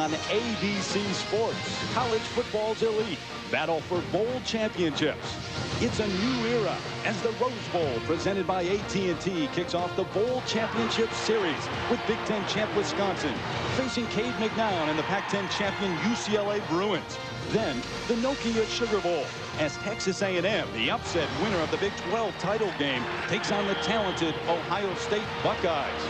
on ABC Sports. College football's elite battle for bowl championships. It's a new era as the Rose Bowl, presented by AT&T, kicks off the Bowl Championship Series with Big Ten champ Wisconsin facing Cade McNown and the Pac-10 champion UCLA Bruins. Then the Nokia Sugar Bowl as Texas A&M, the upset winner of the Big 12 title game, takes on the talented Ohio State Buckeyes.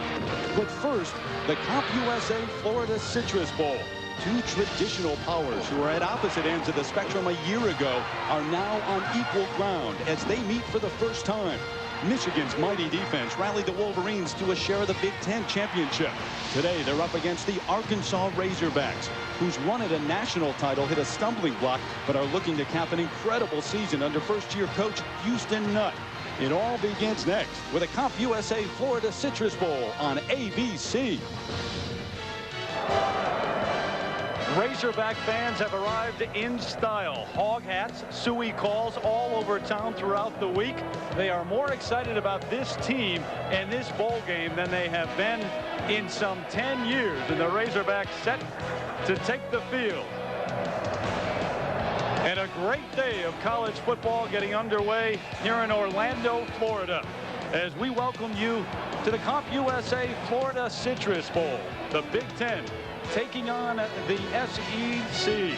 But first, the CompUSA Florida Citrus Bowl. Two traditional powers who were at opposite ends of the spectrum a year ago are now on equal ground as they meet for the first time. Michigan's mighty defense rallied the Wolverines to a share of the Big Ten championship. Today, they're up against the Arkansas Razorbacks, whose run at a national title hit a stumbling block, but are looking to cap an incredible season under first-year coach Houston Nutt. It all begins next with a CompUSA Florida Citrus Bowl on ABC. Razorback fans have arrived in style. Hog hats, suey calls all over town throughout the week. They are more excited about this team and this bowl game than they have been in some 10 years. And the Razorbacks set to take the field. And a great day of college football getting underway here in Orlando, Florida, as we welcome you to the CompUSA Florida Citrus Bowl, the Big Ten taking on the SEC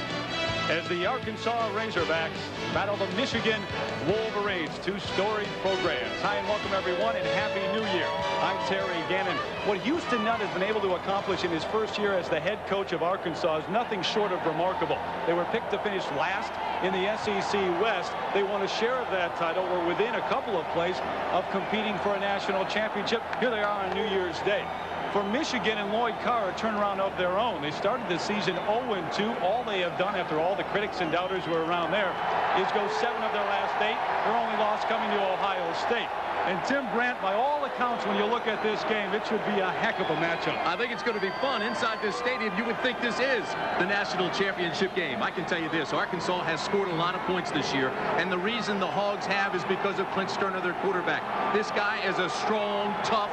as the Arkansas Razorbacks battle the Michigan Wolverines, two storied programs. Hi and welcome everyone, and Happy New Year. I'm Terry Gannon. What Houston Nutt has been able to accomplish in his first year as the head coach of Arkansas is nothing short of remarkable. They were picked to finish last in the SEC West. They won a share of that title, were within a couple of plays of competing for a national championship. Here they are on New Year's Day. For Michigan and Lloyd Carr, a turnaround of their own. They started the season 0-2. All they have done, after all the critics and doubters who are around there, is go 7 of their last 8. Their only loss coming to Ohio State. And Tim Grant, by all accounts, when you look at this game, it should be a heck of a matchup. I think it's going to be fun. Inside this stadium, you would think this is the national championship game. I can tell you this, Arkansas has scored a lot of points this year, and the reason the Hogs have is because of Clint Sterner, their quarterback. This guy is a strong, tough,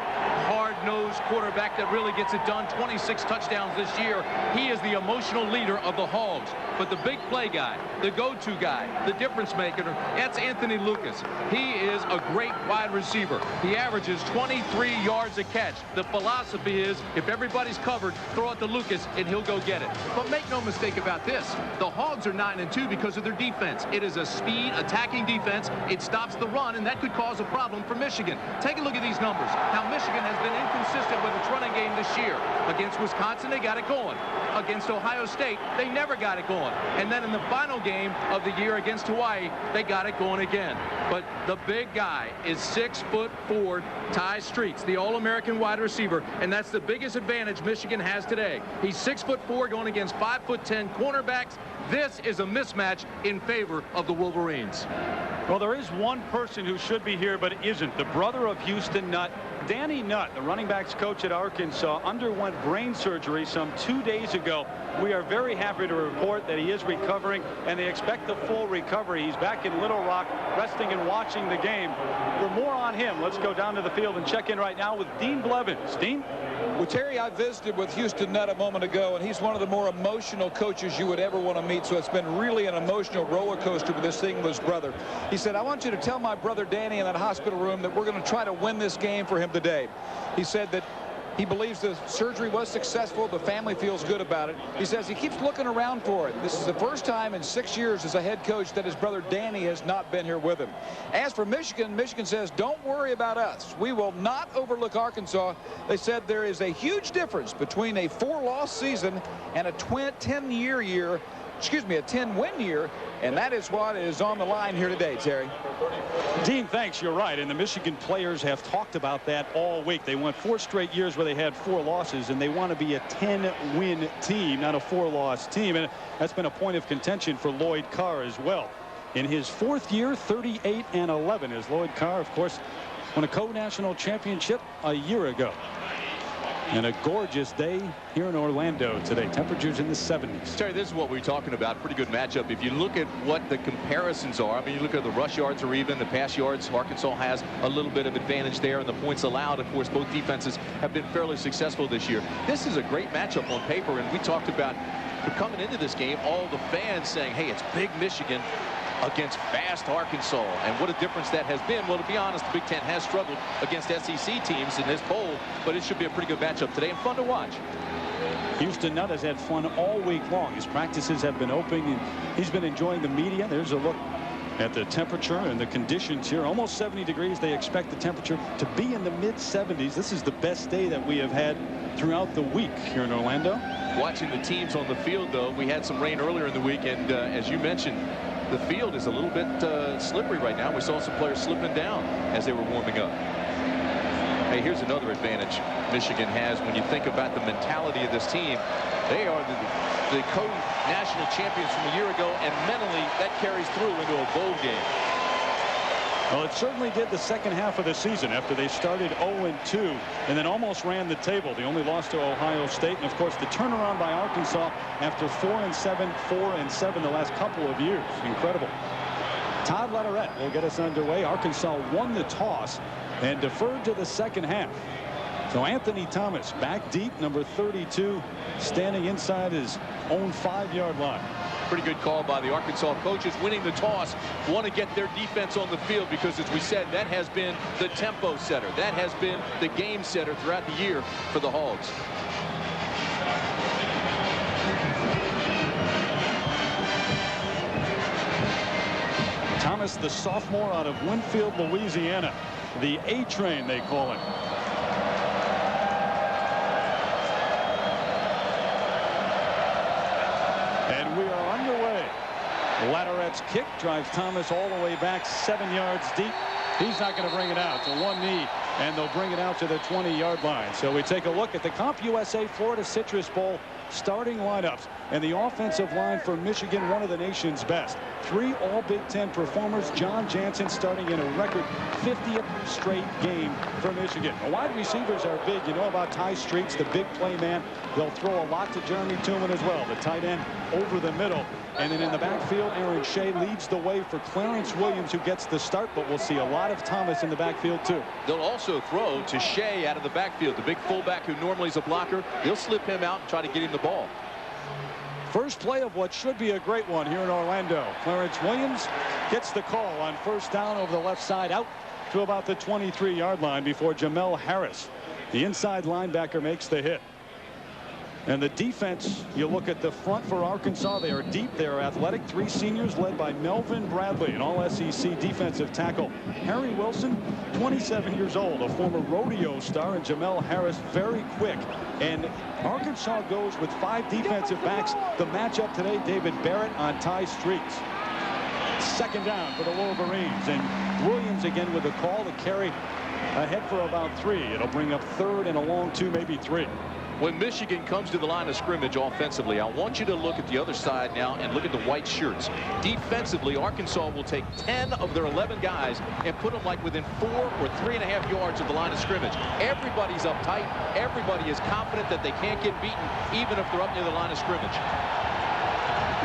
hard-nosed quarterback that really gets it done. 26 touchdowns this year. He is the emotional leader of the Hogs. But the big play guy, the go-to guy, the difference maker, that's Anthony Lucas. He is a great wide receiver. He averages 23 yards a catch. The philosophy is, if everybody's covered, throw it to Lucas and he'll go get it. But make no mistake about this, the Hogs are 9-2 because of their defense. It is a speed attacking defense. It stops the run, and that could cause a problem for Michigan. Take a look at these numbers. Now, Michigan has been inconsistent with its running game this year. Against Wisconsin, they got it going. Against Ohio State, they never got it going. And then in the final game of the year against Hawaii, they got it going again. But the big guy is 6'4", Ty Streets, the All-American wide receiver, and that's the biggest advantage Michigan has today. He's 6'4", going against 5'10" cornerbacks. This is a mismatch in favor of the Wolverines. Well, there is one person who should be here but isn't. The brother of Houston Nutt, Danny Nutt, the running backs coach at Arkansas, underwent brain surgery some 2 days ago. We are very happy to report that he is recovering, and they expect the full recovery. He's back in Little Rock, resting and watching the game. For more on him, let's go down to the field and check in right now with Dean Blevins. Dean? Well, Terry, I visited with Houston Nutt a moment ago, and he's one of the more emotional coaches you would ever want to meet. So it's been really an emotional roller coaster with this thing with his brother. He said, I want you to tell my brother Danny in that hospital room that we're going to try to win this game for him today. He said that he believes the surgery was successful. The family feels good about it. He says he keeps looking around for it. This is the first time in 6 years as a head coach that his brother Danny has not been here with him. As for Michigan, Michigan says, don't worry about us. We will not overlook Arkansas. They said there is a huge difference between a 4-loss season and a 10-win year, and that is what is on the line here today, Terry. Dean, thanks. You're right, and the Michigan players have talked about that all week. They went 4 straight years where they had 4 losses, and they want to be a 10-win team, not a 4-loss team, and that's been a point of contention for Lloyd Carr as well. In his 4th year, 38-11, as Lloyd Carr, of course, won a co-national championship a year ago. And a gorgeous day here in Orlando today. Temperatures in the 70s. Terry, this is what we're talking about. Pretty good matchup. If you look at what the comparisons are, I mean, you look at the rush yards or even the pass yards, Arkansas has a little bit of advantage there. And the points allowed, of course, both defenses have been fairly successful this year. This is a great matchup on paper. And we talked about coming into this game, all the fans saying, hey, it's big Michigan against fast Arkansas, and what a difference that has been. Well, to be honest, the Big Ten has struggled against SEC teams in this poll, but it should be a pretty good matchup today and fun to watch. Houston Nutt has had fun all week long. His practices have been open, and he's been enjoying the media. There's a look at the temperature and the conditions here. Almost 70 degrees. They expect the temperature to be in the mid-70s. This is the best day that we have had throughout the week here in Orlando. Watching the teams on the field, though, we had some rain earlier in the week, and as you mentioned, the field is a little bit slippery right now. We saw some players slipping down as they were warming up. Hey, here's another advantage Michigan has when you think about the mentality of this team. They are the co-national champions from a year ago, and mentally that carries through into a bowl game. Well, it certainly did the second half of the season after they started 0-2 and then almost ran the table. They only lost to Ohio State. And, of course, the turnaround by Arkansas after 4-7, 4-7 the last couple of years. Incredible. Todd Lederette will get us underway. Arkansas won the toss and deferred to the second half. So Anthony Thomas back deep, number 32, standing inside his own 5-yard line. Pretty good call by the Arkansas coaches. Winning the toss, want to get their defense on the field because, as we said, that has been the tempo setter. That has been the game setter throughout the year for the Hogs. Thomas, the sophomore out of Winfield, Louisiana. The A-Train, they call him. And we are underway. Lederette's kick drives Thomas all the way back 7 yards deep. He's not going to bring it out to one knee, and they'll bring it out to the 20-yard line. So we take a look at the CompUSA Florida Citrus Bowl starting lineups, and the offensive line for Michigan, one of the nation's best. 3 all Big Ten performers. John Jansen starting in a record 50th straight game for Michigan. The wide receivers are big. You know about Ty Streets, the big play man. They'll throw a lot to Jeremy Tooman as well, the tight end over the middle. And then in the backfield, Aaron Shea leads the way for Clarence Williams, who gets the start, but we'll see a lot of Thomas in the backfield too. They'll also throw to Shea out of the backfield, the big fullback who normally is a blocker. They'll slip him out and try to get him the ball. First play of what should be a great one here in Orlando. Clarence Williams gets the call on first down over the left side, out to about the 23-yard line before Jamel Harris, the inside linebacker, makes the hit. And the defense, you look at the front for Arkansas, they are deep, they are athletic. 3 seniors led by Melvin Bradley, an all-SEC defensive tackle. Harry Wilson, 27 years old, a former rodeo star, and Jamel Harris, very quick. And Arkansas goes with 5 defensive backs. The matchup today, David Barrett on Ty Streets. Second down for the Wolverines, and Williams again with a call to carry ahead for about 3. It'll bring up 3rd and a long 2, maybe 3. When Michigan comes to the line of scrimmage offensively, I want you to look at the other side now and look at the white shirts. Defensively, Arkansas will take 10 of their 11 guys and put them like within 4 or 3.5 yards of the line of scrimmage. Everybody's uptight. Everybody is confident that they can't get beaten, even if they're up near the line of scrimmage.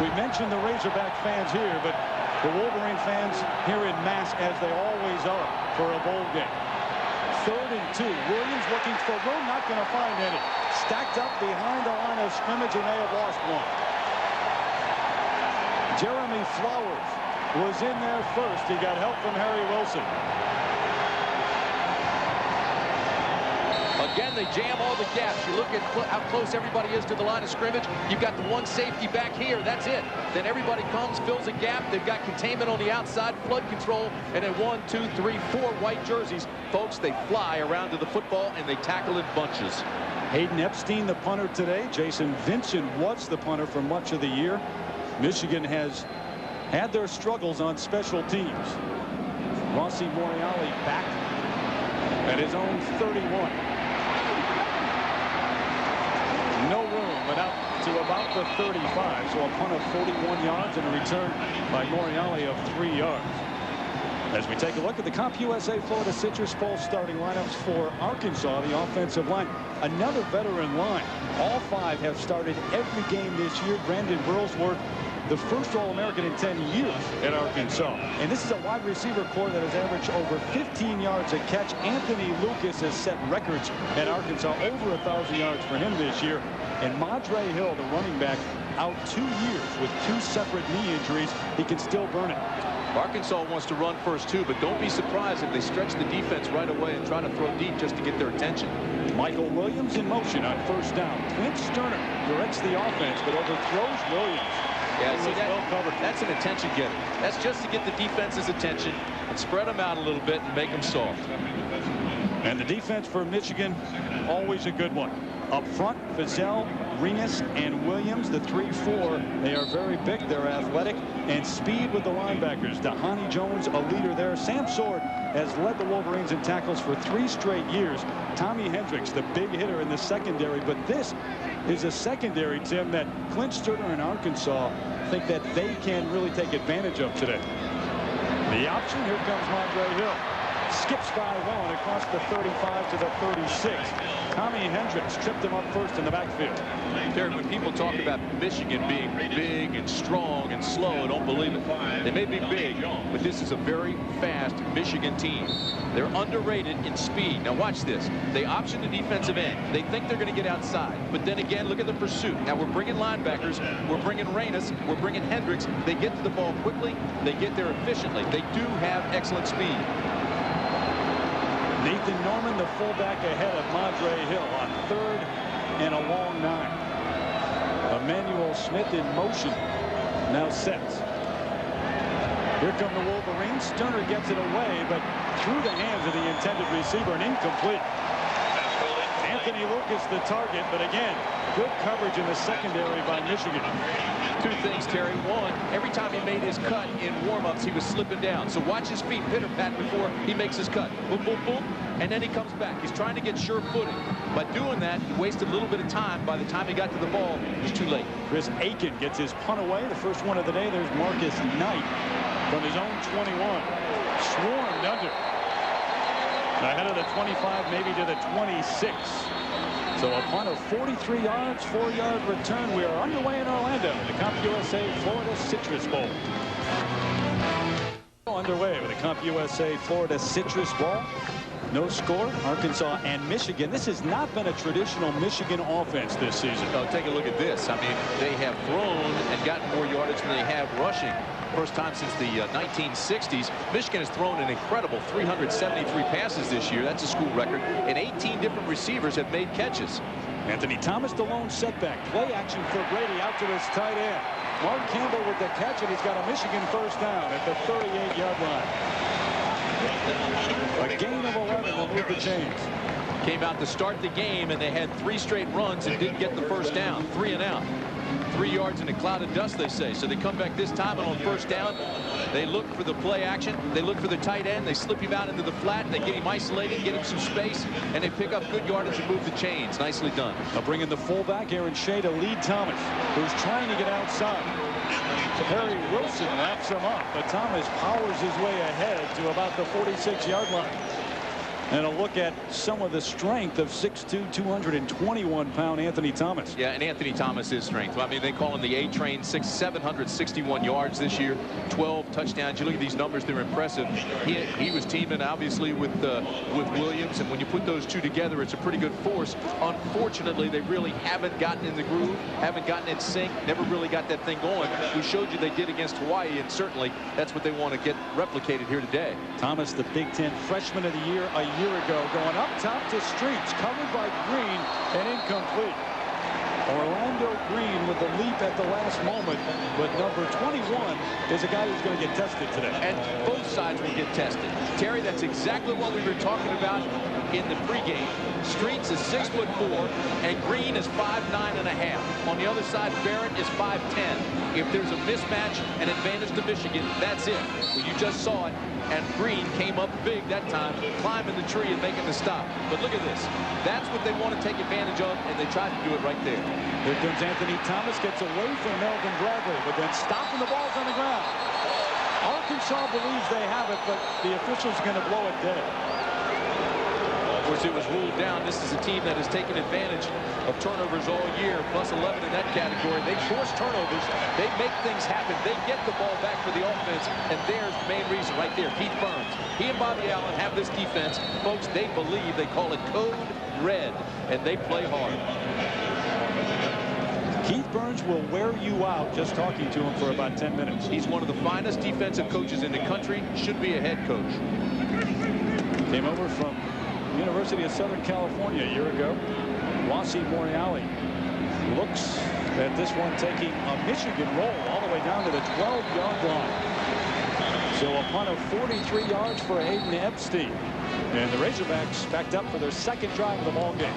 We mentioned the Razorback fans here, but the Wolverine fans here in mass, as they always are, for a bowl game. 3rd and 2. Williams looking for room, not going to find any. Stacked up behind the line of scrimmage, and they have lost one. Jeremy Flowers was in there first. He got help from Harry Wilson. Again, they jam all the gaps. You look at how close everybody is to the line of scrimmage. You've got the one safety back here. That's it. Then everybody comes, fills a gap. They've got containment on the outside, flood control, and then 1, 2, 3, 4 white jerseys. Folks, they fly around to the football, and they tackle in bunches. Hayden Epstein, the punter today. Jason Vincent was the punter for much of the year. Michigan has had their struggles on special teams. Rossi Moriali back at his own 31. No room, but out to about the 35. So a punt of 41 yards and a return by Moriali of 3 yards. As we take a look at the CompUSA Florida Citrus Bowl starting lineups for Arkansas, the offensive line. another veteran line. All 5 have started every game this year. Brandon Burlsworth, the first All-American in 10 years at Arkansas. And this is a wide receiver core that has averaged over 15 yards a catch. Anthony Lucas has set records at Arkansas, over 1,000 yards for him this year. And Madre Hill, the running back, out 2 years with 2 separate knee injuries. He can still burn it. Arkansas wants to run first too, but don't be surprised if they stretch the defense right away and try to throw deep just to get their attention. Michael Williams in motion on first down. Clint Sterner directs the offense, but overthrows Williams. Yeah, see, well covered. that's an attention getter. That's just to get the defense's attention and spread them out a little bit and make them soft. And the defense for Michigan, always a good one. Up front, Fizel, Renas, and Williams, the 3-4. They are very big. They're athletic and speed with the linebackers. Dahani Jones, a leader there. Sam Sword has led the Wolverines in tackles for 3 straight years. Tommy Hendricks, the big hitter in the secondary. But this is a secondary, Tim, that Clint Sterner and Arkansas think that they can really take advantage of today. The option, here comes Madre Hill. Skips by 1 across the 35 to the 36. Tommy Hendricks tripped him up first in the backfield. Terry, when people talk about Michigan being big and strong and slow, don't believe it. They may be big, but this is a very fast Michigan team. They're underrated in speed. Now watch this. They option the defensive end. They think they're going to get outside. But then again, look at the pursuit. Now we're bringing linebackers. We're bringing Renas. We're bringing Hendricks. They get to the ball quickly. They get there efficiently. They do have excellent speed. Nathan Norman, the fullback, ahead of Madre Hill on 3rd and a long 9. Emmanuel Smith in motion. Now sets. Here come the Wolverines. Sterner gets it away, but through the hands of the intended receiver and incomplete. Anthony Lucas the target, but again, good coverage in the secondary by Michigan. 2 things, Terry. 1, every time he made his cut in warm-ups, he was slipping down. So watch his feet pitter-pat before he makes his cut. Boom, boom, boom, and then he comes back. He's trying to get sure footing. By doing that, he wasted a little bit of time. By the time he got to the ball, it was too late. Chris Aiken gets his punt away. The first one of the day. There's Marcus Knight from his own 21. Swarmed under. Ahead of the 25, maybe to the 26. So a punt of 43 yards, 4-yard return. We are underway in Orlando. The CompUSA Florida Citrus Bowl. Underway with the CompUSA Florida Citrus Bowl. No score, Arkansas and Michigan. This has not been a traditional Michigan offense this season. Oh, take a look at this. I mean, they have thrown and gotten more yardage than they have rushing. First time since the 1960s. Michigan has thrown an incredible 373 passes this year. That's a school record. And 18 different receivers have made catches. Anthony Thomas, the lone setback. Play action for Brady out to his tight end. Mark Campbell with the catch, and he's got a Michigan first down at the 38-yard line. A gain of 11 will move the chains. Came out to start the game, and they had 3 straight runs and didn't get the first down. 3 and out. 3 yards in a cloud of dust, they say. So they come back this time, and on first down, they look for the play action. They look for the tight end. They slip him out into the flat. They get him isolated, get him some space, and they pick up good yardage and move the chains. Nicely done. They'll bring in the fullback, Aaron Shea, to lead Thomas, who's trying to get outside. Harry Wilson laps him up, but Thomas powers his way ahead to about the 46-yard line. And a look at some of the strength of 6'2", 221-pound Anthony Thomas. Yeah, and Anthony Thomas is strength. I mean, they call him the A-Train. 761 yards this year, 12 touchdowns. You look at these numbers; they're impressive. He was teaming obviously with Williams, and when you put those two together, it's a pretty good force. Unfortunately, they really haven't gotten in the groove, haven't gotten in sync, never really got that thing going. We showed you they did against Hawaii, and certainly that's what they want to get replicated here today. Thomas, the Big Ten Freshman of the Year a year ago, going up top to Streets, covered by Green, and incomplete. Orlando Green with the leap at the last moment, but number 21 is a guy who's going to get tested today. And both sides will get tested. Terry, that's exactly what we were talking about in the pregame. Streets is 6'4", and Green is 5'9½". On the other side, Barrett is 5'10". If there's a mismatch, an advantage to Michigan, that's it. Well, you just saw it. And Green came up big that time, climbing the tree and making the stop. But look at this. That's what they want to take advantage of, and they tried to do it right there. Here comes Anthony Thomas, gets away from Melvin Bradley, but then stopping the ball's on the ground. Arkansas believes they have it, but the official's going to blow it dead. course, it was ruled down. This is a team that has taken advantage of turnovers all year, plus 11 in that category. They force turnovers. They make things happen. They get the ball back for the offense, and there's the main reason right there. Keith Burns. He and Bobby Allen have this defense. Folks, they believe, they call it Code Red, and they play hard. Keith Burns will wear you out just talking to him for about 10 minutes. He's one of the finest defensive coaches in the country. Should be a head coach. Came over from University of Southern California a year ago. Wasi Moriali looks at this one taking a Michigan roll all the way down to the 12-yard line. So a punt of 43 yards for Hayden Epstein. And the Razorbacks backed up for their second drive of the ball game.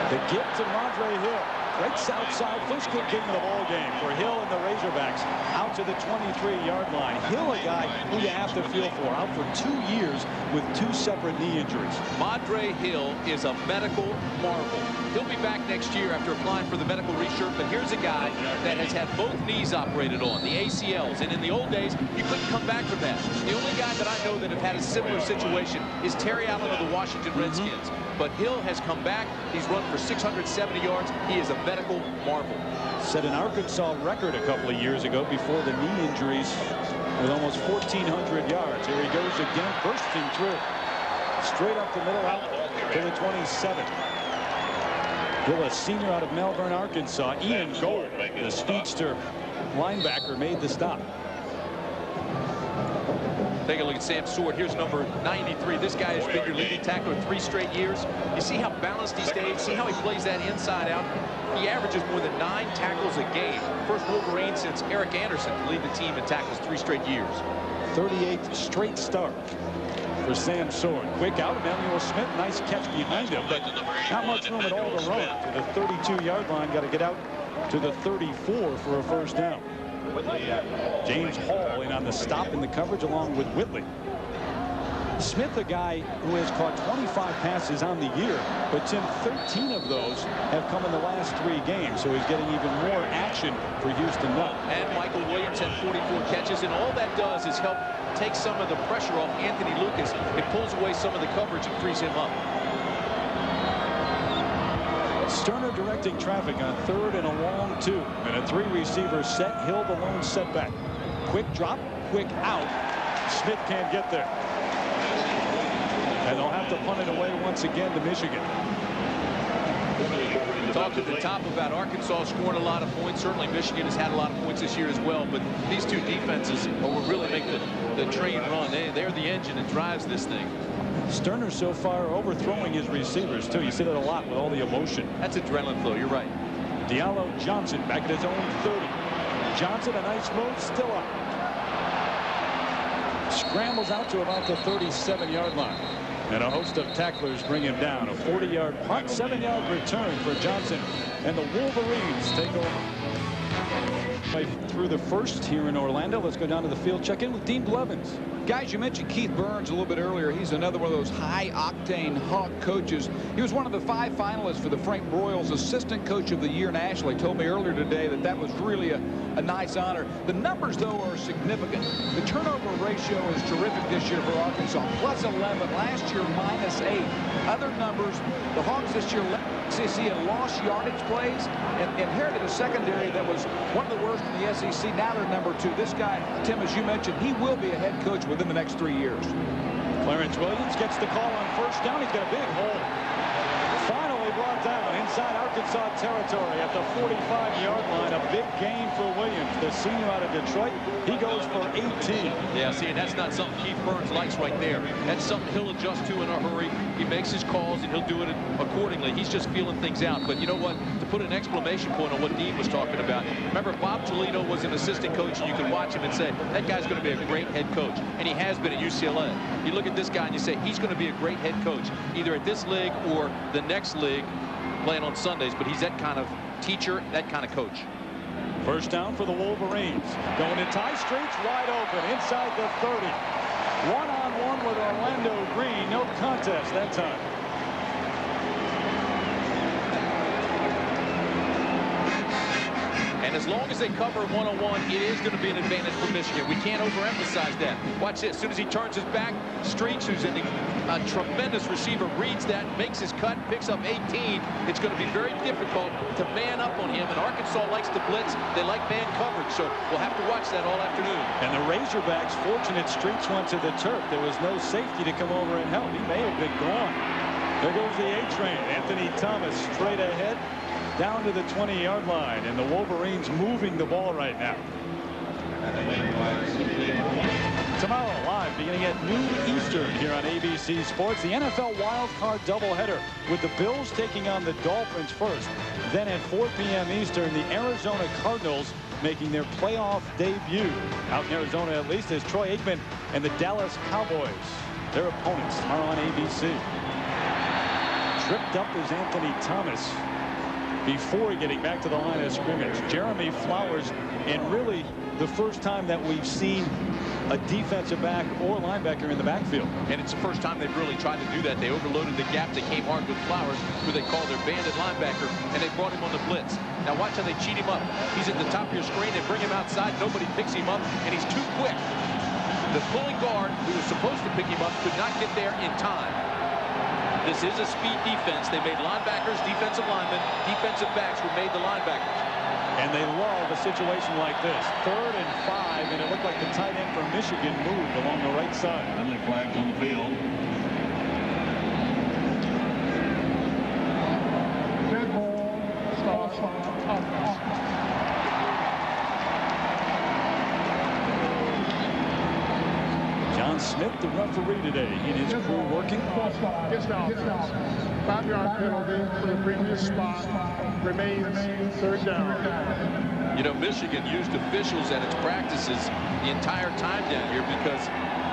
The give to Madre Hill. Right south side, first good game of the ball game for Hill and the Razorbacks out to the 23-yard line. Hill, a guy who you have to feel for, out for 2 years with 2 separate knee injuries. Madre Hill is a medical marvel. He'll be back next year after applying for the medical reshirt, but here's a guy that has had both knees operated on, the ACLs, and in the old days, you couldn't come back from that. The only guy that I know that have had a similar situation is Terry Allen of the Washington Redskins. But Hill has come back. He's run for 670 yards. He is a medical marvel. Set an Arkansas record a couple of years ago before the knee injuries with almost 1,400 yards. Here he goes again, bursting through. Straight up the middle out to the 27. Hill, a senior out of Melbourne, Arkansas. Ian Gold, the speedster linebacker, made the stop. Take a look at Sam Sword. Here's number 93. This guy has been your leading tackler 3 straight years. You see how balanced he stays? See how he plays that inside out? He averages more than 9 tackles a game. First Wolverine since Eric Anderson to lead the team in tackles 3 straight years. 38th straight start for Sam Sword. Quick out, Emmanuel Smith. Nice catch behind him, but not much room at all to run. To the 32-yard line, got to get out to the 34 for a first down. James Hall in on the stop in the coverage along with Whitley. Smith, a guy who has caught 25 passes on the year, but Tim, 13 of those have come in the last 3 games, so he's getting even more action for Houston Nutt. And Michael Williams had 44 catches, and all that does is help take some of the pressure off Anthony Lucas. It pulls away some of the coverage and frees him up. Sterner directing traffic on 3rd and a long 2. And a 3-receiver set. Hill the lone setback. Quick drop, quick out. Smith can't get there. And they'll have to punt it away once again to Michigan. Talked at the top about Arkansas scoring a lot of points. Certainly Michigan has had a lot of points this year as well. But these 2 defenses will really make the train run. They're the engine that drives this thing. Sterner so far overthrowing his receivers, too. You see that a lot with all the emotion. That's adrenaline flow. You're right. Diallo Johnson back at his own 30. Johnson, a nice move, still up. Scrambles out to about the 37-yard line. And a host of tacklers bring him down. A 40-yard punt, 7-yard return for Johnson. And the Wolverines take over. Through the first here in Orlando. Let's go down to the field. Check in with Dean Blevins. Guys, you mentioned Keith Burns a little bit earlier. He's another one of those high-octane Hawk coaches. He was one of the 5 finalists for the Frank Broyles Assistant Coach of the Year nationally. He told me earlier today that that was really a nice honor. The numbers, though, are significant. The turnover ratio is terrific this year for Arkansas. Plus 11. Last year, minus 8. Other numbers, the Hawks this year SEC in lost yardage plays and inherited a secondary that was one of the worst in the SEC. Now they're number 2. This guy, Tim, as you mentioned, he will be a head coach within the next 3 years. Clarence Williams gets the call on first down. He's got a big hole. Finally brought down inside Arkansas territory at the 45-yard line. A big gain for Williams, the senior out of Detroit. He goes for 18. Yeah, see, and that's not something Keith Burns likes right there. That's something he'll adjust to in a hurry. He makes his calls, and he'll do it accordingly. He's just feeling things out. But you know what? To put an exclamation point on what Dean was talking about, remember Bob Toledo was an assistant coach, and you could watch him and say, that guy's going to be a great head coach. And he has been at UCLA. You look at this guy, and you say, he's going to be a great head coach, either at this league or the next league, playing on Sundays. But he's that kind of teacher, that kind of coach. First down for the Wolverines. Going to Ty Straits, wide open inside the 30. One-on-one with Orlando Green. No contest that time. And as long as they cover one-on-one, it is going to be an advantage for Michigan. We can't overemphasize that. Watch this. As soon as he turns his back, Streets, who's a tremendous receiver, reads that, makes his cut, picks up 18. It's going to be very difficult to man up on him. And Arkansas likes to blitz. They like man coverage. So we'll have to watch that all afternoon. And the Razorbacks, fortunate Streets went to the turf. There was no safety to come over and help. He may have been gone. There goes the A train. Anthony Thomas straight ahead down to the 20-yard line. And the Wolverines moving the ball right now. Tomorrow live beginning at noon Eastern here on ABC Sports, the NFL Wild Card doubleheader with the Bills taking on the Dolphins first. Then at 4 p.m. Eastern, the Arizona Cardinals making their playoff debut. Out in Arizona at least is Troy Aikman and the Dallas Cowboys. Their opponents tomorrow on ABC. Tripped up is Anthony Thomas before getting back to the line of scrimmage. Jeremy Flowers, and really the first time that we've seen a defensive back or linebacker in the backfield. And it's the first time they've really tried to do that. They overloaded the gap. They came hard with Flowers, who they call their bandit linebacker, and they brought him on the blitz. Now watch how they cheat him up. He's at the top of your screen. They bring him outside. Nobody picks him up, and he's too quick. The pulling guard, who was supposed to pick him up, could not get there in time. This is a speed defense. They made linebackers, defensive linemen, defensive backs were made the linebackers. And they love a situation like this. 3rd and 5, and it looked like the tight end for Michigan moved along the right side. Friendly flags on the field. Dead ball, stop. John Smith, the referee today, in his crew working. Gets down. 5-yard penalty for the previous spot. Remains 3rd down. You know, Michigan used officials at its practices the entire time down here because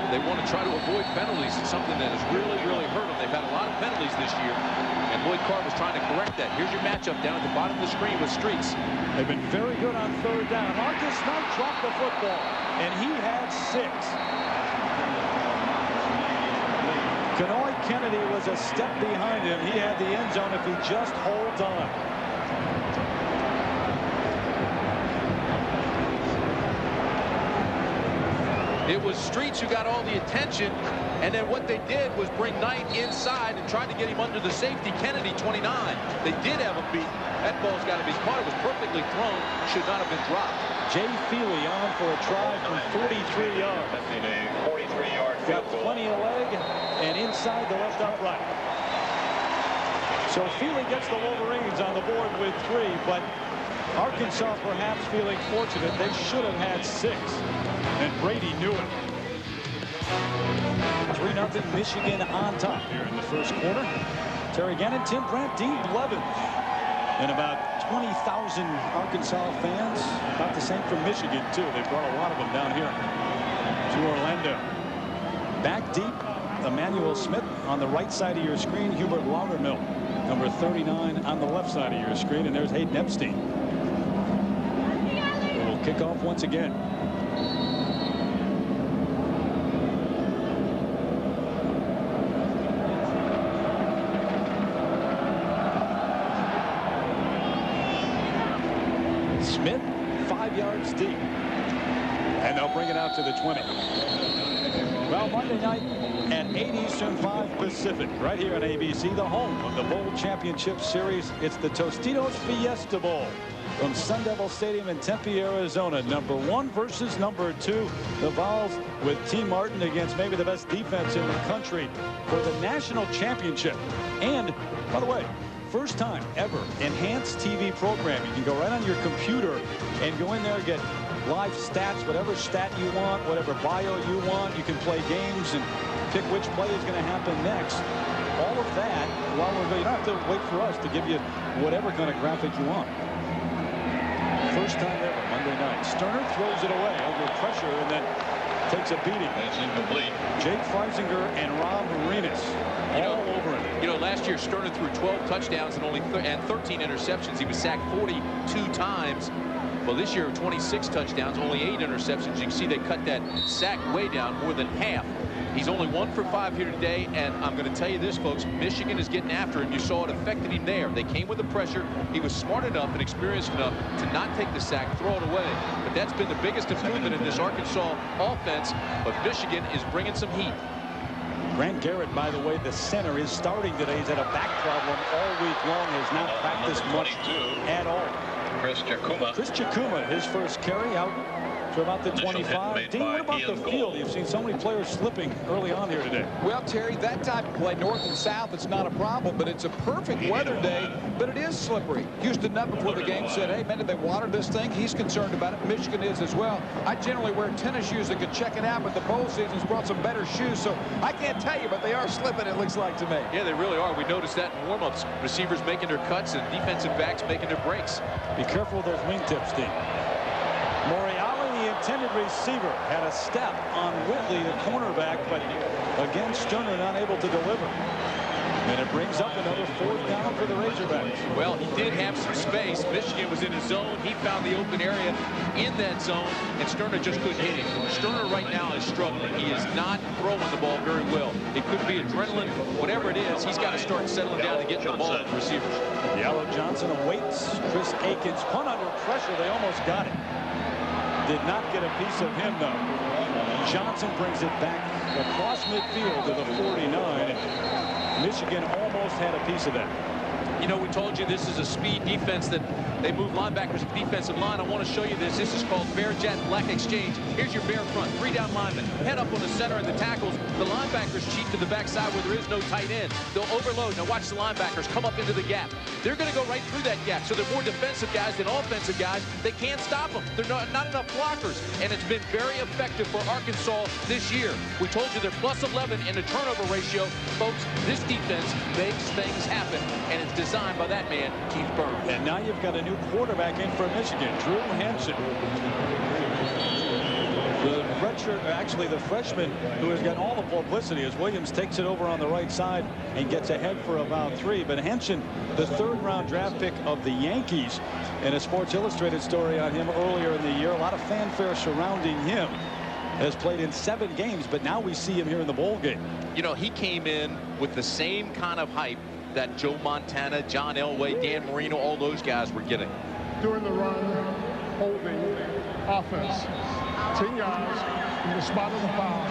they want to try to avoid penalties. It's something that has really, really hurt them. They've had a lot of penalties this year, and Lloyd Carr was trying to correct that. Here's your matchup down at the bottom of the screen with Streets. They've been very good on 3rd down. Marcus Knight dropped the football, and he had 6. Kenoy Kennedy was a step behind him. He had the end zone if he just holds on. It was Streets who got all the attention, and then what they did was bring Knight inside and tried to get him under the safety. Kennedy, 29. They did have him beat. That ball's got to be caught. It was perfectly thrown. Should not have been dropped. Jay Feely on for a try from 43 yards. Got plenty of leg and inside the left upright. So Feely gets the Wolverines on the board with 3, but Arkansas perhaps feeling fortunate. They should have had 6, and Brady knew it. 3-0 Michigan on top here in the first quarter. Terry Gannon, Tim Brandt, Dean Blevins, and about 20,000 Arkansas fans. About the same for Michigan, too. They brought a lot of them down here to Orlando. Back deep, Emmanuel Smith on the right side of your screen. Hubert Loudermilk, number 39 on the left side of your screen. And there's Hayden Epstein, who will kick off once again. Smith, 5 yards deep. And they'll bring it out to the 20. Well, Monday night at 8 Eastern, 5 Pacific, right here on ABC, the home of the Bowl Championship Series. It's the Tostitos Fiesta Bowl from Sun Devil Stadium in Tempe, Arizona. Number 1 versus number 2. The Vols with T. Martin against maybe the best defense in the country for the national championship. And, by the way, first time ever enhanced TV program. You can go right on your computer and go in there and get live stats, whatever stat you want, whatever bio you want. You can play games and pick which play is going to happen next. All of that while we're going. You don't have to wait for us to give you whatever kind of graphic you want. First time ever Monday night. Sterner throws it away under pressure and then takes a beating. That's incomplete. Jake Freisinger and Rob Marinas all over him. You know, last year Sterner threw 12 touchdowns and only 13 interceptions. He was sacked 42 times. Well, this year 26 touchdowns, only 8 interceptions. You can see they cut that sack way down, more than half. He's only 1 for 5 here today, and I'm going to tell you this, folks, Michigan is getting after him. You saw it affected him there. They came with the pressure. He was smart enough and experienced enough to not take the sack, throw it away. But that's been the biggest improvement in this Arkansas offense. But Michigan is bringing some heat. Grant Garrett, by the way, the center, is starting today. He's had a back problem all week long. Has not practiced much at all. Chris Chakuma. Chris Chakuma, his first carry out to about the 25. Dean, what about the field? You've seen so many players slipping early on here today. Well, Terry, that type of play, north and south, it's not a problem, but it's a perfect weather day, but it is slippery. Houston Nutt before the game said, hey, man, did they water this thing? He's concerned about it. Michigan is as well. I generally wear tennis shoes that can check it out, but the bowl season's brought some better shoes, so I can't tell you, but they are slipping, it looks like to me. Yeah, they really are. We noticed that in warm-ups. Receivers making their cuts and defensive backs making their breaks. Be careful of those wingtips, Dean. Moriali, the intended receiver, had a step on Whitley, the cornerback, but again, Sterner not able to deliver. And it brings up another 4th down for the Razorbacks. Well, he did have some space. Michigan was in his zone. He found the open area in that zone, and Sterner just couldn't hit him. Sterner right now is struggling. He is not throwing the ball very well. It could be adrenaline, whatever it is. He's got to start settling down and getting the ball to the receivers. Yellow Johnson awaits Chris Akins. Punt under pressure. They almost got it. Did not get a piece of him, though. Johnson brings it back across midfield to the 49. Michigan almost had a piece of that. You know, we told you this is a speed defense that they move linebackers to defensive line. I want to show you this. This is called Bear Jet Black Exchange. Here's your Bear front, 3 down linemen. Head up on the center and the tackles. The linebackers cheat to the backside where there is no tight end. They'll overload. Now watch the linebackers come up into the gap. They're going to go right through that gap. So they're more defensive guys than offensive guys. They can't stop them. They're not enough blockers. And it's been very effective for Arkansas this year. We told you they're plus 11 in the turnover ratio. Folks, this defense makes things happen. And it's designed by that man, Keith Burns. And now you've got a new quarterback in for Michigan, Drew Henson. The freshman who has got all the publicity as Williams takes it over on the right side and gets ahead for about 3. But Henson, the 3rd-round draft pick of the Yankees, and a Sports Illustrated story on him earlier in the year. A lot of fanfare surrounding him. Has played in 7 games, but now we see him here in the bowl game. You know, he came in with the same kind of hype that Joe Montana, John Elway, Dan Marino, all those guys were getting. During the run, holding, offense. 10 yards from the spot of the foul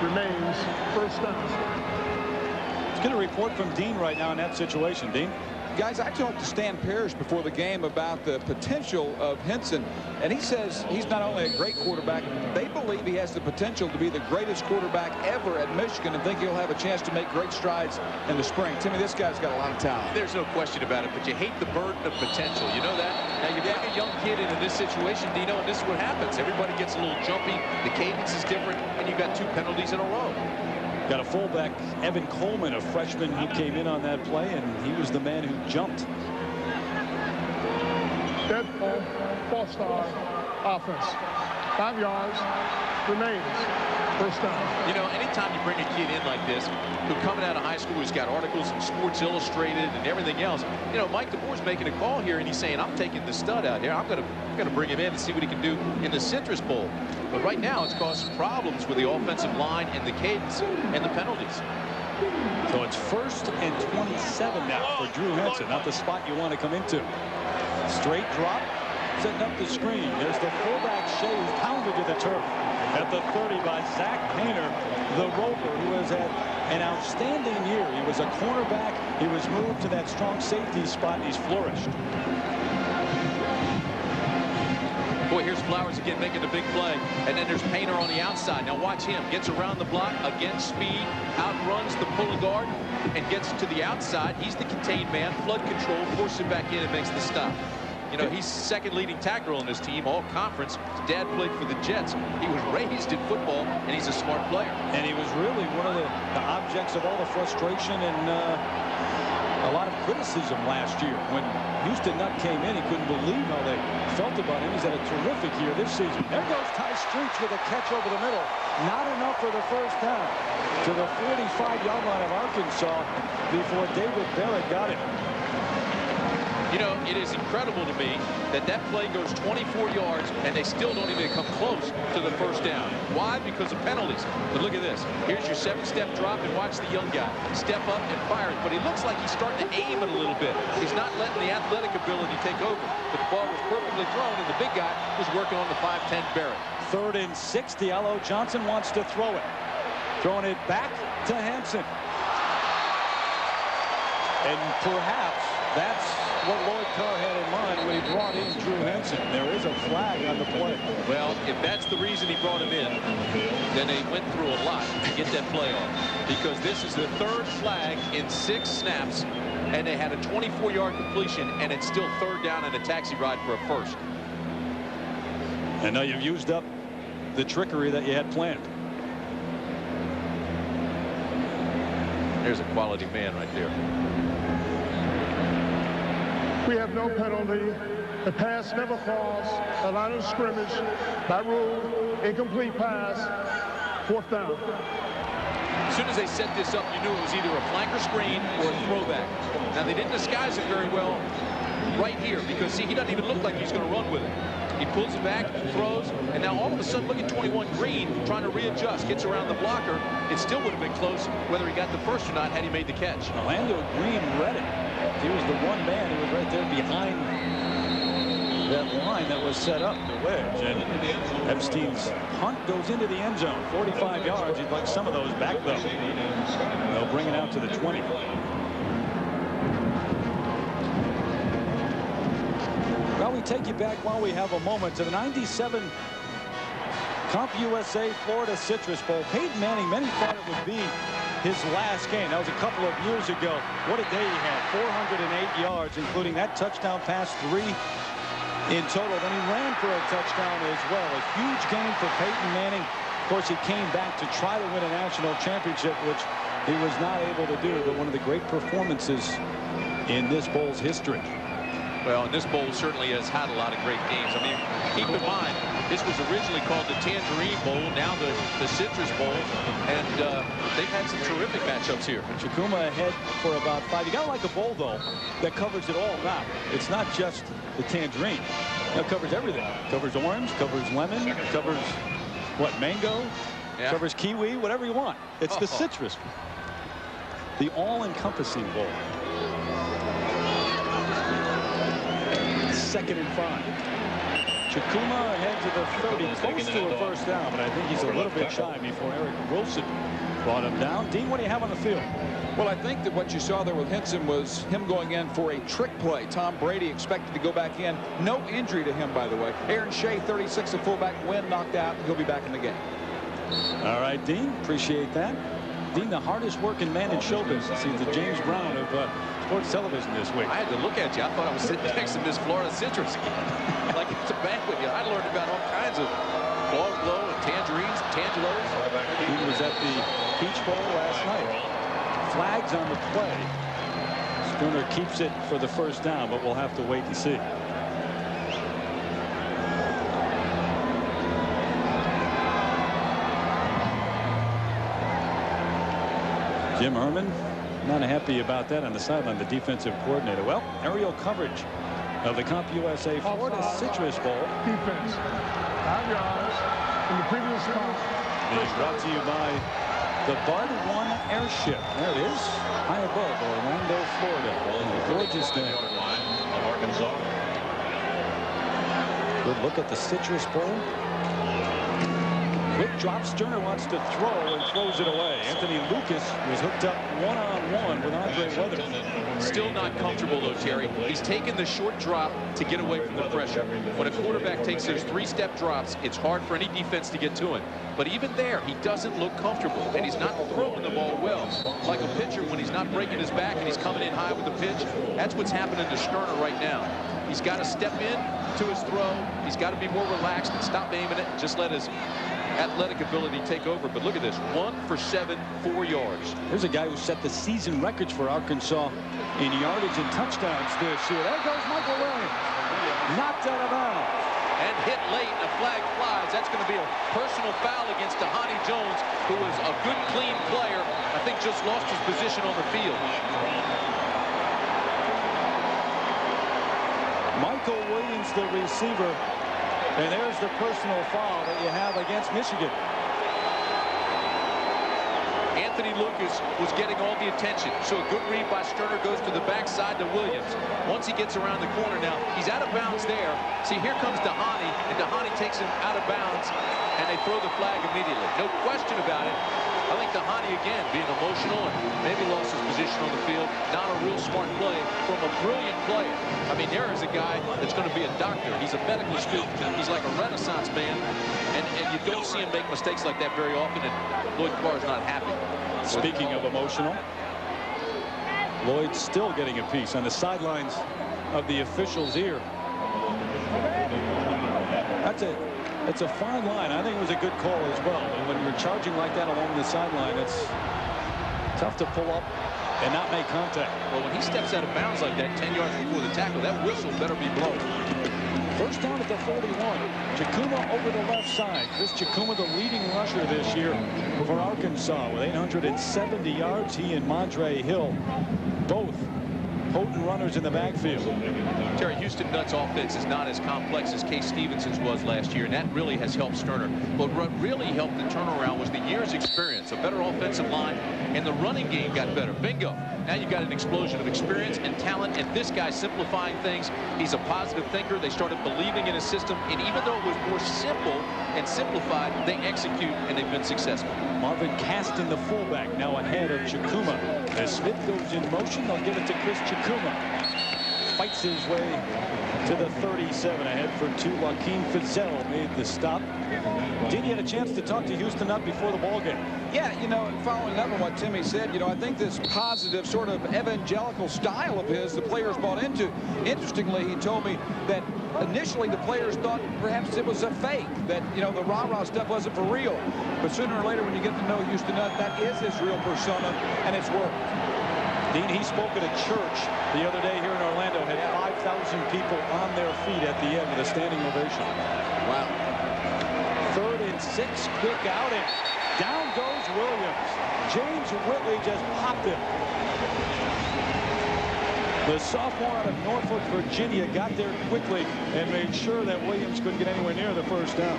remains 1st down. Let's get a report from Dean right now in that situation. Dean? Guys, I talked to Stan Parrish before the game about the potential of Henson, and he says he's not only a great quarterback, they believe he has the potential to be the greatest quarterback ever at Michigan and think he'll have a chance to make great strides in the spring. Timmy, this guy's got a lot of talent. There's no question about it, but you hate the burden of potential. You know that? Now, you bring a young kid into this situation, Dino, and this is what happens. Everybody gets a little jumpy. The cadence is different, and you've got 2 penalties in a row. Got a fullback, Evan Coleman, a freshman. He came in on that play, and he was the man who jumped. Dead ball, 4-star offense. 5 yards remains 1st down. You know, anytime you bring a kid in like this, who coming out of high school, who's got articles in Sports Illustrated and everything else, you know, Mike DeBoer's making a call here, and he's saying, I'm taking the stud out here. I'm gonna bring him in and see what he can do in the Citrus Bowl. But right now, it's caused some problems with the offensive line and the cadence and the penalties. So it's 1st and 27 now for Drew Henson. Not the spot you want to come into. Straight drop, setting up the screen. There's the fullback Shea, who's pounded to the turf at the 30 by Zach Painter, the rover, who has had an outstanding year. He was a cornerback. He was moved to that strong safety spot, and he's flourished. Boy, here's Flowers again making the big play. And then there's Painter on the outside. Now watch him. Gets around the block, against speed, outruns the pulling guard, and gets to the outside. He's the contained man, flood control, forces it back in and makes the stop. You know, he's 2nd leading tackler on this team, all conference. His dad played for the Jets. He was raised in football, and he's a smart player. And he was really one of the objects of all the frustration and a lot of criticism last year. When Houston Nutt came in, he couldn't believe how they felt about him. He's had a terrific year this season. There goes Ty Streets with a catch over the middle. Not enough for the 1st down. To the 45-yard line of Arkansas before David Barrett got it. You know, it is incredible to me that that play goes 24 yards and they still don't even come close to the first down. Why? Because of penalties. But look at this. Here's your 7-step drop, and watch the young guy step up and fire it. But he looks like he's starting to aim it a little bit. He's not letting the athletic ability take over. But the ball was perfectly thrown, and the big guy was working on the 5'10" Barrett. 3rd and 60. Alo Johnson wants to throw it. Throwing it back to Henson. And perhaps that's what Lloyd Carr had in mind when he brought in Drew Henson. There is a flag on the play. Well, if that's the reason he brought him in, then they went through a lot to get that play off. Because this is the 3rd flag in 6 snaps, and they had a 24-yard completion, and it's still 3rd down and a taxi ride for a first. And now you've used up the trickery that you had planned. There's a quality man right there. We have no penalty. The pass never falls. A line of scrimmage. By rule, incomplete pass. 4th down. As soon as they set this up, you knew it was either a flanker screen or a throwback. Now, they didn't disguise it very well right here because, see, he doesn't even look like he's going to run with it. He pulls it back, throws, and now all of a sudden, look at 21 Green trying to readjust, gets around the blocker. It still would have been close whether he got the first or not had he made the catch. Orlando Green read it. He was the one man who was right there behind that line that was set up, the wedge. And Epstein's punt goes into the end zone. 45 yards. He'd like some of those back, though. They'll bring it out to the 20. Well, we take you back while we have a moment to the 97 CompUSA Florida Citrus Bowl. Peyton Manning, many thought it would be his last game. That was a couple of years ago. What a day he had. 408 yards, including that touchdown pass, 3 in total. Then he ran for a touchdown as well. A huge game for Peyton Manning. Of course, he came back to try to win a national championship, which he was not able to do. But one of the great performances in this bowl's history. Well, and this bowl certainly has had a lot of great games. I mean, keep in mind, this was originally called the Tangerine Bowl, now the Citrus Bowl, and they've had some terrific matchups here. Chikuma ahead for about 5. You got to like a bowl, though, that covers it all now. It's not just the Tangerine. It covers everything. It covers orange, covers lemon, covers, what, mango, covers kiwi, whatever you want. It's the Citrus. The all-encompassing bowl. 2nd and 5. Chikuma ahead to the 30, close to a first down, but I think he's a little bit shy before Eric Wilson brought him down. Dean, what do you have on the field? Well, I think that what you saw there with Henson was him going in for a trick play. Tom Brady expected to go back in. No injury to him, by the way. Aaron Shea, 36, a fullback, win, knocked out. He'll be back in the game. All right, Dean, appreciate that. Dean, the hardest working man in show business. He's the James Brown of sports television this week. I had to look at you. I thought I was sitting next to Miss Florida Citrus again. Like it's a banquet. I learned about all kinds of glow and tangerines, tangelos. He was at the Peach Bowl last night. Flags on the play. Spooner keeps it for the first down, but we'll have to wait and see. Jim Herman not happy about that on the sideline, the defensive coordinator. Well, aerial coverage of the CompUSA Florida Citrus Bowl. Defense. 5 yards in the previous spot. Being brought to you by the Bud 1 Airship. There it is, high above Orlando, Florida. Gorgeous day. Good look at the Citrus Bowl. Quick drop. Sterner wants to throw and throws it away. Anthony Lucas was hooked up one-on-one with Andre Weather. Still not comfortable, though, Terry. He's taken the short drop to get away from the pressure. When a quarterback takes those 3-step drops, it's hard for any defense to get to him. But even there, he doesn't look comfortable, and he's not throwing the ball well. Like a pitcher, when he's not breaking his back and he's coming in high with the pitch, that's what's happening to Sterner right now. He's got to step in to his throw. He's got to be more relaxed and stop aiming it. Just let his athletic ability take over. But look at this, 1 for 7, 4 yards. Here's a guy who set the season records for Arkansas in yardage and touchdowns this year. There goes Michael Williams. Knocked out of bounds. And hit late, and a flag flies. That's going to be a personal foul against Tahani Jones, who is a good, clean player. I think just lost his position on the field. Michael Williams, the receiver. And there's the personal foul that you have against Michigan. Anthony Lucas was getting all the attention, so a good read by Sterner goes to the backside to Williams. Once he gets around the corner now, he's out of bounds there. See, here comes Dhani, and Dhani takes him out of bounds, and they throw the flag immediately. No question about it. I think Dhani, again, being emotional and maybe lost his position on the field. Not a real smart play from a brilliant player. I mean, there is a guy that's going to be a doctor. He's a medical student. He's like a Renaissance man, and you don't see him make mistakes like that very often, and Lloyd Carr's not happy. Speaking of emotional, Lloyd's still getting a piece on the sidelines of the official's ear. It's a fine line. I think it was a good call as well. And when you're charging like that along the sideline, it's tough to pull up and not make contact. Well, when he steps out of bounds like that 10 yards before the tackle, that whistle better be blown. First down at the 41. Chikuma over the left side. Chris Chikuma, the leading rusher this year for Arkansas with 870 yards. He and Mondre Hill, both potent runners in the backfield. Terry, Houston Nutt's offense is not as complex as Case Stevenson's was last year, and that really has helped Sterner. But what really helped the turnaround was the year's experience, a better offensive line, and the running game got better. Bingo. Now you've got an explosion of experience and talent, and this guy's simplifying things. He's a positive thinker. They started believing in his system, and even though it was more simple and simplified, they execute, and they've been successful. Marvin Caston, the fullback, now ahead of Chikuma. As Smith goes in motion, they'll give it to Chris Chikuma. Fights his way to the 37. Ahead for two. Joaquin Fizel made the stop. Did you get a chance to talk to Houston Nutt before the ball game? Yeah, you know, following up on what Timmy said, you know, I think this positive sort of evangelical style of his, the players bought into. Interestingly, he told me that initially the players thought perhaps it was a fake, that, you know, the rah-rah stuff wasn't for real. But sooner or later, when you get to know Houston Nutt, that is his real persona, and it's worked. Dean, he spoke at a church the other day here in Orlando, had 5,000 people on their feet at the end with a standing ovation. Wow. 3rd and 6, quick out, and down goes Williams. James Whitley just popped him. The sophomore out of Norfolk, Virginia, got there quickly and made sure that Williams couldn't get anywhere near the first down.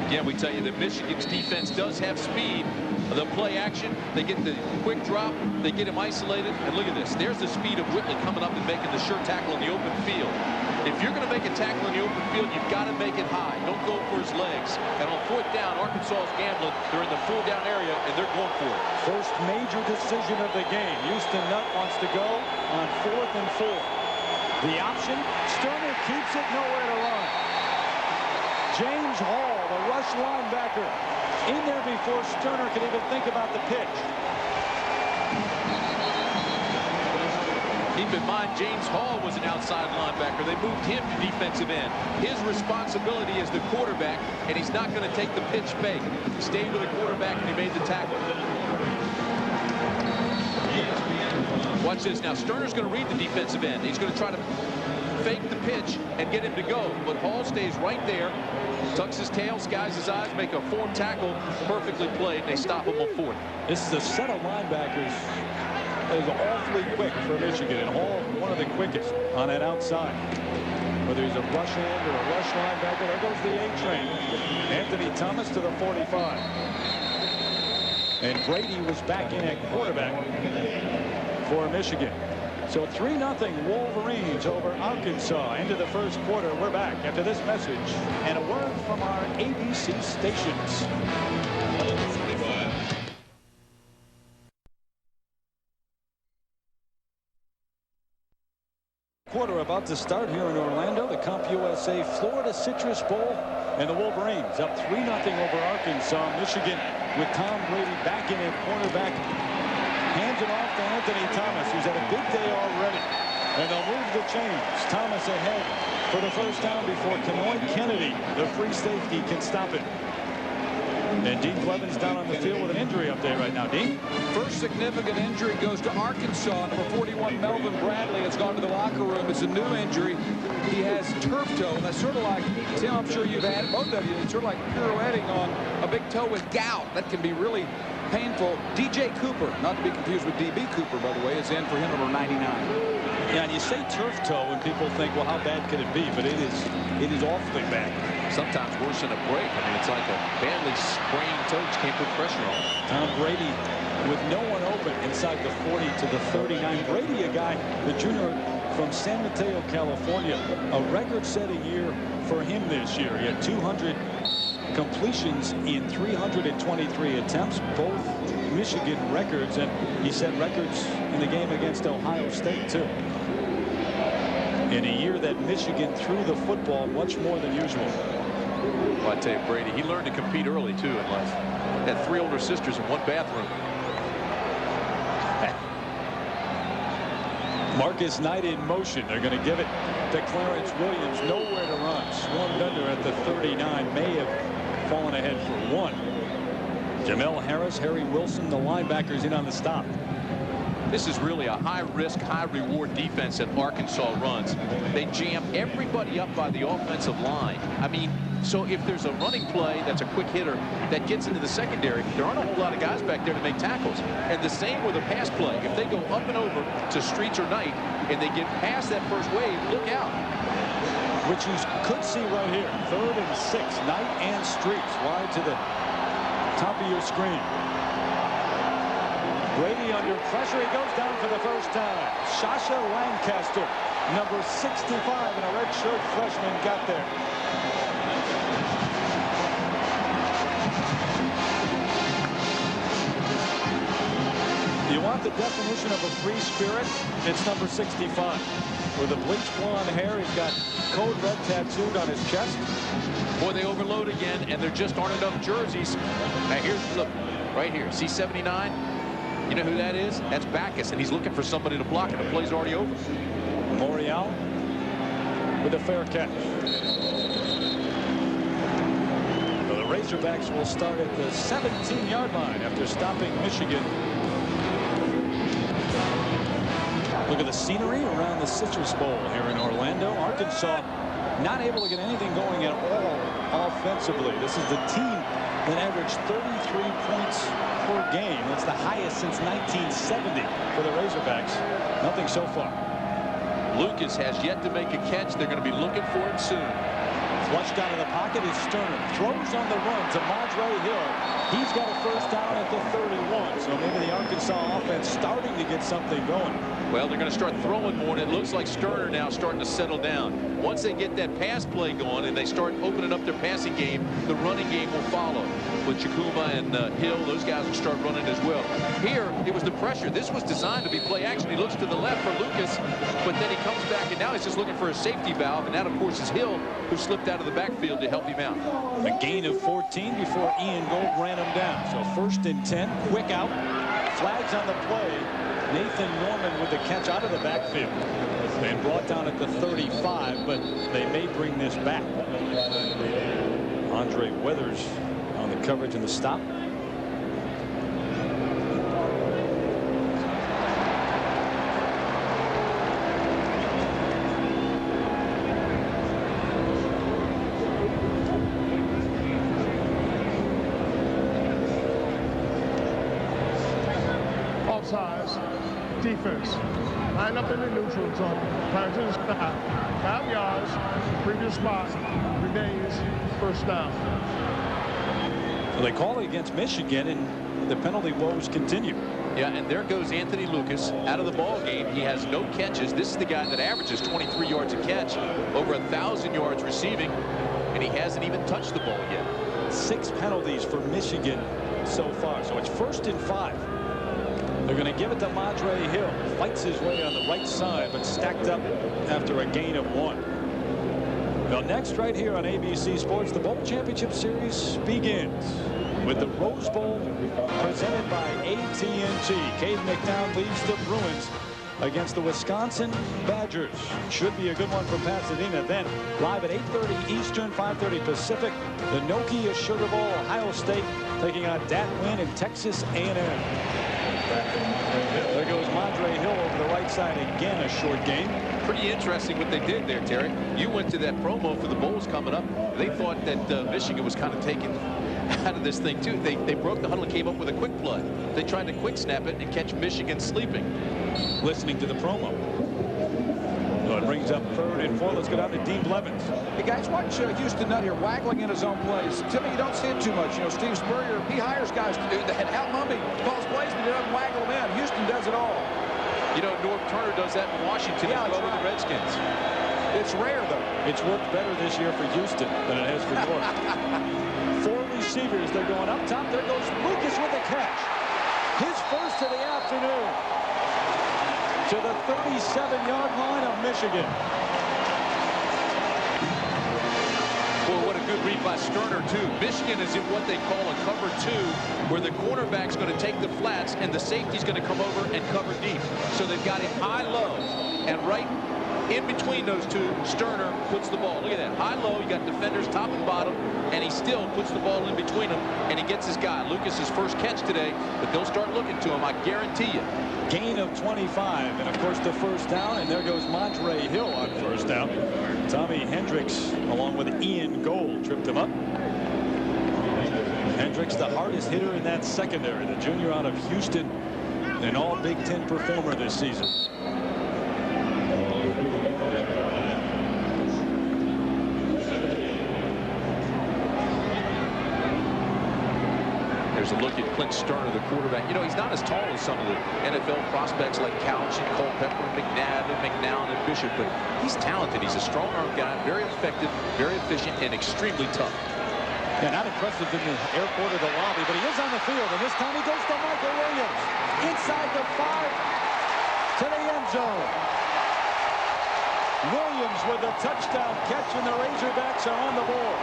Again, we tell you that Michigan's defense does have speed. The play action, they get the quick drop, they get him isolated, and look at this. There's the speed of Whitley coming up and making the sure tackle in the open field. If you're going to make a tackle in the open field, you've got to make it high. Don't go for his legs. And on 4th down, Arkansas is gambling. They're in the 4th down area, and they're going for it. First major decision of the game. Houston Nutt wants to go on 4th and 4. The option, Sterner keeps it, nowhere to run. James Hall, the rush linebacker, in there before Sterner could even think about the pitch. Keep in mind, James Hall was an outside linebacker. They moved him to defensive end. His responsibility is the quarterback, and he's not going to take the pitch fake. He stayed with the quarterback, and he made the tackle. Watch this. Now, Sterner's going to read the defensive end. He's going to try to fake the pitch and get him to go. But Hall stays right there, tucks his tail, skies his eyes, make a form tackle, perfectly played, and they stop him on 4th. This is a set of linebackers that is awfully quick for Michigan, and Hall, one of the quickest on that outside. Whether he's a rush end or a rush linebacker, there goes the A train. Anthony Thomas to the 45. And Brady was back in at quarterback for Michigan. So 3-0 Wolverines over Arkansas into the first quarter. We're back after this message and a word from our ABC stations. Quarter about to start here in Orlando. The CompUSA Florida Citrus Bowl, and the Wolverines up 3-0 over Arkansas. Michigan with Tom Brady back in at cornerback. Hands it off to Anthony Thomas, who's had a big day already. And they'll move the chains. Thomas ahead for the first down before Kenoy Kennedy, the free safety, can stop it. And Dean Cleven's down on the field with an injury update right now. Dean? First significant injury goes to Arkansas. Number 41, Melvin Bradley, has gone to the locker room. It's a new injury. He has turf toe, and that's sort of like, Tim, I'm sure you've had it, both of you, it's sort of like pirouetting on a big toe with gout. That can be really painful. DJ Cooper, not to be confused with DB Cooper, by the way, is in for him, number 99. Yeah, and you say turf toe and people think, well, how bad could it be? But it is awfully bad. Sometimes worse than a break. I mean, it's like a badly sprained toe. Just can't put pressure on. Tom Brady with no one open inside the 40 to the 39. Brady, a guy, the junior from San Mateo, California, a record-setting year for him this year. He had 200 completions in 323 attempts, both Michigan records, and he set records in the game against Ohio State too. In a year that Michigan threw the football much more than usual. Well, I tell you, Brady, he learned to compete early too in life. Had 3 older sisters in one bathroom. Marcus Knight in motion. They're going to give it to Clarence Williams. Nowhere to run. Swarmed under at the 39. May have fallen ahead for 1. Jamel Harris, Harry Wilson, the linebackers in on the stop. This is really a high-risk, high-reward defense that Arkansas runs. They jam everybody up by the offensive line. I mean, so if there's a running play that's a quick hitter that gets into the secondary, there aren't a whole lot of guys back there to make tackles. And the same with a pass play. If they go up and over to Streets or Knight and they get past that first wave, look out. Which you could see right here. 3rd and 6. Knight and Streets wide to the top of your screen. Brady under pressure. He goes down for the first time. Shasha Lancaster, number 65, and a redshirt freshman got there. You want the definition of a free spirit? It's number 65. With the bleached blonde hair, he's got code red tattooed on his chest. Boy, they overload again, and there just aren't enough jerseys. Now here's, look, right here. See 79? You know who that is? That's Backus, and he's looking for somebody to block, and the play's already over. Morial with a fair catch. So the Razorbacks will start at the 17-yard line after stopping Michigan. Look at the scenery around the Citrus Bowl here in Orlando. Arkansas not able to get anything going at all offensively. This is the team that averaged 33 points per game. That's the highest since 1970 for the Razorbacks. Nothing so far. Lucas has yet to make a catch. They're going to be looking for him soon. Flushed out of the pocket is Sterner. Throws on the run to Madre Hill. He's got a first down at the 31. So maybe the Arkansas offense starting to get something going. Well, they're going to start throwing more, and it looks like Sterner now starting to settle down. Once they get that pass play going and they start opening up their passing game, the running game will follow. With Chakuma and Hill, those guys will start running as well. Here, it was the pressure. This was designed to be play action. He looks to the left for Lucas, but then he comes back, and now he's just looking for a safety valve, and that, of course, is Hill, who slipped out of the backfield to help him out. A gain of 14 before Ian Gold ran him down. So 1st and 10, quick out. Flags on the play. Nathan Norman with the catch out of the backfield. And brought down at the 35, but they may bring this back. Andre Weathers on the coverage and the stop. Offsides. Defense. Line up in the neutral zone. Time to the spot. 5 yards. Previous spot remains first down. So they call it against Michigan, and the penalty woes continue. Yeah, and there goes Anthony Lucas out of the ball game. He has no catches. This is the guy that averages 23 yards a catch, over 1,000 yards receiving, and he hasn't even touched the ball yet. 6 penalties for Michigan so far. So it's 1st and 5. They're going to give it to Madre Hill. Fights his way on the right side, but stacked up after a gain of 1. Well, next right here on ABC Sports, the Bowl Championship Series begins with the Rose Bowl presented by AT&T. Cade McNown leads the Bruins against the Wisconsin Badgers. Should be a good one for Pasadena. Then live at 8:30 Eastern, 5:30 Pacific, the Nokia Sugar Bowl, Ohio State taking on Dat Nguyen and Texas A&M. There goes Madre Hill over the right side again, a short game. Pretty interesting what they did there, Terry. You went to that promo for the Bowls coming up. They thought that Michigan was kind of taken out of this thing too. They broke the huddle and came up with a quick play. They tried to quick snap it and catch Michigan sleeping. Listening to the promo. brings up 3rd and 4. Let's go down to Dean Blevins. Hey, guys, watch Houston Nutt here waggling in his own plays. Timmy, you don't see it too much. You know, Steve Spurrier, he hires guys to do that. Al Mumby calls plays, but he doesn't waggle them in. Houston does it all. You know, Norv Turner does that in Washington as well with the Redskins. It's rare, though. It's worked better this year for Houston than it has for North. 4 receivers. They're going up top. There goes Lucas with the catch. His first of the afternoon. To the 37-yard line of Michigan. Well, what a good read by Sterner, too. Michigan is in what they call a cover 2, where the cornerback's going to take the flats and the safety's going to come over and cover deep. So they've got him high-low, and right in between those two, Sterner puts the ball. Look at that. High-low, you got defenders top and bottom, and he still puts the ball in between them, and he gets his guy. Lucas's first catch today, but they'll start looking to him, I guarantee you. Gain of 25, and of course the first down, and there goes Montre Hill on first down. Tommy Hendricks, along with Ian Gold, tripped him up. Hendricks, the hardest hitter in that secondary, the junior out of Houston, an all Big Ten performer this season. There's a look at Clint Sterner, the quarterback. You know, he's not as tall as some of the NFL prospects like Couch and Culpepper, McNabb and McNown and Bishop, but he's talented. He's a strong arm guy, very effective, very efficient, and extremely tough. Yeah, not impressive in the airport or the lobby, but he is on the field, and this time he goes to Michael Williams. Inside the 5 to the end zone. Williams with a touchdown catch, and the Razorbacks are on the board.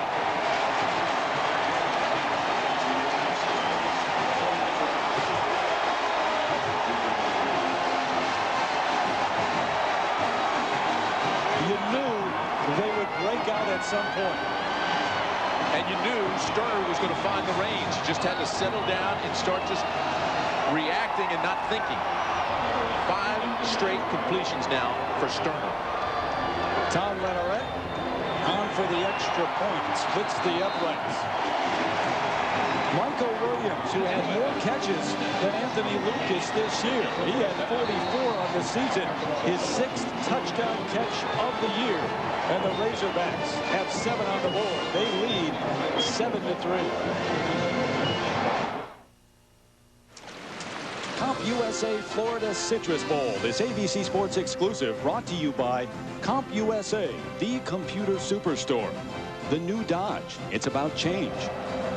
They would break out at some point. And you knew Sterner was going to find the range. Just had to settle down and start just reacting and not thinking. 5 straight completions now for Sterner. Tom Lederer on for the extra point. Splits the uprights. Michael Williams, who had more catches than Anthony Lucas this year. He had 44 on the season. His 6th touchdown catch of the year. And the Razorbacks have 7 on the board. They lead 7-3. CompUSA Florida Citrus Bowl. This ABC Sports exclusive brought to you by CompUSA, the computer superstore. The new Dodge. It's about change.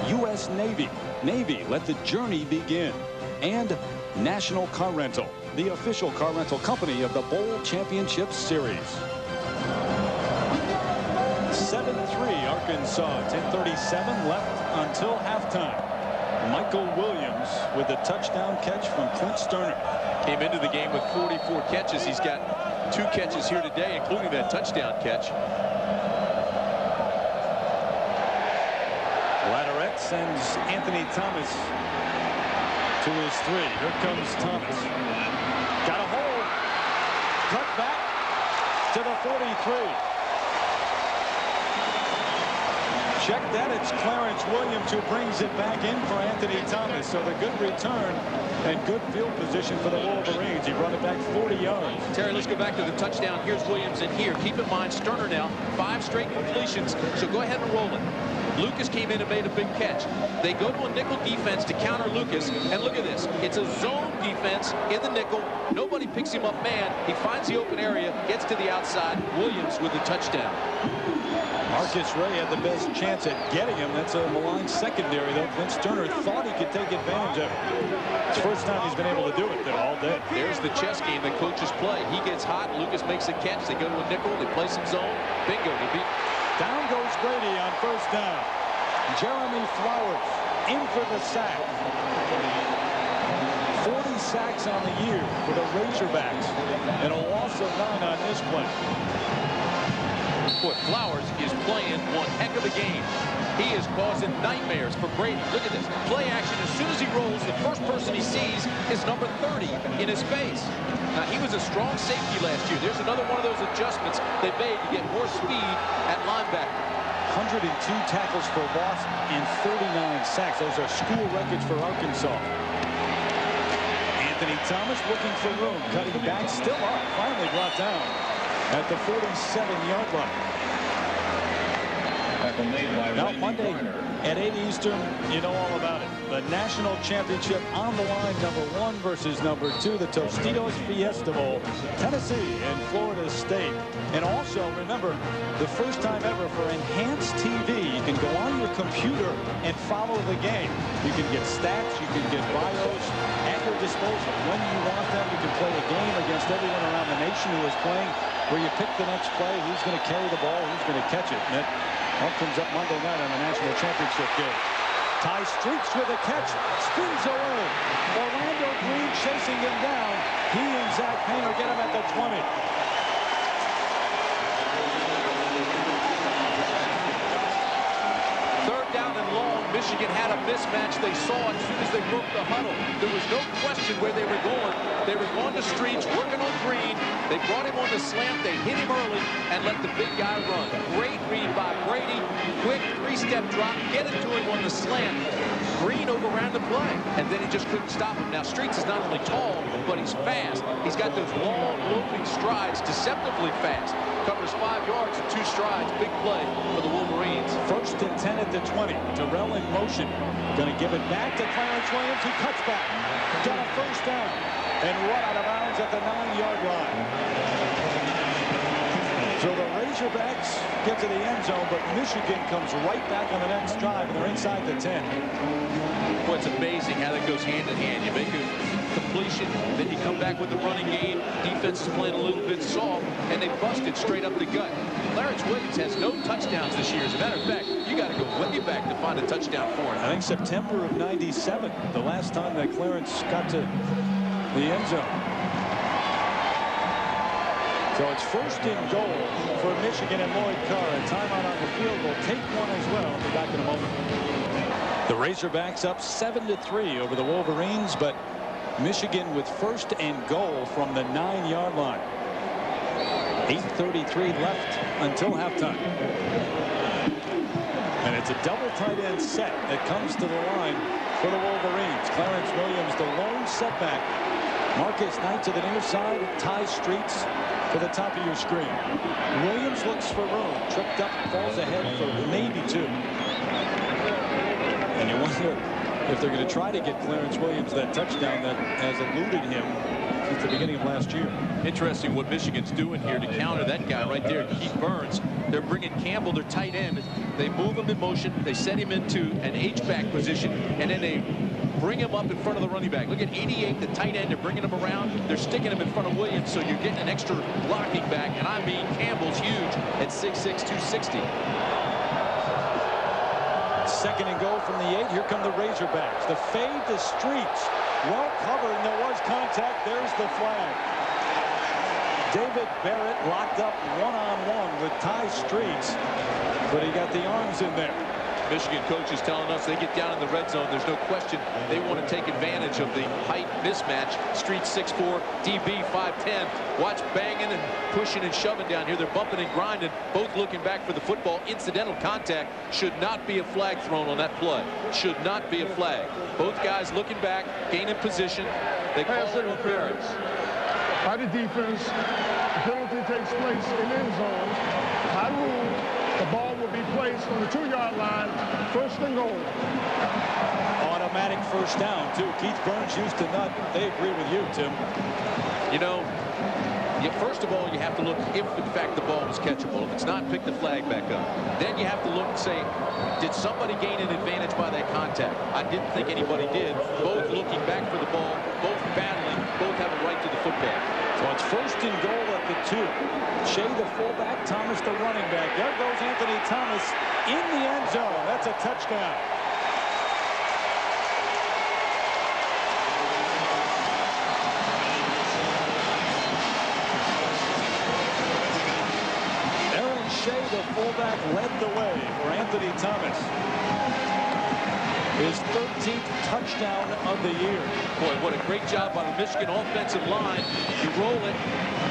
U.S. Navy. Navy, let the journey begin. And National Car Rental, the official car rental company of the Bowl Championship Series. 7-3 Arkansas. 10:37 left until halftime. Michael Williams with a touchdown catch from Clint Sterner. Came into the game with 44 catches. He's got 2 catches here today, including that touchdown catch. Lederer sends Anthony Thomas to his 3. Here comes Thomas. Got a hold. Cut back to the 43. Check that. It's Clarence Williams who brings it back in for Anthony Thomas. So the good return and good field position for the Wolverines. He brought it back 40 yards. Terry, let's go back to the touchdown. Here's Williams in here. Keep in mind, Sterner now, 5 straight completions. So go ahead and roll it. Lucas came in and made a big catch. They go to a nickel defense to counter Lucas. And look at this. It's a zone defense in the nickel. Nobody picks him up man. He finds the open area, gets to the outside. Williams with the touchdown. Marcus Ray had the best chance at getting him. That's a maligned secondary, though. Clint Sterner thought he could take advantage of it. It's the first time he's been able to do it all day. There's the chess game that coaches play. He gets hot. Lucas makes a catch. They go to a nickel. They play some zone. Bingo. Down goes Grady on first down. Jeremy Flowers in for the sack. 40 sacks on the year for the Razorbacks. And a loss of 9 on this play. Boy, Flowers is playing one heck of a game. He is causing nightmares for Brady. Look at this. Play action. As soon as he rolls, the first person he sees is number 30 in his face. Now, he was a strong safety last year. There's another one of those adjustments they made to get more speed at linebacker. 102 tackles for loss and 39 sacks. Those are school records for Arkansas. Anthony Thomas looking for room. Cutting back, still up. Finally brought down. at the 47-yard line. Now Monday at 8 Eastern, you know all about it. The national championship on the line, #1 versus #2, the Tostitos Fiesta Bowl, Tennessee and Florida State. And also, remember, the first time ever for Enhanced TV, you can go on your computer and follow the game. You can get stats, you can get bios at your disposal when you want them. You can play a game against everyone around the nation who is playing, where you pick the next play, who's going to carry the ball, who's going to catch it. And it all comes up Monday night on the national championship game. Ty Streets with a catch, spins away. Orlando Green chasing him down. He and Zach Painter get him at the 20. Third down and long. Michigan had a mismatch. They saw it as soon as they broke the huddle. There was no question where they were going. They were going to Streets, working on Green. They brought him on the slant. They hit him early and let the big guy run. Great read by Brady. Quick three-step drop. Get it to him on the slant. Green overran the play, and then he just couldn't stop him. Now, Streets is not only tall, but he's fast. He's got those long, looping strides, deceptively fast. Covers 5 yards in 2 strides. Big play for the Wolverines. 1st and 10 at the 20. Terrell in motion. Going to give it back to Clarence Williams. He cuts back. Got a first down. And run out of bounds at the 9-yard line. So the Razorbacks get to the end zone, but Michigan comes right back on the next drive, and they're inside the 10. Boy, it's amazing how that goes hand in hand. You make a completion, then you come back with the running game. Defense is playing a little bit soft, and they busted straight up the gut. Clarence Williams has no touchdowns this year. As a matter of fact, you got to go way back to find a touchdown for him. I think September of '97, the last time that Clarence got to the end zone. So it's 1st and goal for Michigan and Lloyd Carr. A timeout on the field. Will take one as well. We'll be back in a moment. The Razorbacks up 7-3 over the Wolverines, but Michigan with 1st and goal from the 9-yard line. 8:33 left until halftime. And it's a double tight end set that comes to the line for the Wolverines. Clarence Williams, the lone setback. Marcus Knight to the near side. Ty Streets to the top of your screen. Williams looks for room. Tripped up, falls ahead for maybe 2. And you wonder if they're going to try to get Clarence Williams that touchdown that has eluded him since the beginning of last year. Interesting what Michigan's doing here to counter that guy right there, Keith Burns. They're bringing Campbell, their tight end. They move him in motion. They set him into an H-back position, and then they bring him up in front of the running back. Look at 88, the tight end. They're bringing him around. They're sticking him in front of Williams, so you're getting an extra blocking back. And I mean, Campbell's huge at 6'6", 260. 2nd and goal from the 8. Here come the Razorbacks. The fade to Streets. Well covered, and there was contact. There's the flag. David Barrett locked up one-on-one with Ty Streets, but he got the arms in there. Michigan coaches telling us they get down in the red zone. There's no question they want to take advantage of the height mismatch. Streets 6'4", DB 5'10". Watch banging and pushing and shoving down here. They're bumping and grinding, both looking back for the football. Incidental contact. Should not be a flag thrown on that play. Should not be a flag. Both guys looking back, gaining position. They call it interference. By the defense, the penalty takes place in end zone. By rule, the ball will be placed on the 2-yard line, 1st and goal. Automatic first down, too. Keith Burns used to nut. They agree with you, Tim. You know, first of all, you have to look if, in fact, the ball was catchable. If it's not, pick the flag back up. Then you have to look and say, did somebody gain an advantage by that contact? I didn't think anybody did. Both looking back for the ball, both battling, both have a right to the football. So it's 1st and goal at the 2. Shea the fullback, Thomas the running back. There goes Anthony Thomas in the end zone. That's a touchdown. Aaron Shea, the fullback, led the way for Anthony Thomas. His 13th touchdown of the year. Boy, what a great job by the Michigan offensive line. You roll it,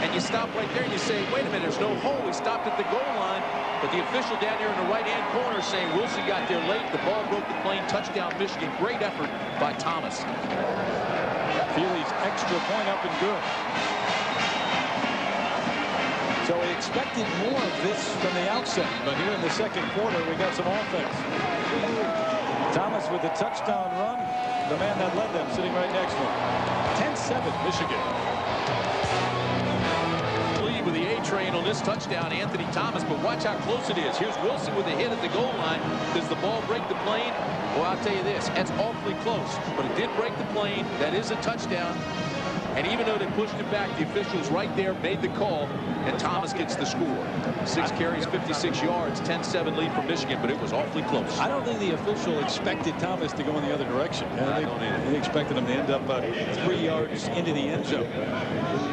and you stop right there, and you say, wait a minute, there's no hole. He stopped at the goal line. But the official down here in the right-hand corner saying Wilson got there late. The ball broke the plane. Touchdown, Michigan. Great effort by Thomas. Feely's extra point up and good. So we expected more of this from the outset, but here in the second quarter, we got some offense. Thomas with the touchdown run. The man that led them sitting right next to him. 10-7, Michigan. Lead with the A train on this touchdown, Anthony Thomas, but watch how close it is. Here's Wilson with a hit at the goal line. Does the ball break the plane? Well, I'll tell you this, that's awfully close, but it did break the plane. That is a touchdown. And even though they pushed it back, the officials right there made the call, and Thomas gets the score. 6 carries, 56 yards, 10-7 lead for Michigan, but it was awfully close. I don't think the official expected Thomas to go in the other direction. They expected him to end up 3 yards into the end zone.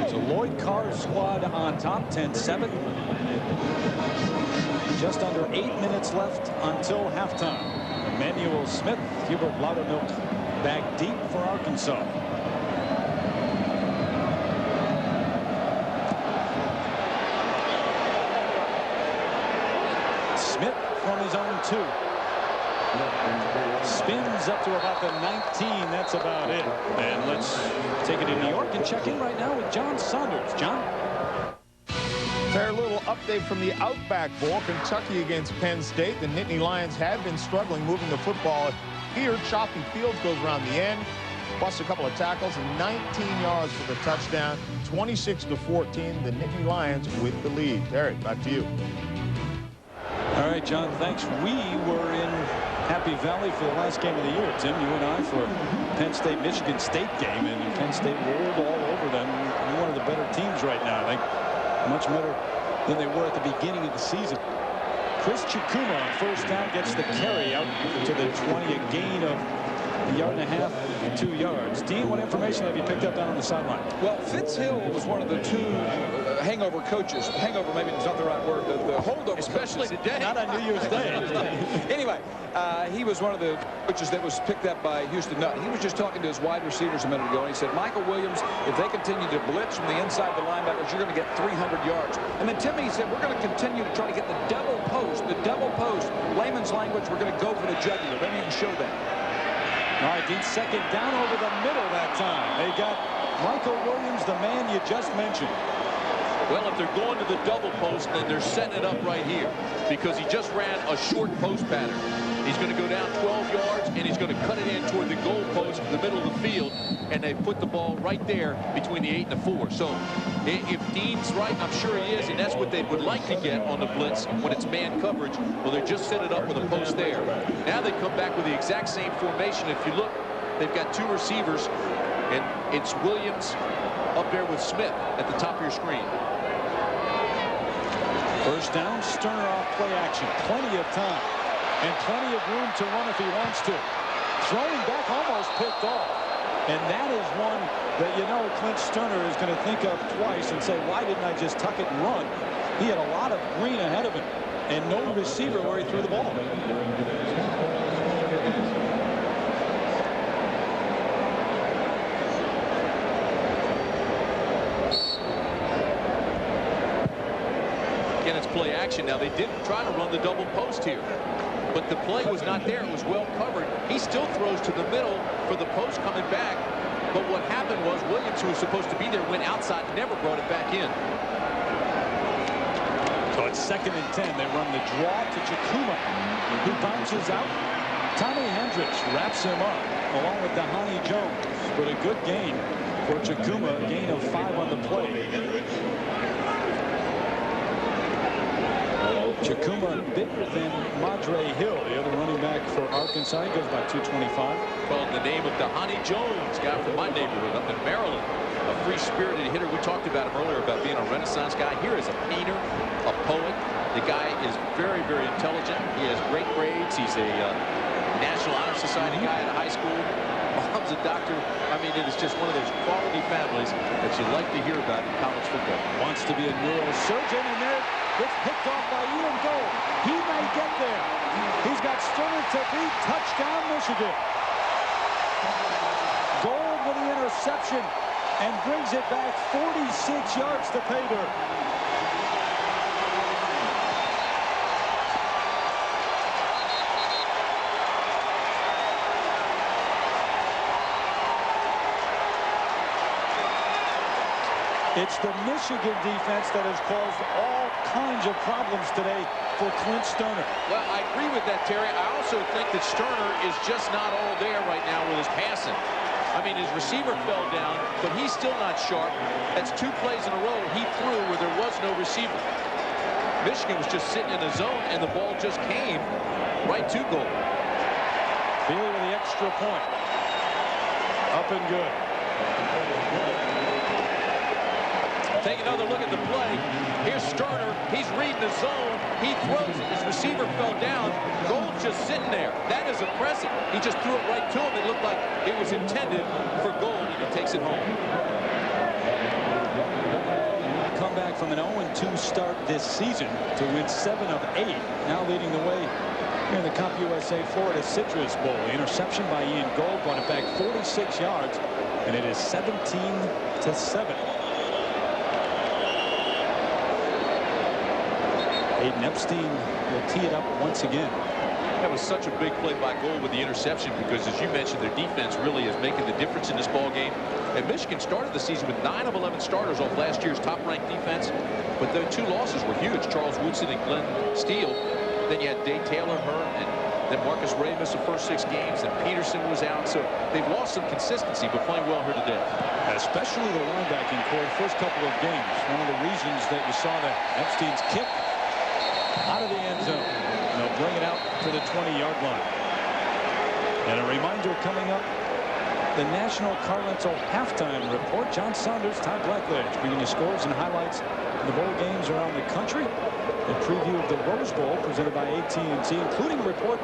So Lloyd Carr's squad on top, 10-7. Just under 8 minutes left until halftime. Emmanuel Smith, Hubert Loudermilk back deep for Arkansas. Smith from his own 2. Spins up to about the 19. That's about it. And let's take it to New York and check in right now with John Saunders. John? Fair little update from the Outback Bowl. Kentucky against Penn State. The Nittany Lions have been struggling moving the football here. Choppy Fields goes around the end. Plus a couple of tackles and 19 yards for the touchdown. 26-14. The Nittany Lions with the lead. Terry, back to you. All right, John, thanks. We were in Happy Valley for the last game of the year. Tim, you and I for Penn State-Michigan State game, and Penn State rolled all over them. One of the better teams right now, I think. Much better than they were at the beginning of the season. Chris Chikuma on first down gets the carry out to the 20, a gain of a yard and a half and 2 yards. Dean, what information have you picked up down on the sideline? Well, Fitz Hill was one of the 2 hangover coaches. Hangover maybe is not the right word. The holdover Especially coaches. today. Not on New Year's Day. Anyway, he was one of the coaches that was picked up by Houston Nutt. He was just talking to his wide receivers a minute ago, and he said, Michael Williams, if they continue to blitz from the inside the linebackers, you're going to get 300 yards. And then Timmy said, we're going to continue to try to get the double post. The double post. Layman's language, we're going to go for the jugular. Maybe you can show that. All right, Dean, second down over the middle that time. They got Michael Williams, the man you just mentioned. Well, if they're going to the double post, then they're setting it up right here because he just ran a short post pattern. He's going to go down 12 yards, and he's going to cut it in toward the goal post in the middle of the field, and they put the ball right there between the 8 and the 4. So if Dean's right, I'm sure he is, and that's what they would like to get on the blitz when it's man coverage. Well, they just set it up with a post there. Now they come back with the exact same formation. If you look, they've got 2 receivers, and it's Williams up there with Smith at the top of your screen. First down, Sterner off play action. Plenty of time and plenty of room to run if he wants to. Throwing back, almost picked off. And that is one that, you know, Clint Sterner is going to think of twice and say, why didn't I just tuck it and run? He had a lot of green ahead of him and no receiver where he threw the ball. It's play action. Now, they didn't try to run the double post here, but the play was not there. It was well covered. He still throws to the middle for the post coming back, but what happened was Williams, who was supposed to be there, went outside and never brought it back in. So it's 2nd and 10. They run the draw to Chikuma, who bounces out. Tommy Hendricks wraps him up along with Dahani Jones, but a good gain for Chikuma, a gain of 5 on the play. Chikuma bigger than Madre Hill, the other running back for Arkansas. He goes by 225. Well, the name of Dahani Jones, guy from my neighborhood up in Maryland, a free-spirited hitter. We talked about him earlier about being a Renaissance guy. Here is a painter, a poet. The guy is very, very intelligent. He has great grades. He's a National Honor Society guy at a high school. Mom's a doctor. I mean, it is just one of those quality families that you like to hear about in college football. Wants to be a neurosurgeon, and there it's picked off by Ian Gold. He may get there. He's got Sterner to beat. Touchdown, Michigan. Gold with the interception and brings it back 46 yards to pay dirt. It's the Michigan defense that has caused all kinds of problems today for Clint Stoerner. Well, I agree with that, Terry. I also think that Stoerner is just not all there right now with his passing. I mean, his receiver fell down, but he's still not sharp. That's 2 plays in a row he threw where there was no receiver. Michigan was just sitting in the zone, and the ball just came right to goal. Feely with the extra point. Up and good. Take another look at the play. Here's Stoerner. He's reading the zone. He throws it. His receiver fell down. Gold's just sitting there. That is impressive. He just threw it right to him. It looked like it was intended for Gold, and he takes it home. Come back from an 0-2 start this season to win 7 of 8. Now leading the way here in the CompUSA Florida Citrus Bowl. The interception by Ian Gold brought it back 46 yards, and it is 17-7. Aiden Epstein will tee it up once again. That was such a big play by Gold with the interception because, as you mentioned, their defense really is making the difference in this ball game. And Michigan started the season with 9 of 11 starters off last year's top-ranked defense. But the 2 losses were huge. Charles Woodson and Glenn Steele. Then you had Dave Taylor hurt, and then Marcus Ray missed the first 6 games, and Peterson was out. So they've lost some consistency, but playing well here today. Especially the linebacking core, first couple of games. One of the reasons that you saw that Epstein's kick out of the end zone. And they'll bring it out to the 20-yard line. And a reminder coming up, the National Car Rental halftime report. John Saunders, Todd Blackledge, bringing you scores and highlights of the bowl games around the country. A preview of the Rose Bowl presented by AT&T, including a report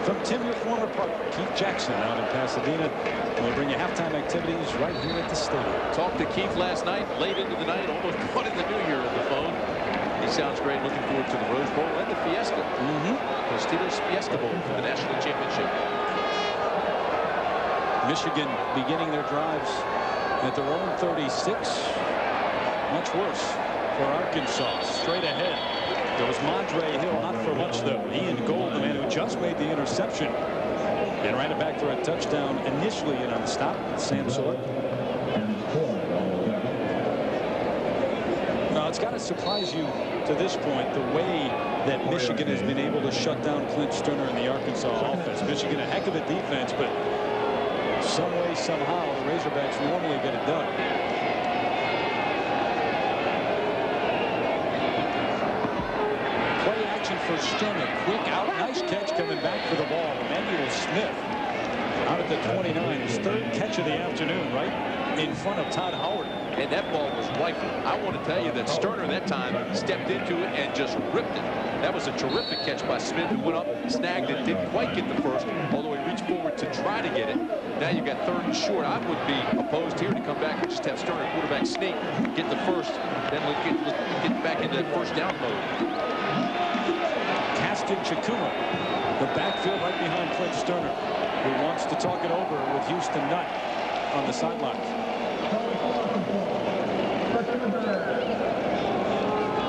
from Tim, your former partner, Keith Jackson, out in Pasadena. And we'll bring you halftime activities right here at the stadium. Talked to Keith last night, late into the night, almost caught in the new year on the phone. He sounds great. Looking forward to the Rose Bowl and the Fiesta. The Steelers Fiesta Bowl for the national championship. Michigan beginning their drives at their own 36. Much worse for Arkansas. Straight ahead goes Mondre Hill. Not for much, though. Ian Gold, the man who just made the interception and ran it back for a touchdown initially, and on the stop, Sam Sword. Now, it's got to surprise you to this point the way that Michigan has been able to shut down Clint Stoerner and the Arkansas offense. Michigan, a heck of a defense, but some way, somehow, the Razorbacks normally get it done. Play action for Stoerner. Quick out. Nice catch coming back for the ball. Emmanuel Smith out at the 29. His 3rd catch of the afternoon, right in front of Todd Howard. And that ball was rifled. I want to tell you that Stoerner that time stepped into it and just ripped it. That was a terrific catch by Smith, who went up, snagged it, didn't quite get the first, although he reached forward to try to get it. Now you've got 3rd and short. I would be opposed here to come back and just have Stoerner quarterback sneak, get the first, then get back into that first down mode. Caston Chakuma, the backfield right behind Clint Stoerner, who wants to talk it over with Houston Nutt on the sidelines.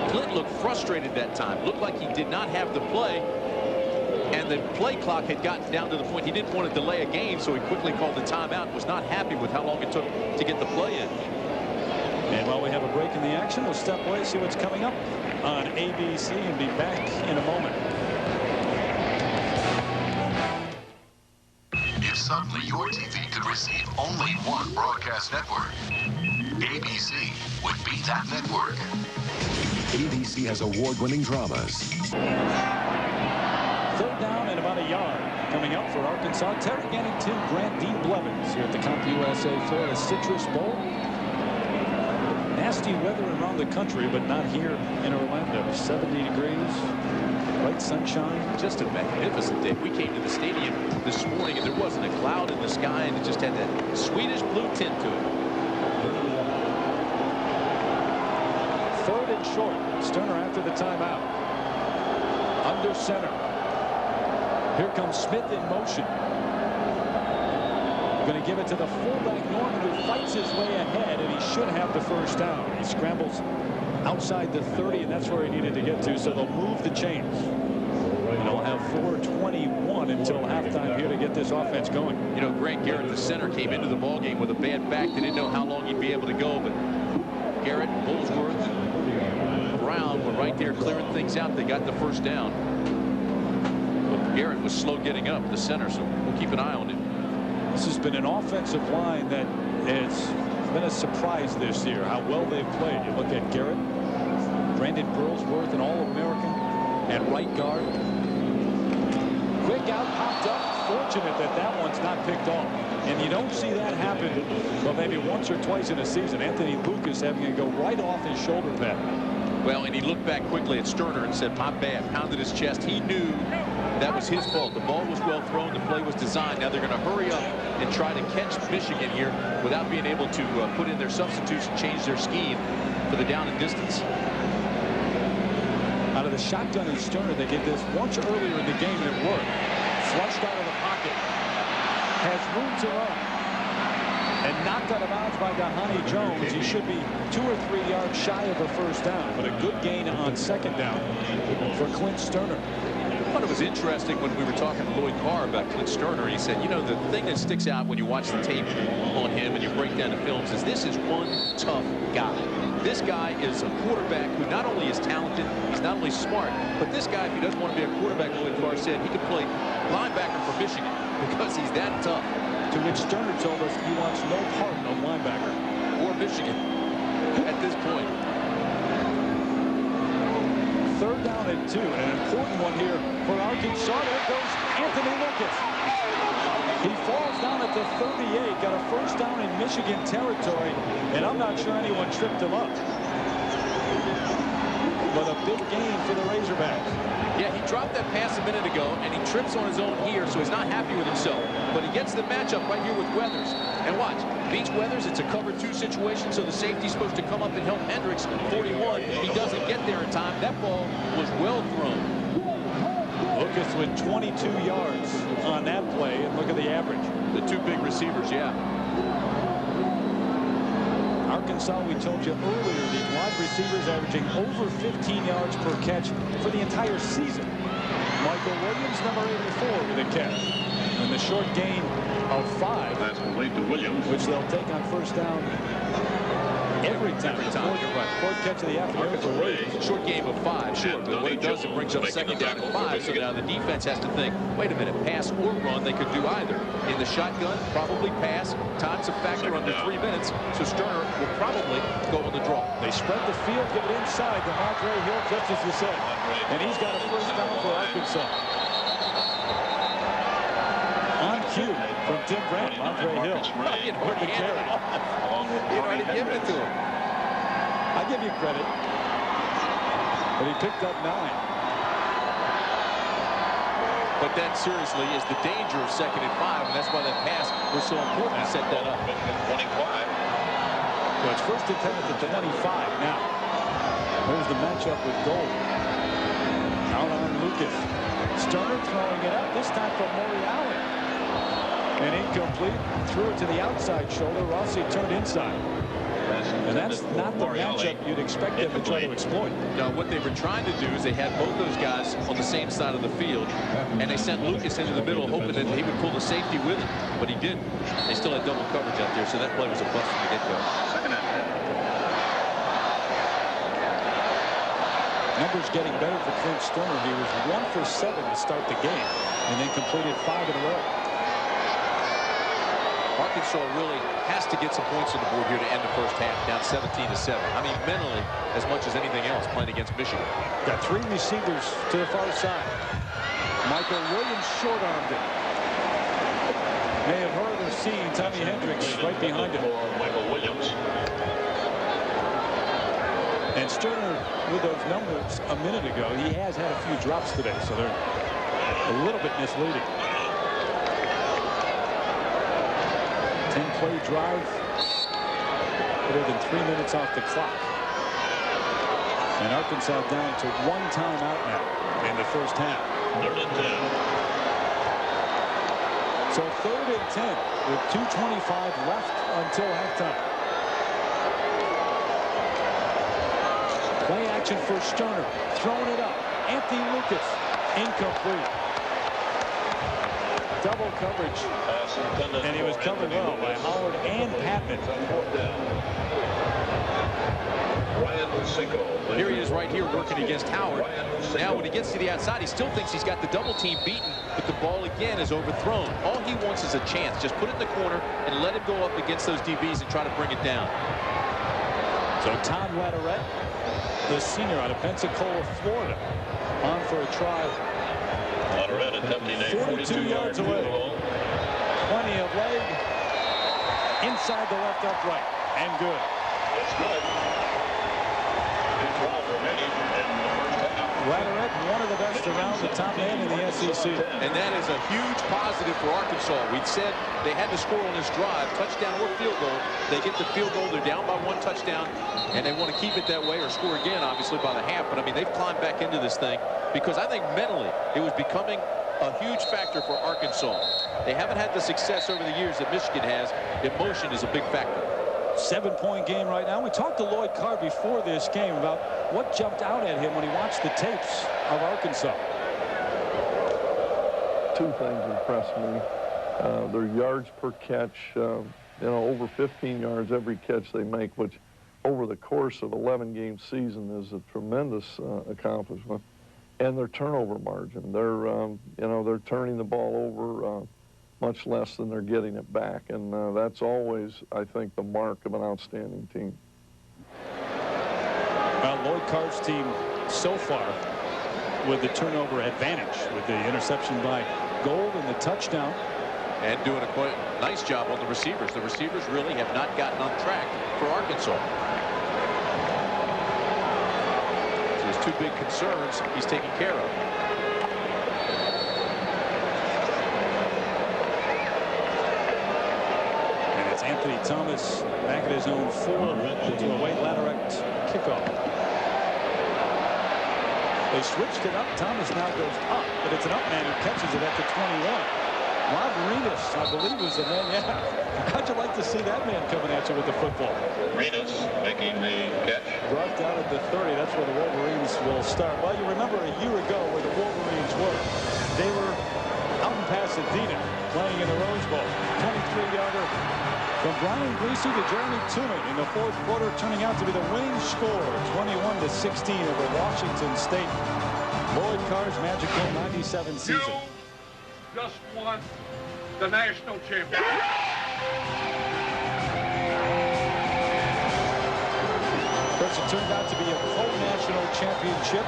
Clint looked frustrated that time. Looked like he did not have the play, and the play clock had gotten down to the point he didn't want to delay a game, so he quickly called the timeout. Was not happy with how long it took to get the play in. And while we have a break in the action, we'll step away, see what's coming up on ABC, and be back in a moment. If suddenly your TV could receive only one broadcast network, ABC would be that network. ABC has award-winning dramas. 3rd down and about a yard coming up for Arkansas. Terry Gannon, Tim Grant, Dean Blevins here at the CompUSA Florida Citrus Bowl. Nasty weather around the country, but not here in Orlando. 70 degrees, bright sunshine. Just a magnificent day. We came to the stadium this morning, and there wasn't a cloud in the sky, and it just had that Swedish blue tint to it. 3rd and short. Stoerner after the timeout. Under center. Here comes Smith in motion. Going to give it to the fullback Norman, who fights his way ahead, and he should have the first down. He scrambles outside the 30, and that's where he needed to get to, so they'll move the chains. And they'll have 4:21 until halftime here to get this offense going. You know, Grant Garrett, the center, came into the ballgame with a bad back. They didn't know how long he'd be able to go, but Garrett, Holsworth, Brown were right there clearing things out. They got the first down. But Garrett was slow getting up, the center, so we'll keep an eye on it. This has been an offensive line that it's been a surprise this year, how well they've played. You look at Garrett, Brandon Burlsworth, an All-American at right guard. Quick out, popped up. Fortunate that that one's not picked off. And you don't see that happen, well, maybe once or twice in a season. Anthony Lucas having to go right off his shoulder pad. Well, and he looked back quickly at Sterner and said, my bad, pounded his chest. He knew that was his fault. The ball was well thrown. The play was designed. Now they're going to hurry up and try to catch Michigan here without being able to put in their substitutes and change their scheme for the down and distance. Out of the shotgun and Sterner, they did this once earlier in the game and it worked. Flushed out of the pocket. Has room to run. And knocked out of bounds by Dhani Jones. He should be 2 or 3 yards shy of a first down, but a good gain on second down for Clint Sterner. I thought it was interesting when we were talking to Lloyd Carr about Clint Sterner. He said, you know, the thing that sticks out when you watch the tape on him and you break down the films is this is one tough guy. This guy is a quarterback who not only is talented, he's not only smart, but this guy, if he doesn't want to be a quarterback, Lloyd Carr said, he could play linebacker for Michigan because he's that tough. To which Sterner told us he wants no part of linebacker. Or Michigan at this point. Third down and 2, and an important one here for Arkansas. There goes Anthony Lucas. He falls down at the 38, got a first down in Michigan territory, and I'm not sure anyone tripped him up. But a big gain for the Razorbacks. Yeah, he dropped that pass a minute ago, and he trips on his own here, so he's not happy with himself. But he gets the matchup right here with Weathers. And watch, beats Weathers. It's a cover 2 situation, so the safety's supposed to come up and help Hendricks. 41, he doesn't get there in time. That ball was well thrown. Lucas with 22 yards on that play, and look at the average. The 2 big receivers, yeah. Arkansas, we told you earlier, the wide receivers averaging over 15 yards per catch for the entire season. Michael Williams, number 84, with a catch. And the short gain of 5. That's complete to Williams. Which they'll take on first down every time. Fourth catch of the afternoon for Williams. Short game of 5, sure. But what it does, it brings up second down and 5. So now the defense has to think, wait a minute, pass or run, they could do either. In the shotgun, probably pass. Time's a factor under 3 minutes. So Sterner will probably go on the draw. They spread the field, give it inside to Montre Hill, just as you said. And he's got a first down for Arkansas. On cue from Tim Brand, Montre Hill. With the carry. You know, I didn't give it to him. I give you credit. But he picked up 9. But that seriously is the danger of 2nd and 5, and that's why that pass was so important to set that up. 25. Well, it's first and 10 at the 25 now. There's the matchup with Gold. Out on Lucas. Sterner throwing it up, this time for Maury Allen. And incomplete. Threw it to the outside shoulder. Rossi turned inside. And that's not the matchup you'd expect them to try to exploit. Now, what they were trying to do is they had both those guys on the same side of the field, and they sent Lucas into the middle, hoping that he would pull the safety with him, but he didn't. They still had double coverage out there, so that play was a bust from the get-go. Numbers getting better for Clint Sterner. He was 1 for 7 to start the game, and then completed 5 in a row. Arkansas really has to get some points on the board here to end the first half, down 17-7. I mean, mentally, as much as anything else, playing against Michigan. Got 3 receivers to the far side. Michael Williams short-armed it. May have heard or seen Tommy Hendricks right behind him. Michael Williams. And Sterner, with those numbers a minute ago, he has had a few drops today, so they're a little bit misleading. 10-play drive, better than 3 minutes off the clock. And Arkansas down to 1 timeout now in the first half. 3rd and 10. So 3rd and 10 with 2:25 left until halftime. Play action for Sterner, throwing it up. Anthony Lucas, incomplete. Double coverage, and he was covered well by Howard and Patman. Ryan Cinco. Here he is right here working against Howard. Now when he gets to the outside, he still thinks he's got the double team beaten, but the ball again is overthrown. All he wants is a chance. Just put it in the corner and let him go up against those DBs and try to bring it down. So Tom Latourette, the senior out of Pensacola, Florida, on for a try. Latourette attempting a 42 yards away. Plenty of leg. Inside the left upright. And good. It's good. 12 remaining in the first half. Latourette, one of the best around the top end in the SEC. And that is a huge positive for Arkansas. We'd said they had to score on this drive, touchdown or field goal. They get the field goal. They're down by 1 touchdown, and they want to keep it that way or score again, obviously, by the half. But, I mean, they've climbed back into this thing because I think mentally it was becoming a huge factor for Arkansas. They haven't had the success over the years that Michigan has. Emotion is a big factor. 7-point game right now. We talked to Lloyd Carr before this game about what jumped out at him when he watched the tapes of Arkansas. Two things impressed me. Their yards per catch, over 15 yards every catch they make, which over the course of 11-game season is a tremendous accomplishment. And their turnover margin. They're turning the ball over much less than they're getting it back. And that's always, I think, the mark of an outstanding team. Well, Lloyd Carr's team so far with the turnover advantage with the interception by Gold and the touchdown. And doing a quite nice job on the receivers. The receivers really have not gotten on track for Arkansas. So his two big concerns he's taking care of. Anthony Thomas back at his own 4 to await Latourette kickoff. They switched it up. Thomas now goes up, but it's an up man who catches it at the 21. Rob Renas, I believe, was the man. Yeah. How'd you like to see that man coming at you with the football? Renas making the catch. Brought down at the 30. That's where the Wolverines will start. Well, you remember a year ago where the Wolverines were. They were out in Pasadena playing in the Rose Bowl. 23-yarder. From Brian Greasy to Jeremy Tuman in the 4th quarter, turning out to be the winning score, 21-16 over Washington State. Lloyd Carr's Magic Game 97 season. You just won the national championship. Of course, it turned out to be a co-national championship,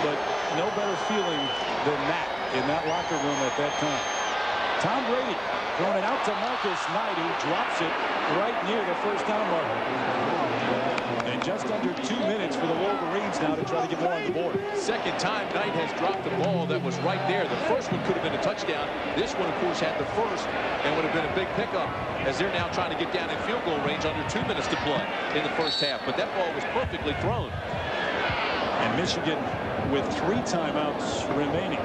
but no better feeling than that in that locker room at that time. Tom Brady throwing it out to Marcus Knight, who drops it right near the first down marker. And just under 2 minutes for the Wolverines now to try to get more on the board. Second time Knight has dropped the ball that was right there. The first one could have been a touchdown. This one, of course, had the first and would have been a big pickup as they're now trying to get down in field goal range under 2 minutes to play in the first half. But that ball was perfectly thrown. And Michigan with 3 timeouts remaining.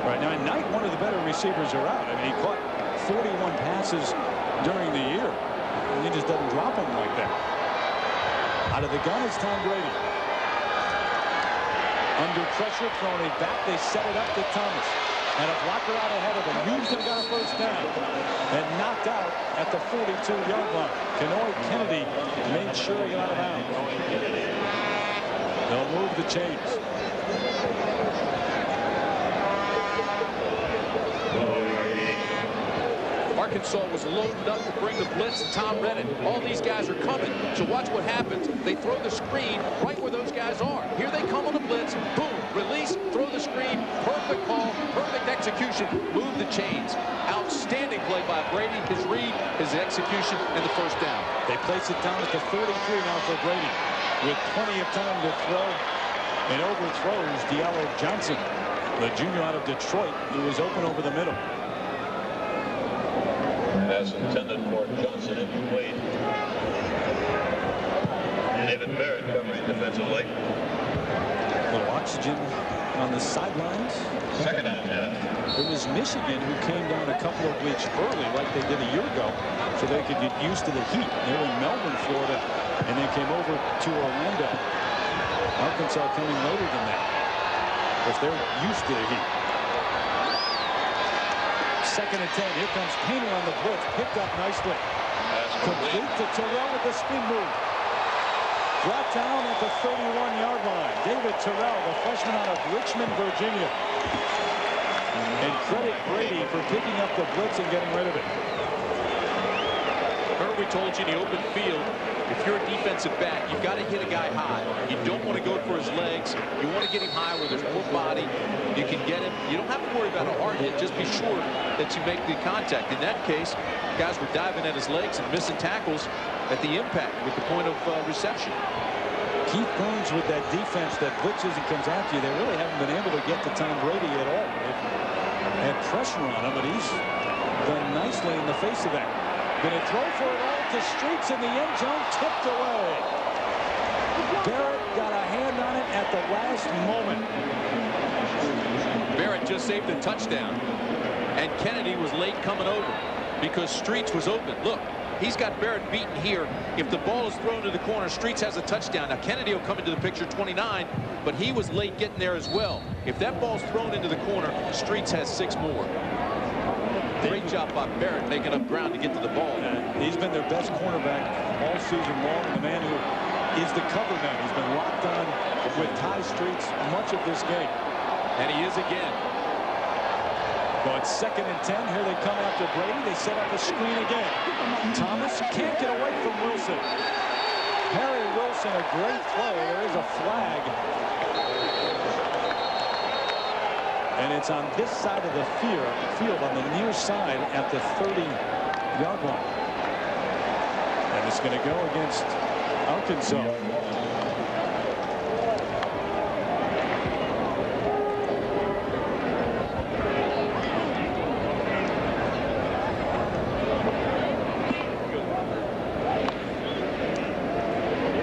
Right now, Knight, one of the better receivers are out. I mean, he caught 41 passes during the year, and he just doesn't drop them like that. Out of the gun is Tom Brady. Under pressure, throwing it back. They set it up to Thomas. And a blocker out ahead of him. Houston got a first down. And knocked out at the 42-yard line. Kenoy Kennedy made sure he got out of bounds. They'll move the chains. Arkansas was loaded up to bring the blitz, and Tom read it. All these guys are coming. So watch what happens. They throw the screen right where those guys are. Here they come on the blitz. Boom. Release. Throw the screen. Perfect call. Perfect execution. Move the chains. Outstanding play by Brady. His read, his execution, and the first down. They place it down at the 43 now for Brady. With plenty of time to throw. And overthrows Diallo Johnson, the junior out of Detroit, who was open over the middle. Pass intended for Johnson, incomplete. David Barrett covering defensively. A little oxygen on the sidelines. Second and 10. It was Michigan who came down a couple of weeks early, like they did a year ago, so they could get used to the heat. They were in Melbourne, Florida, and they came over to Orlando. Arkansas coming later than that, because they're used to the heat. Second and 10. Here comes Painter on the blitz. Picked up nicely. Complete to Terrell with the spin move. Brought down at the 31-yard line. David Terrell, the freshman out of Richmond, Virginia. And credit Brady for picking up the blitz and getting rid of it. Remember we told you in the open field, if you're a defensive back, you've got to hit a guy high. You don't want to go for his legs. You want to get him high where there's more body. You can get him. You don't have to worry about a hard hit. Just be sure that you make the contact. In that case, guys were diving at his legs and missing tackles at the impact with the point of reception. Keith Burns with that defense that blitzes and comes after you. They really haven't been able to get to Tom Brady at all. They've had pressure on him, but he's done nicely in the face of that. Going to throw for it all to Streets in the end zone, tipped away. Barrett got a hand on it at the last moment. Barrett just saved a touchdown, and Kennedy was late coming over because Streets was open. Look, he's got Barrett beaten here. If the ball is thrown to the corner, Streets has a touchdown. Now Kennedy will come into the picture, 29, but he was late getting there as well. If that ball's thrown into the corner, Streets has 6 more. Great job by Barrett making up ground to get to the ball. He's been their best cornerback all season long. The man who is the cover man. He's been locked on with Ty Streets much of this game. And he is again. Going 2nd and 10. Here they come after Brady. They set up a screen again. Thomas can't get away from Wilson. Harry Wilson, a great play. There is a flag. And it's on this side of the field on the near side at the 30-yard line. And it's going to go against Arkansas.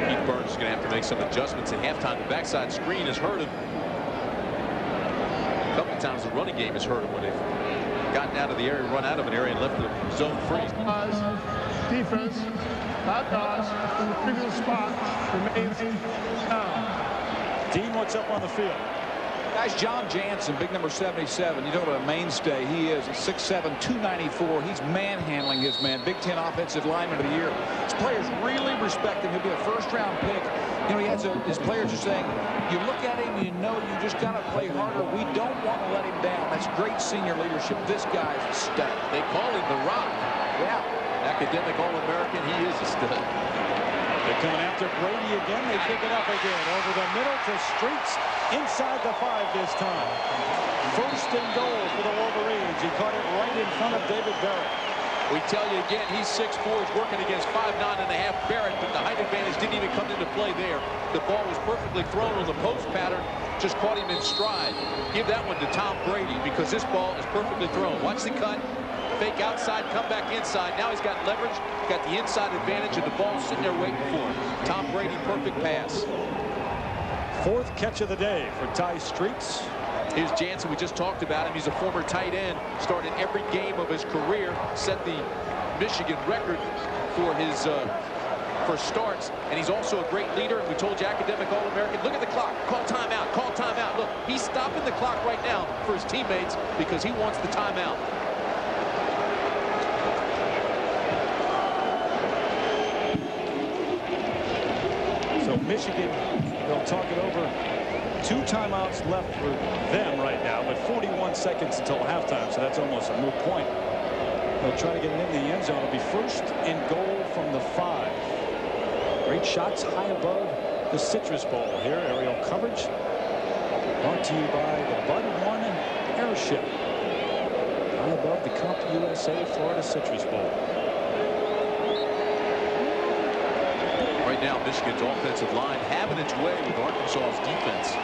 Keith Burns is going to have to make some adjustments at halftime. The backside screen has hurt him. A couple times the running game has hurt him when they've gotten out of the area, run out of an area, and left the zone free. Defense, that guys in the previous spot remains down. Dean, what's up on the field? Guys, John Jansen, big number 77. You know what a mainstay he is. 6'7", 294. He's manhandling his man. Big Ten Offensive Lineman of the Year. His players really respect him. He'll be a first-round pick. You know, his players are saying, you look at him, you know you just got to play harder. We don't want to let him down. That's great senior leadership. This guy's a stud. They call him the Rock. Yeah. Academic All-American. He is a stud. They're coming after Brady again. They pick it up again. Over the middle to Streets. Inside the 5 this time. 1st and goal for the Wolverines. He caught it right in front of David Barrett. We tell you again, he's 6'4", he's working against 5'9" and a half Barrett, but the height advantage didn't even come into play there. The ball was perfectly thrown on the post pattern, just caught him in stride. Give that one to Tom Brady because this ball is perfectly thrown. Watch the cut, fake outside, come back inside. Now he's got leverage, got the inside advantage, and the ball's sitting there waiting for him. Tom Brady, perfect pass. 4th catch of the day for Ty Streets. Here's Jansen. We just talked about him. He's a former tight end. Started every game of his career. Set the Michigan record for his for starts. And he's also a great leader. We told you, academic All-American. Look at the clock. Call timeout. Call timeout. Look, he's stopping the clock right now for his teammates because he wants the timeout. So Michigan, they'll talk it over. 2 timeouts left for them right now, but 41 seconds until halftime, so that's almost a moot point. They'll try to get it in the end zone. It'll be 1st and goal from the 5. Great shots high above the Citrus Bowl here. Aerial coverage brought to you by the Bud 1 Airship. High above the Comp USA Florida Citrus Bowl. Right now, Michigan's offensive line having its way with Arkansas's defense.